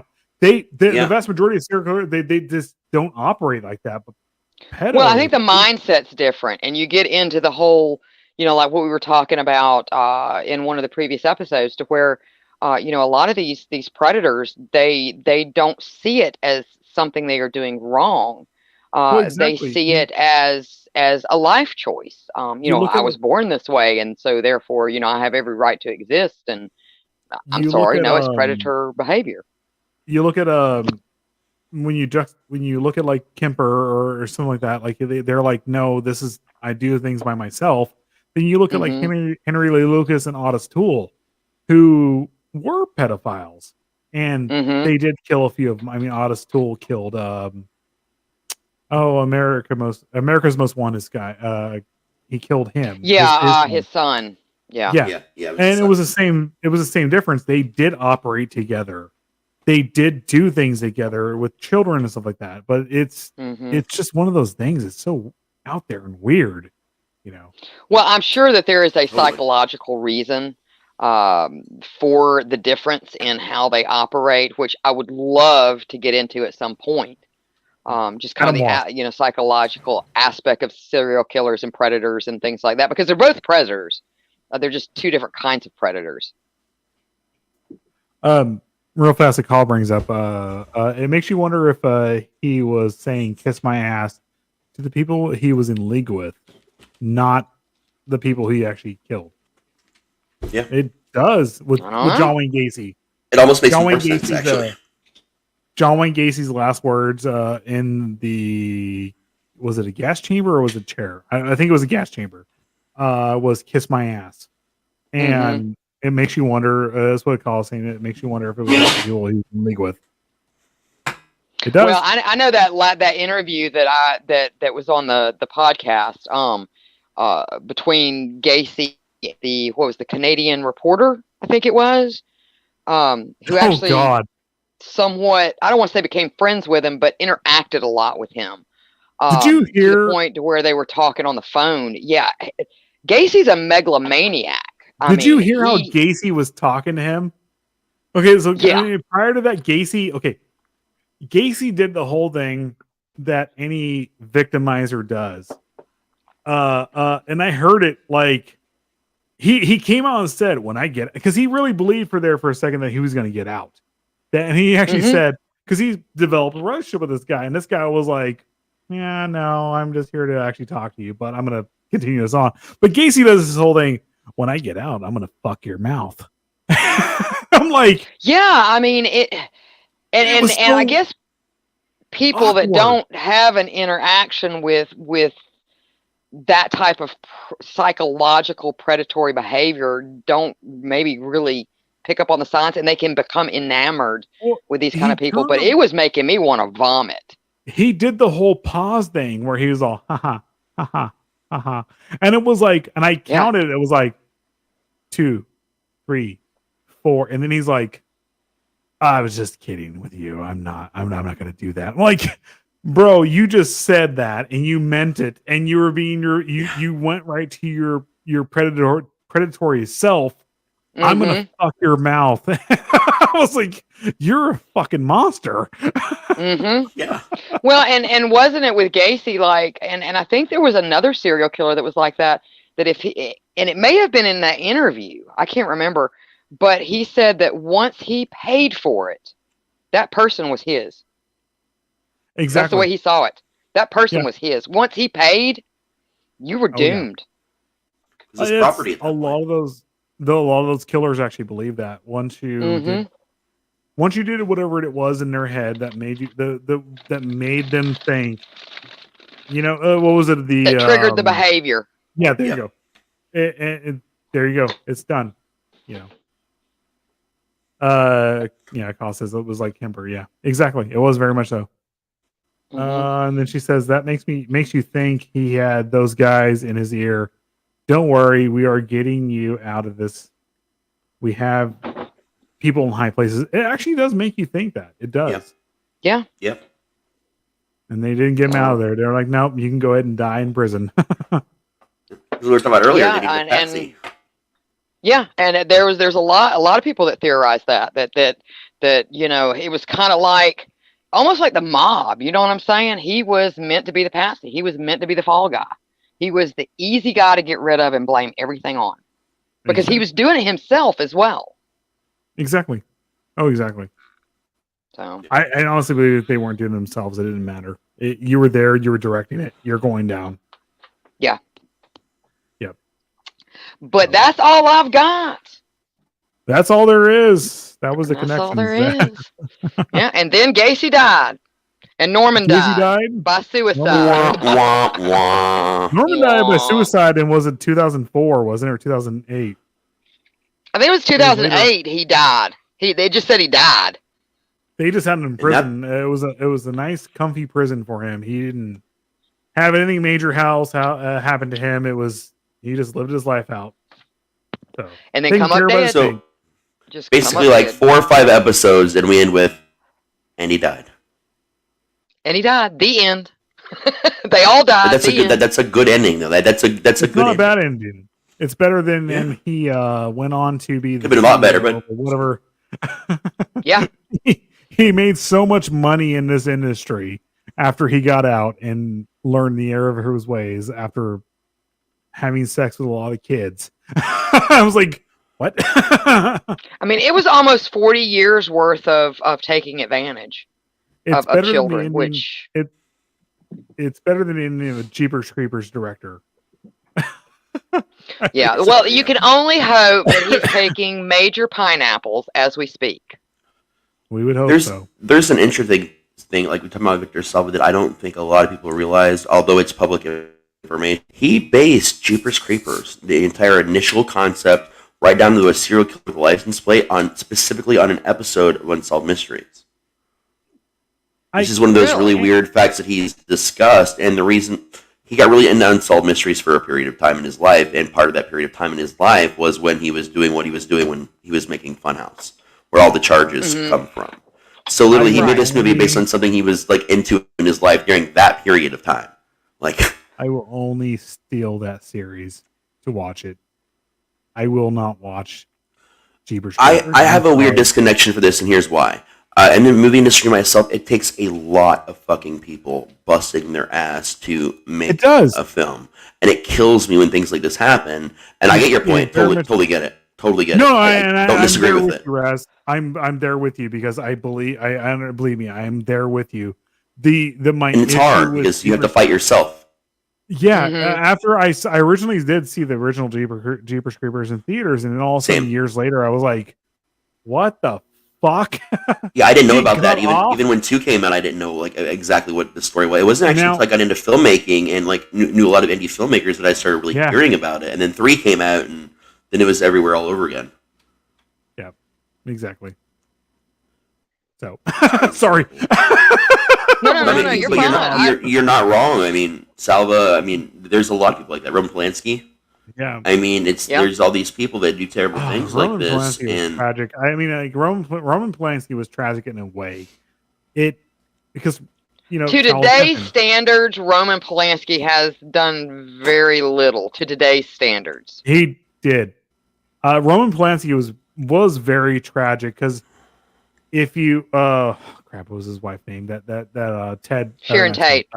vast majority of serial killers, they just don't operate like that. But
Well, I think the mindset's different, and you get into the whole, like what we were talking about in one of the previous episodes, to where, a lot of these predators, they don't see it as something they are doing wrong. They see it as a life choice. I was born this way, and so therefore, I have every right to exist. And I'm sorry, no, it's predator behavior.
You look at when you look at like Kemper or something like that, like they're like, no, this is, I do things by myself. Then you look at like Henry Lee Lucas and Otis Toole, who were pedophiles, and they did kill a few of them. I mean, Otis Toole killed America's Most Wanted guy. He killed him.
Yeah, his son. Yeah.
And it was the same. It was the same difference. They did operate together. They did do things together with children and stuff like that. But it's just one of those things. It's so out there and weird,
Well, I'm sure that there is a psychological reason for the difference in how they operate, which I would love to get into at some point. Just kind of the psychological aspect of serial killers and predators and things like that, because they're both predators. They're just two different kinds of predators.
Real fast, a call brings up. It makes you wonder if he was saying "kiss my ass" to the people he was in league with, not the people he actually killed.
Yeah,
it does with John Wayne Gacy.
It almost makes more sense, actually.
John Wayne Gacy's last words in was it a gas chamber or was it a chair? I think it was a gas chamber. Was "kiss my ass," and it makes you wonder. That's what it calls saying. It makes you wonder if it was the people he was in league with. It does.
Well, I know that interview that was on the podcast between Gacy, the Canadian reporter, I think it was, who actually somewhat, I don't want to say became friends with him, but interacted a lot with him.
Did you hear
to the point to where they were talking on the phone? Yeah, Gacy's a megalomaniac.
Did you hear how Gacy was talking to him? Okay, so prior to that, Gacy did the whole thing that any victimizer does. And I heard it like he came out and said, when I get, because he really believed for a second that he was going to get out. And he actually said, because he developed a relationship with this guy, and this guy was like, yeah, no, I'm just here to actually talk to you, but I'm going to continue this on. But Gacy does this whole thing, when I get out, I'm going to fuck your mouth. I'm like,
yeah, I mean, and I guess people that don't have an interaction with that type of psychological predatory behavior don't maybe really pick up on the signs, and they can become enamored with these kind of people. But it was making me want to vomit.
He did the whole pause thing where he was all, ha ha, ha ha, ha ha. And it was like, and I counted, it was like 2, 3, 4. And then he's like, I was just kidding with you. I'm not going to do that. I'm like, bro, you just said that and you meant it. And you were being you went right to your predatory self. I'm going to fuck your mouth. I was like, you're a fucking monster.
Yeah.
Well, and wasn't it with Gacy, like, and I think there was another serial killer that was like that if he, and it may have been in that interview, I can't remember, but he said that once he paid for it, that person was his.
Exactly.
That's the way he saw it. That person
Yeah.
was his. Once he paid, you were
Oh, yeah.
doomed.
It's his
It's
property at that
a lot of those. Though a lot of those killers actually believe that once you
hmm
did whatever it was in their head that made you that made them think. What was it?
That triggered the behavior.
Yeah, there
Yep.
you go. There you go. It's done. Yeah, Kyle says it was like Kemper. Yeah, exactly. It was very much so. And then she says that makes you think he had those guys in his ear. Don't worry, we are getting you out of this. We have people in high places. It actually does make you think that. It does.
Yeah.
Yep.
And they didn't get him out of there. They're like, nope, you can go ahead and die in prison.
We were talking about earlier.
Yeah,
They needed a patsy.
Yeah, and there's a lot of people that theorize that it was kind of like almost like the mob. You know what I'm saying? He was meant to be the patsy. He was meant to be the fall guy. He was the easy guy to get rid of and blame everything on because he was doing it himself as well.
Exactly. Oh, exactly.
So
I honestly believe if they weren't doing it themselves, it didn't matter. You were there, you were directing it. You're going down.
yeah.
Yep.
But that's all I've got.
That's all there is. That was the
That's
connection.
all there is. Yeah, and then Gacy died, and Norman
Gacy
died
died.
by suicide.
Wah, wah.
Norman died by
Wah.
suicide, and was it 2004? Wasn't it, or 2008?
I think it was 2008. He died. They just said he died.
They just had him in prison. It was a nice, comfy prison for him. He didn't have anything major happen to him. He just lived his life out. So,
And then
taking
come up
care of
dead.
everything.
Just come
Basically,
up
like
dead.
4 or 5 episodes, and we end with, and he died.
And he died. The end. They all died.
That's a good ending, though. That's a good
It's not a
ending.
bad ending. It's better than
Yeah.
and he went on to be
Could've been a lot better, but
whatever.
Yeah.
He made so much money in this industry after he got out and learned the error of his ways after having sex with a lot of kids. I was like, what?
I mean, it was almost 40 years worth of taking advantage
It's
of children,
it's better than the ending of the Jeepers Creepers director.
yeah. Well, you can only hope that he's taking major pineapples as we speak.
We would hope
there's
so.
there's an interesting thing, like we talking about Victor Salva, that I don't think a lot of people realize, although it's public information. He based Jeepers Creepers, the entire initial concept, right down to a serial killer with a license plate, specifically on an episode of Unsolved Mysteries. This is one of those really weird facts that he's discussed, and the reason he got really into Unsolved Mysteries for a period of time in his life, and part of that period of time in his life was when he was doing what he was doing when he was making Funhouse, where all the charges come from. So literally, he made this movie based on something he was like into in his life during that period of time. Like,
I will only steal that series to watch it. I will not watch Jeepers Creepers.
I have a weird disconnection for this, and here's why. In the movie industry myself, it takes a lot of fucking people busting their ass to make a film. And it kills me when things like this happen. And I get your point. Totally get it. Totally get it. I don't disagree with it.
Raz. I'm there with you because I believe believe me, I am there with you. And
it's hard because you have to fight yourself.
Yeah, after I originally did see the original Jeepers Creepers in theaters, and then all of a sudden years later, I was like, "What the fuck?"
Yeah, I didn't know about that. Even when 2 came out, I didn't know like exactly what the story was. It wasn't actually until I got into filmmaking and like knew a lot of indie filmmakers that I started really hearing about it. And then 3 came out, and then it was everywhere all over again.
Yeah, exactly. So sorry.
No, you're fine.
You're not wrong. I mean, Salva. I mean, there's a lot of people like that. Roman Polanski.
Yeah.
I mean, there's all these people that do terrible things like this, and
tragic. I mean, like Roman Polanski was tragic in a way. Because to
today's standards, Roman Polanski has done very little to today's standards.
He did. Roman Polanski was very tragic because if you what was his wife's name? That Ted
Sharon Tate.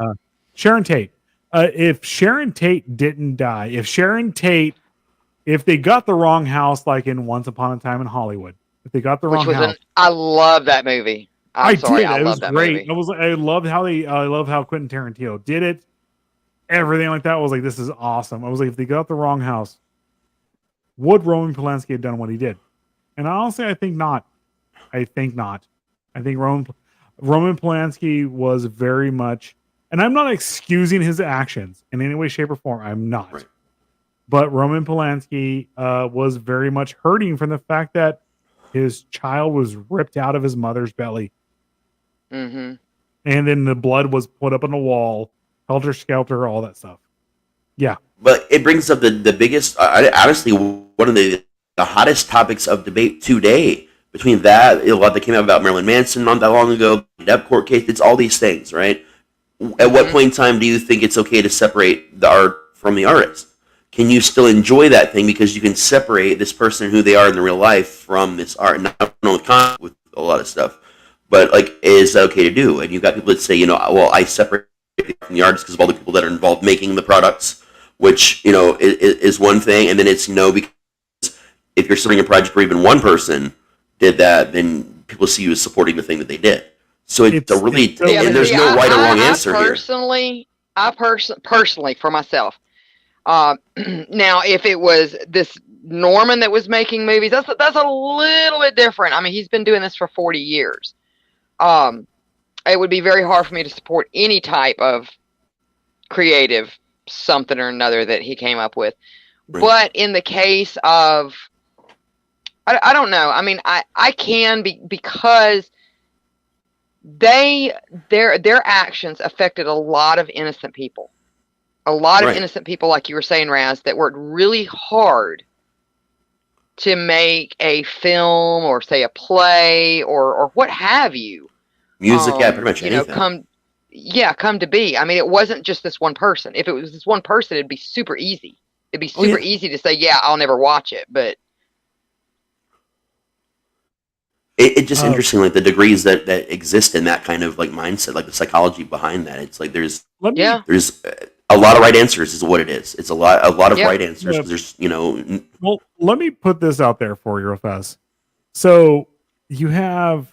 Sharon Tate. If Sharon Tate didn't die, if they got the wrong house, like in Once Upon a Time in Hollywood, if they got the wrong house,
I love that movie. I'm sorry, I
It was
love that
great.
movie.
I love how Quentin Tarantino did it. Everything like that was like, this is awesome. I was like, if they got the wrong house, would Roman Polanski have done what he did? And honestly, I think not. I think not. I think Roman Polanski was very much, and I'm not excusing his actions in any way, shape, or form. I'm not.
Right.
But Roman Polanski was very much hurting from the fact that his child was ripped out of his mother's belly.
Mm-hmm.
And then the blood was put up on the wall, helter skelter, all that stuff. Yeah.
But it brings up the biggest, honestly, one of the hottest topics of debate today. Between that, a lot that came out about Marilyn Manson not that long ago, the Depp court case, it's all these things, right? At what point in time do you think it's okay to separate the art from the artist? Can you still enjoy that thing because you can separate this person who they are in the real life from this art? Not with a lot of stuff, but like, is that okay to do? And you've got people that say, well, I separate from the artist because of all the people that are involved making the products, which is one thing, and then it's because if you're starting a project where even one person did that, then people see you as supporting the thing that they did. So and there's no right or wrong answer here.
I personally, for myself, now if it was this Norman that was making movies, that's a little bit different. I mean, he's been doing this for 40 years. It would be very hard for me to support any type of creative something or another that he came up with. Right. But in the case of, I don't know. I mean, I can because their actions affected a lot of innocent people. A lot of innocent people, like you were saying, Raz, that worked really hard to make a film or say a play or what have you.
Music, pretty much anything.
Come to be. I mean, it wasn't just this one person. If it was this one person, it'd be super easy. It'd be super easy to say, yeah, I'll never watch it, but
it's just interesting, like the degrees that exist in that kind of like mindset, like the psychology behind that. It's like there's a lot of right answers is what it is. It's a lot of right answers. There's
Well, let me put this out there for you real fast. So you have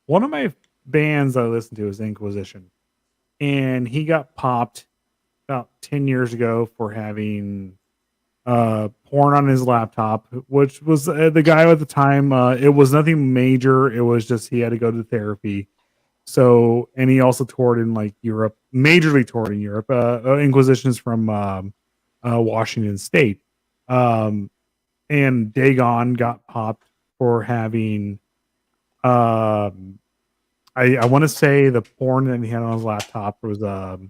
one of my bands I listen to is Inquisition, and he got popped about 10 years ago for having porn on his laptop, which was the guy at the time. It was nothing major. It was just he had to go to therapy. So, and he also toured in like Europe, majorly toured in Europe. Inquisition is from Washington State. And Dagon got popped for having, I want to say the porn that he had on his laptop was, the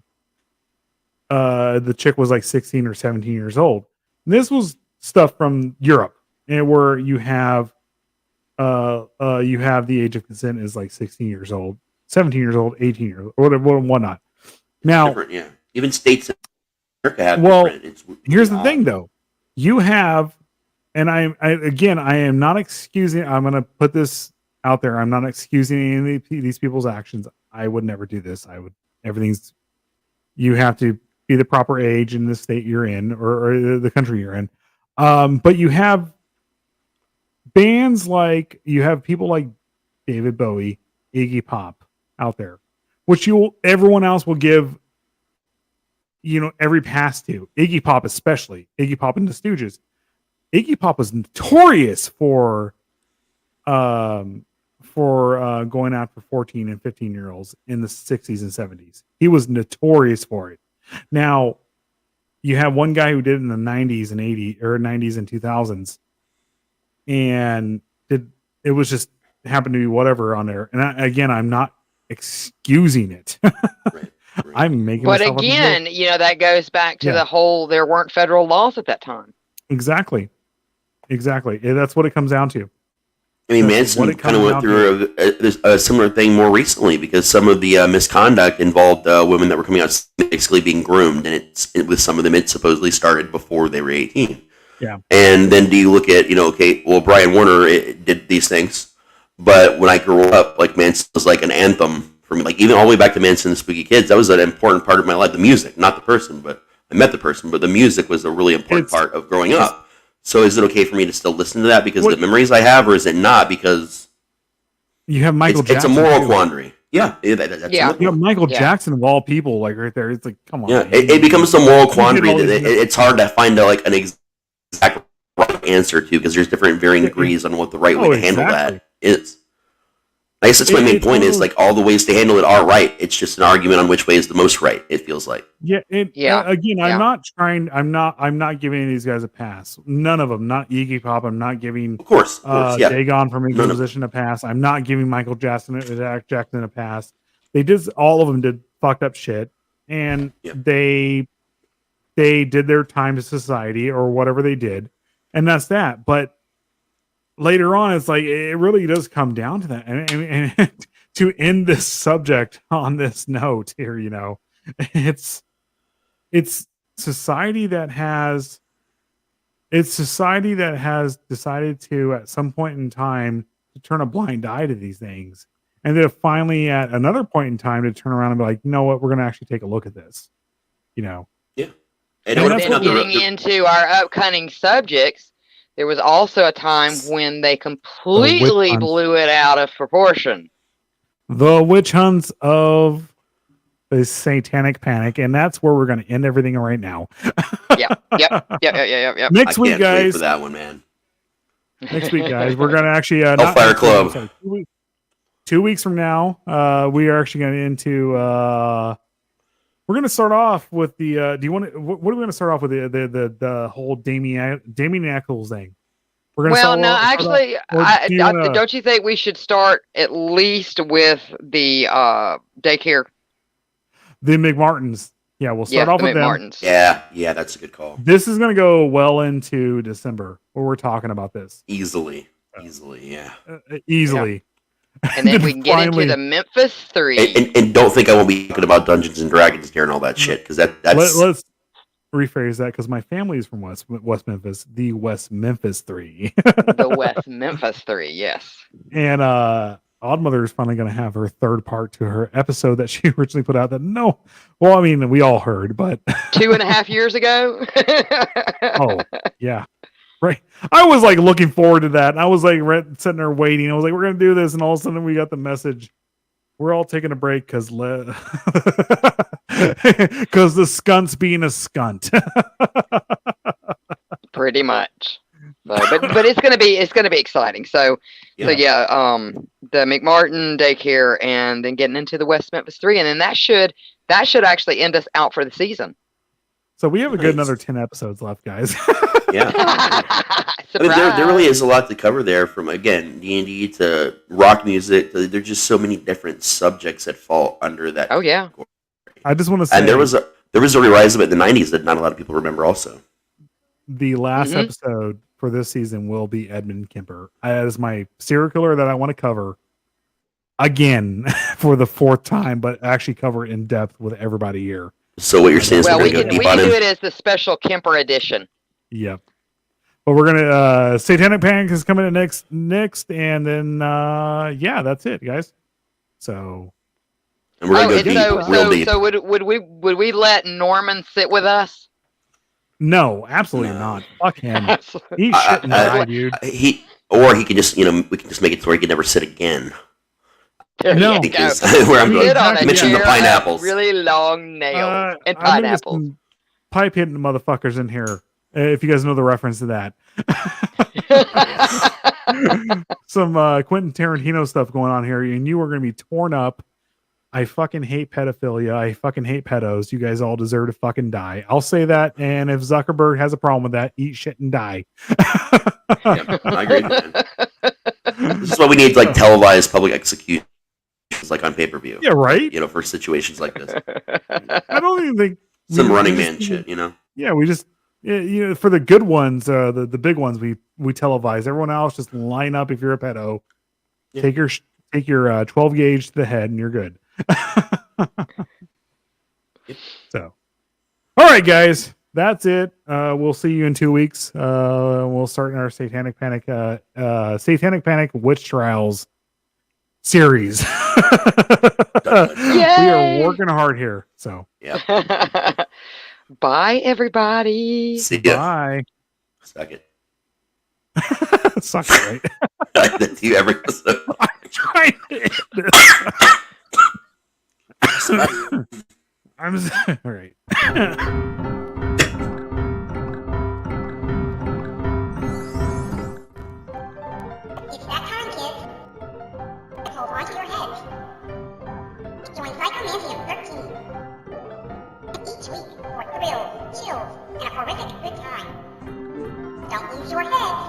chick was like 16 or 17 years old. And this was stuff from Europe, and where you have the age of consent is like 16 years old, 17 years old, 18 years old, or whatever, whatnot. Now,
even states in America have
here's the thing, though. You have, and I am not excusing. I'm going to put this out there. I'm not excusing any of these people's actions. I would never do this. You have to be the proper age in the state you're in or the country you're in. But you have bands you have people like David Bowie, Iggy Pop out there, which everyone else will give, every pass to. Iggy Pop, especially Iggy Pop and the Stooges. Iggy Pop was notorious for going after 14 and 15-year-olds in the 60s and 70s. He was notorious for it. Now, you have one guy who did it in the 90s and 80s or 90s and 2000s, and it was just happened to be whatever on there. And I'm not excusing it.
Right.
I'm making.
But again, that goes back to the whole there weren't federal laws at that time.
Exactly. That's what it comes down to.
I mean, Manson kind of went through a similar thing more recently because some of the misconduct involved women that were coming out basically being groomed, and with some of them it supposedly started before they were 18.
Yeah.
And then do you look at, Brian Warner did these things, but when I grew up, like Manson was like an anthem for me. Like even all the way back to Manson and the Spooky Kids, that was an important part of my life. The music, not the person, but I met the person, but the music was a really important part of growing up. So is it okay for me to still listen to that because of the memories I have, or is it not because
You have Michael
It's a
Jackson.
moral
too.
quandary. Yeah, that's
Yeah.
You have Michael
Yeah.
Jackson of all people, like right there. It's like, come on.
Yeah,
man.
it becomes a moral
did
quandary
all
that
these-
it's hard to find like an exact right answer to, because there's different varying degrees on what the right way to handle
exactly.
that is. I guess that's my main
It's
point.
one of
Is
those-
like all the ways to handle it are right. It's just an argument on which way is the most right. It feels like.
Yeah,
Yeah.
again,
Yeah.
I'm not trying. I'm not giving these guys a pass. None of them. Not Iggy Pop. I'm not giving
Of course, yeah.
Dagon from
None of
Inquisition a pass. I'm not giving Michael Jackson a pass. They did. All of them did fucked up shit, and
Yeah.
they did their time to society or whatever they did, and that's that. But later on, it's like it really does come down to that, and to end this subject on this note here, it's society that has decided to at some point in time to turn a blind eye to these things, and then finally at another point in time to turn around and be like, you know what, we're going to actually take a look at this.
And
And
that's
then
what
getting into our upcoming subjects, there was also a time when they completely
hunt.
blew it out of proportion.
The witch hunts of the Satanic Panic, and that's where we're going to end everything right now.
Yep.
Next
I
week,
can't wait
guys.
for that one, man.
Next week, guys, we're going to actually
Hellfire
next week,
Club.
sorry, 2 weeks from now, we are actually going to into. We're going to start off with the. Do you want to? What are we going to start off with the whole Damien Eccles thing? We're going to.
Well, no, actually,
wanna-
don't you think we should start at least with the daycare?
the McMartins. Yeah, we'll start
Yeah,
off
the
with them.
McMartins.
Yeah, that's a good call.
This is going to go well into December where we're talking about this
Easily, yeah.
easily.
And then we can get
Finally-
into the Memphis 3.
And don't think I won't be talking about Dungeons and Dragons here and all that shit, because that's
Let's rephrase that because my family is from West Memphis, the West Memphis 3.
The West Memphis 3, yes.
And Oddmother is finally going to have her third part to her episode that she originally put out. Well, I mean, we all heard, but
2.5 years ago.
oh yeah, right. I was like looking forward to that, and I was like sitting there waiting. I was like, we're going to do this, and all of a sudden we got the message. We're all taking a break because the skunt's being a skunt.
Pretty much. So, but it's gonna be exciting. So the McMartin daycare, and then getting into the West Memphis 3, and then that should actually end us out for the season.
So we have a good
Nice.
another 10 episodes left, guys.
yeah. I mean,
Surprise.
there really is a lot to cover there, from again D&D to rock music. There's just so many different subjects that fall under that.
Oh yeah.
I just want to say,
And there was a re-rise of it in the '90s that not a lot of people remember. Also,
the last
Mhm.
episode for this season will be Edmund Kemper. That is my serial killer that I want to cover again for the fourth time, but actually cover it in depth with everybody here.
so what you're saying is
Well,
we're
we
going to
can
go deep on
do
him.
it as the special Kemper edition.
Yep. But we're gonna Satanic Panic is coming in next, and then that's it, guys. So
And we're going to go deep, real deep.
So would we let Norman sit with us?
no, absolutely
No.
not. Fuck him. He
I-
shouldn't
I-
die, dude.
He can just we can just make it so he can never sit again.
There
No.
you go.
Because where I'm
Sit
going,
on a
mention the
chair
pineapples.
of really long nails and
I'm gonna get
pineapples.
some pipe hitting motherfuckers in here. If you guys know the reference to that. Some Quentin Tarantino stuff going on here, and you are going to be torn up. I fucking hate pedophilia. I fucking hate pedos. You guys all deserve to fucking die. I'll say that. And if Zuckerberg has a problem with that, eat shit and die.
Yeah, I agree, man. This is why we need like televised public executions, like on pay-per-view.
Yeah, right.
For situations like this,
I don't even think
some
we
Running
just-
Man shit.
Yeah, we just for the good ones, the big ones, we televise. Everyone else just line up. If you're a pedo,
Yeah.
take your 12 gauge to the head, and you're good. So, all right, guys, that's it. We'll see you in 2 weeks. We'll start in our Satanic Panic Witch Trials series. We are working hard here. So,
Bye, everybody.
See ya.
bye.
Suck it.
Suck it, right?
That's you every episode.
I'm trying all right.
It's that time, kids. Hold onto your heads. Join Psychomantium 13. Each week for thrills, chills, and a horrific good time. Don't lose your heads.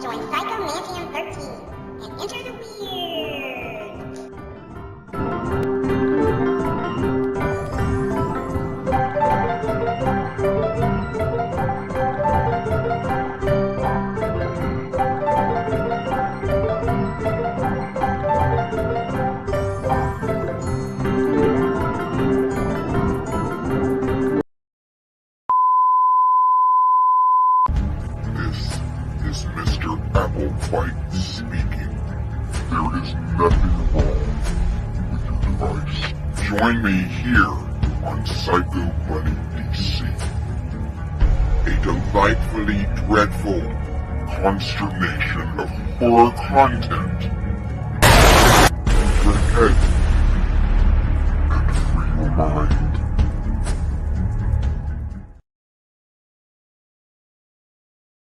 Join Psychomantium 13 and enter the weird.
This is Mr. Applewhite speaking. There is nothing wrong with your device. Join me here on Psycho Money DC. A delightfully dreadful consternation of horror content. Your head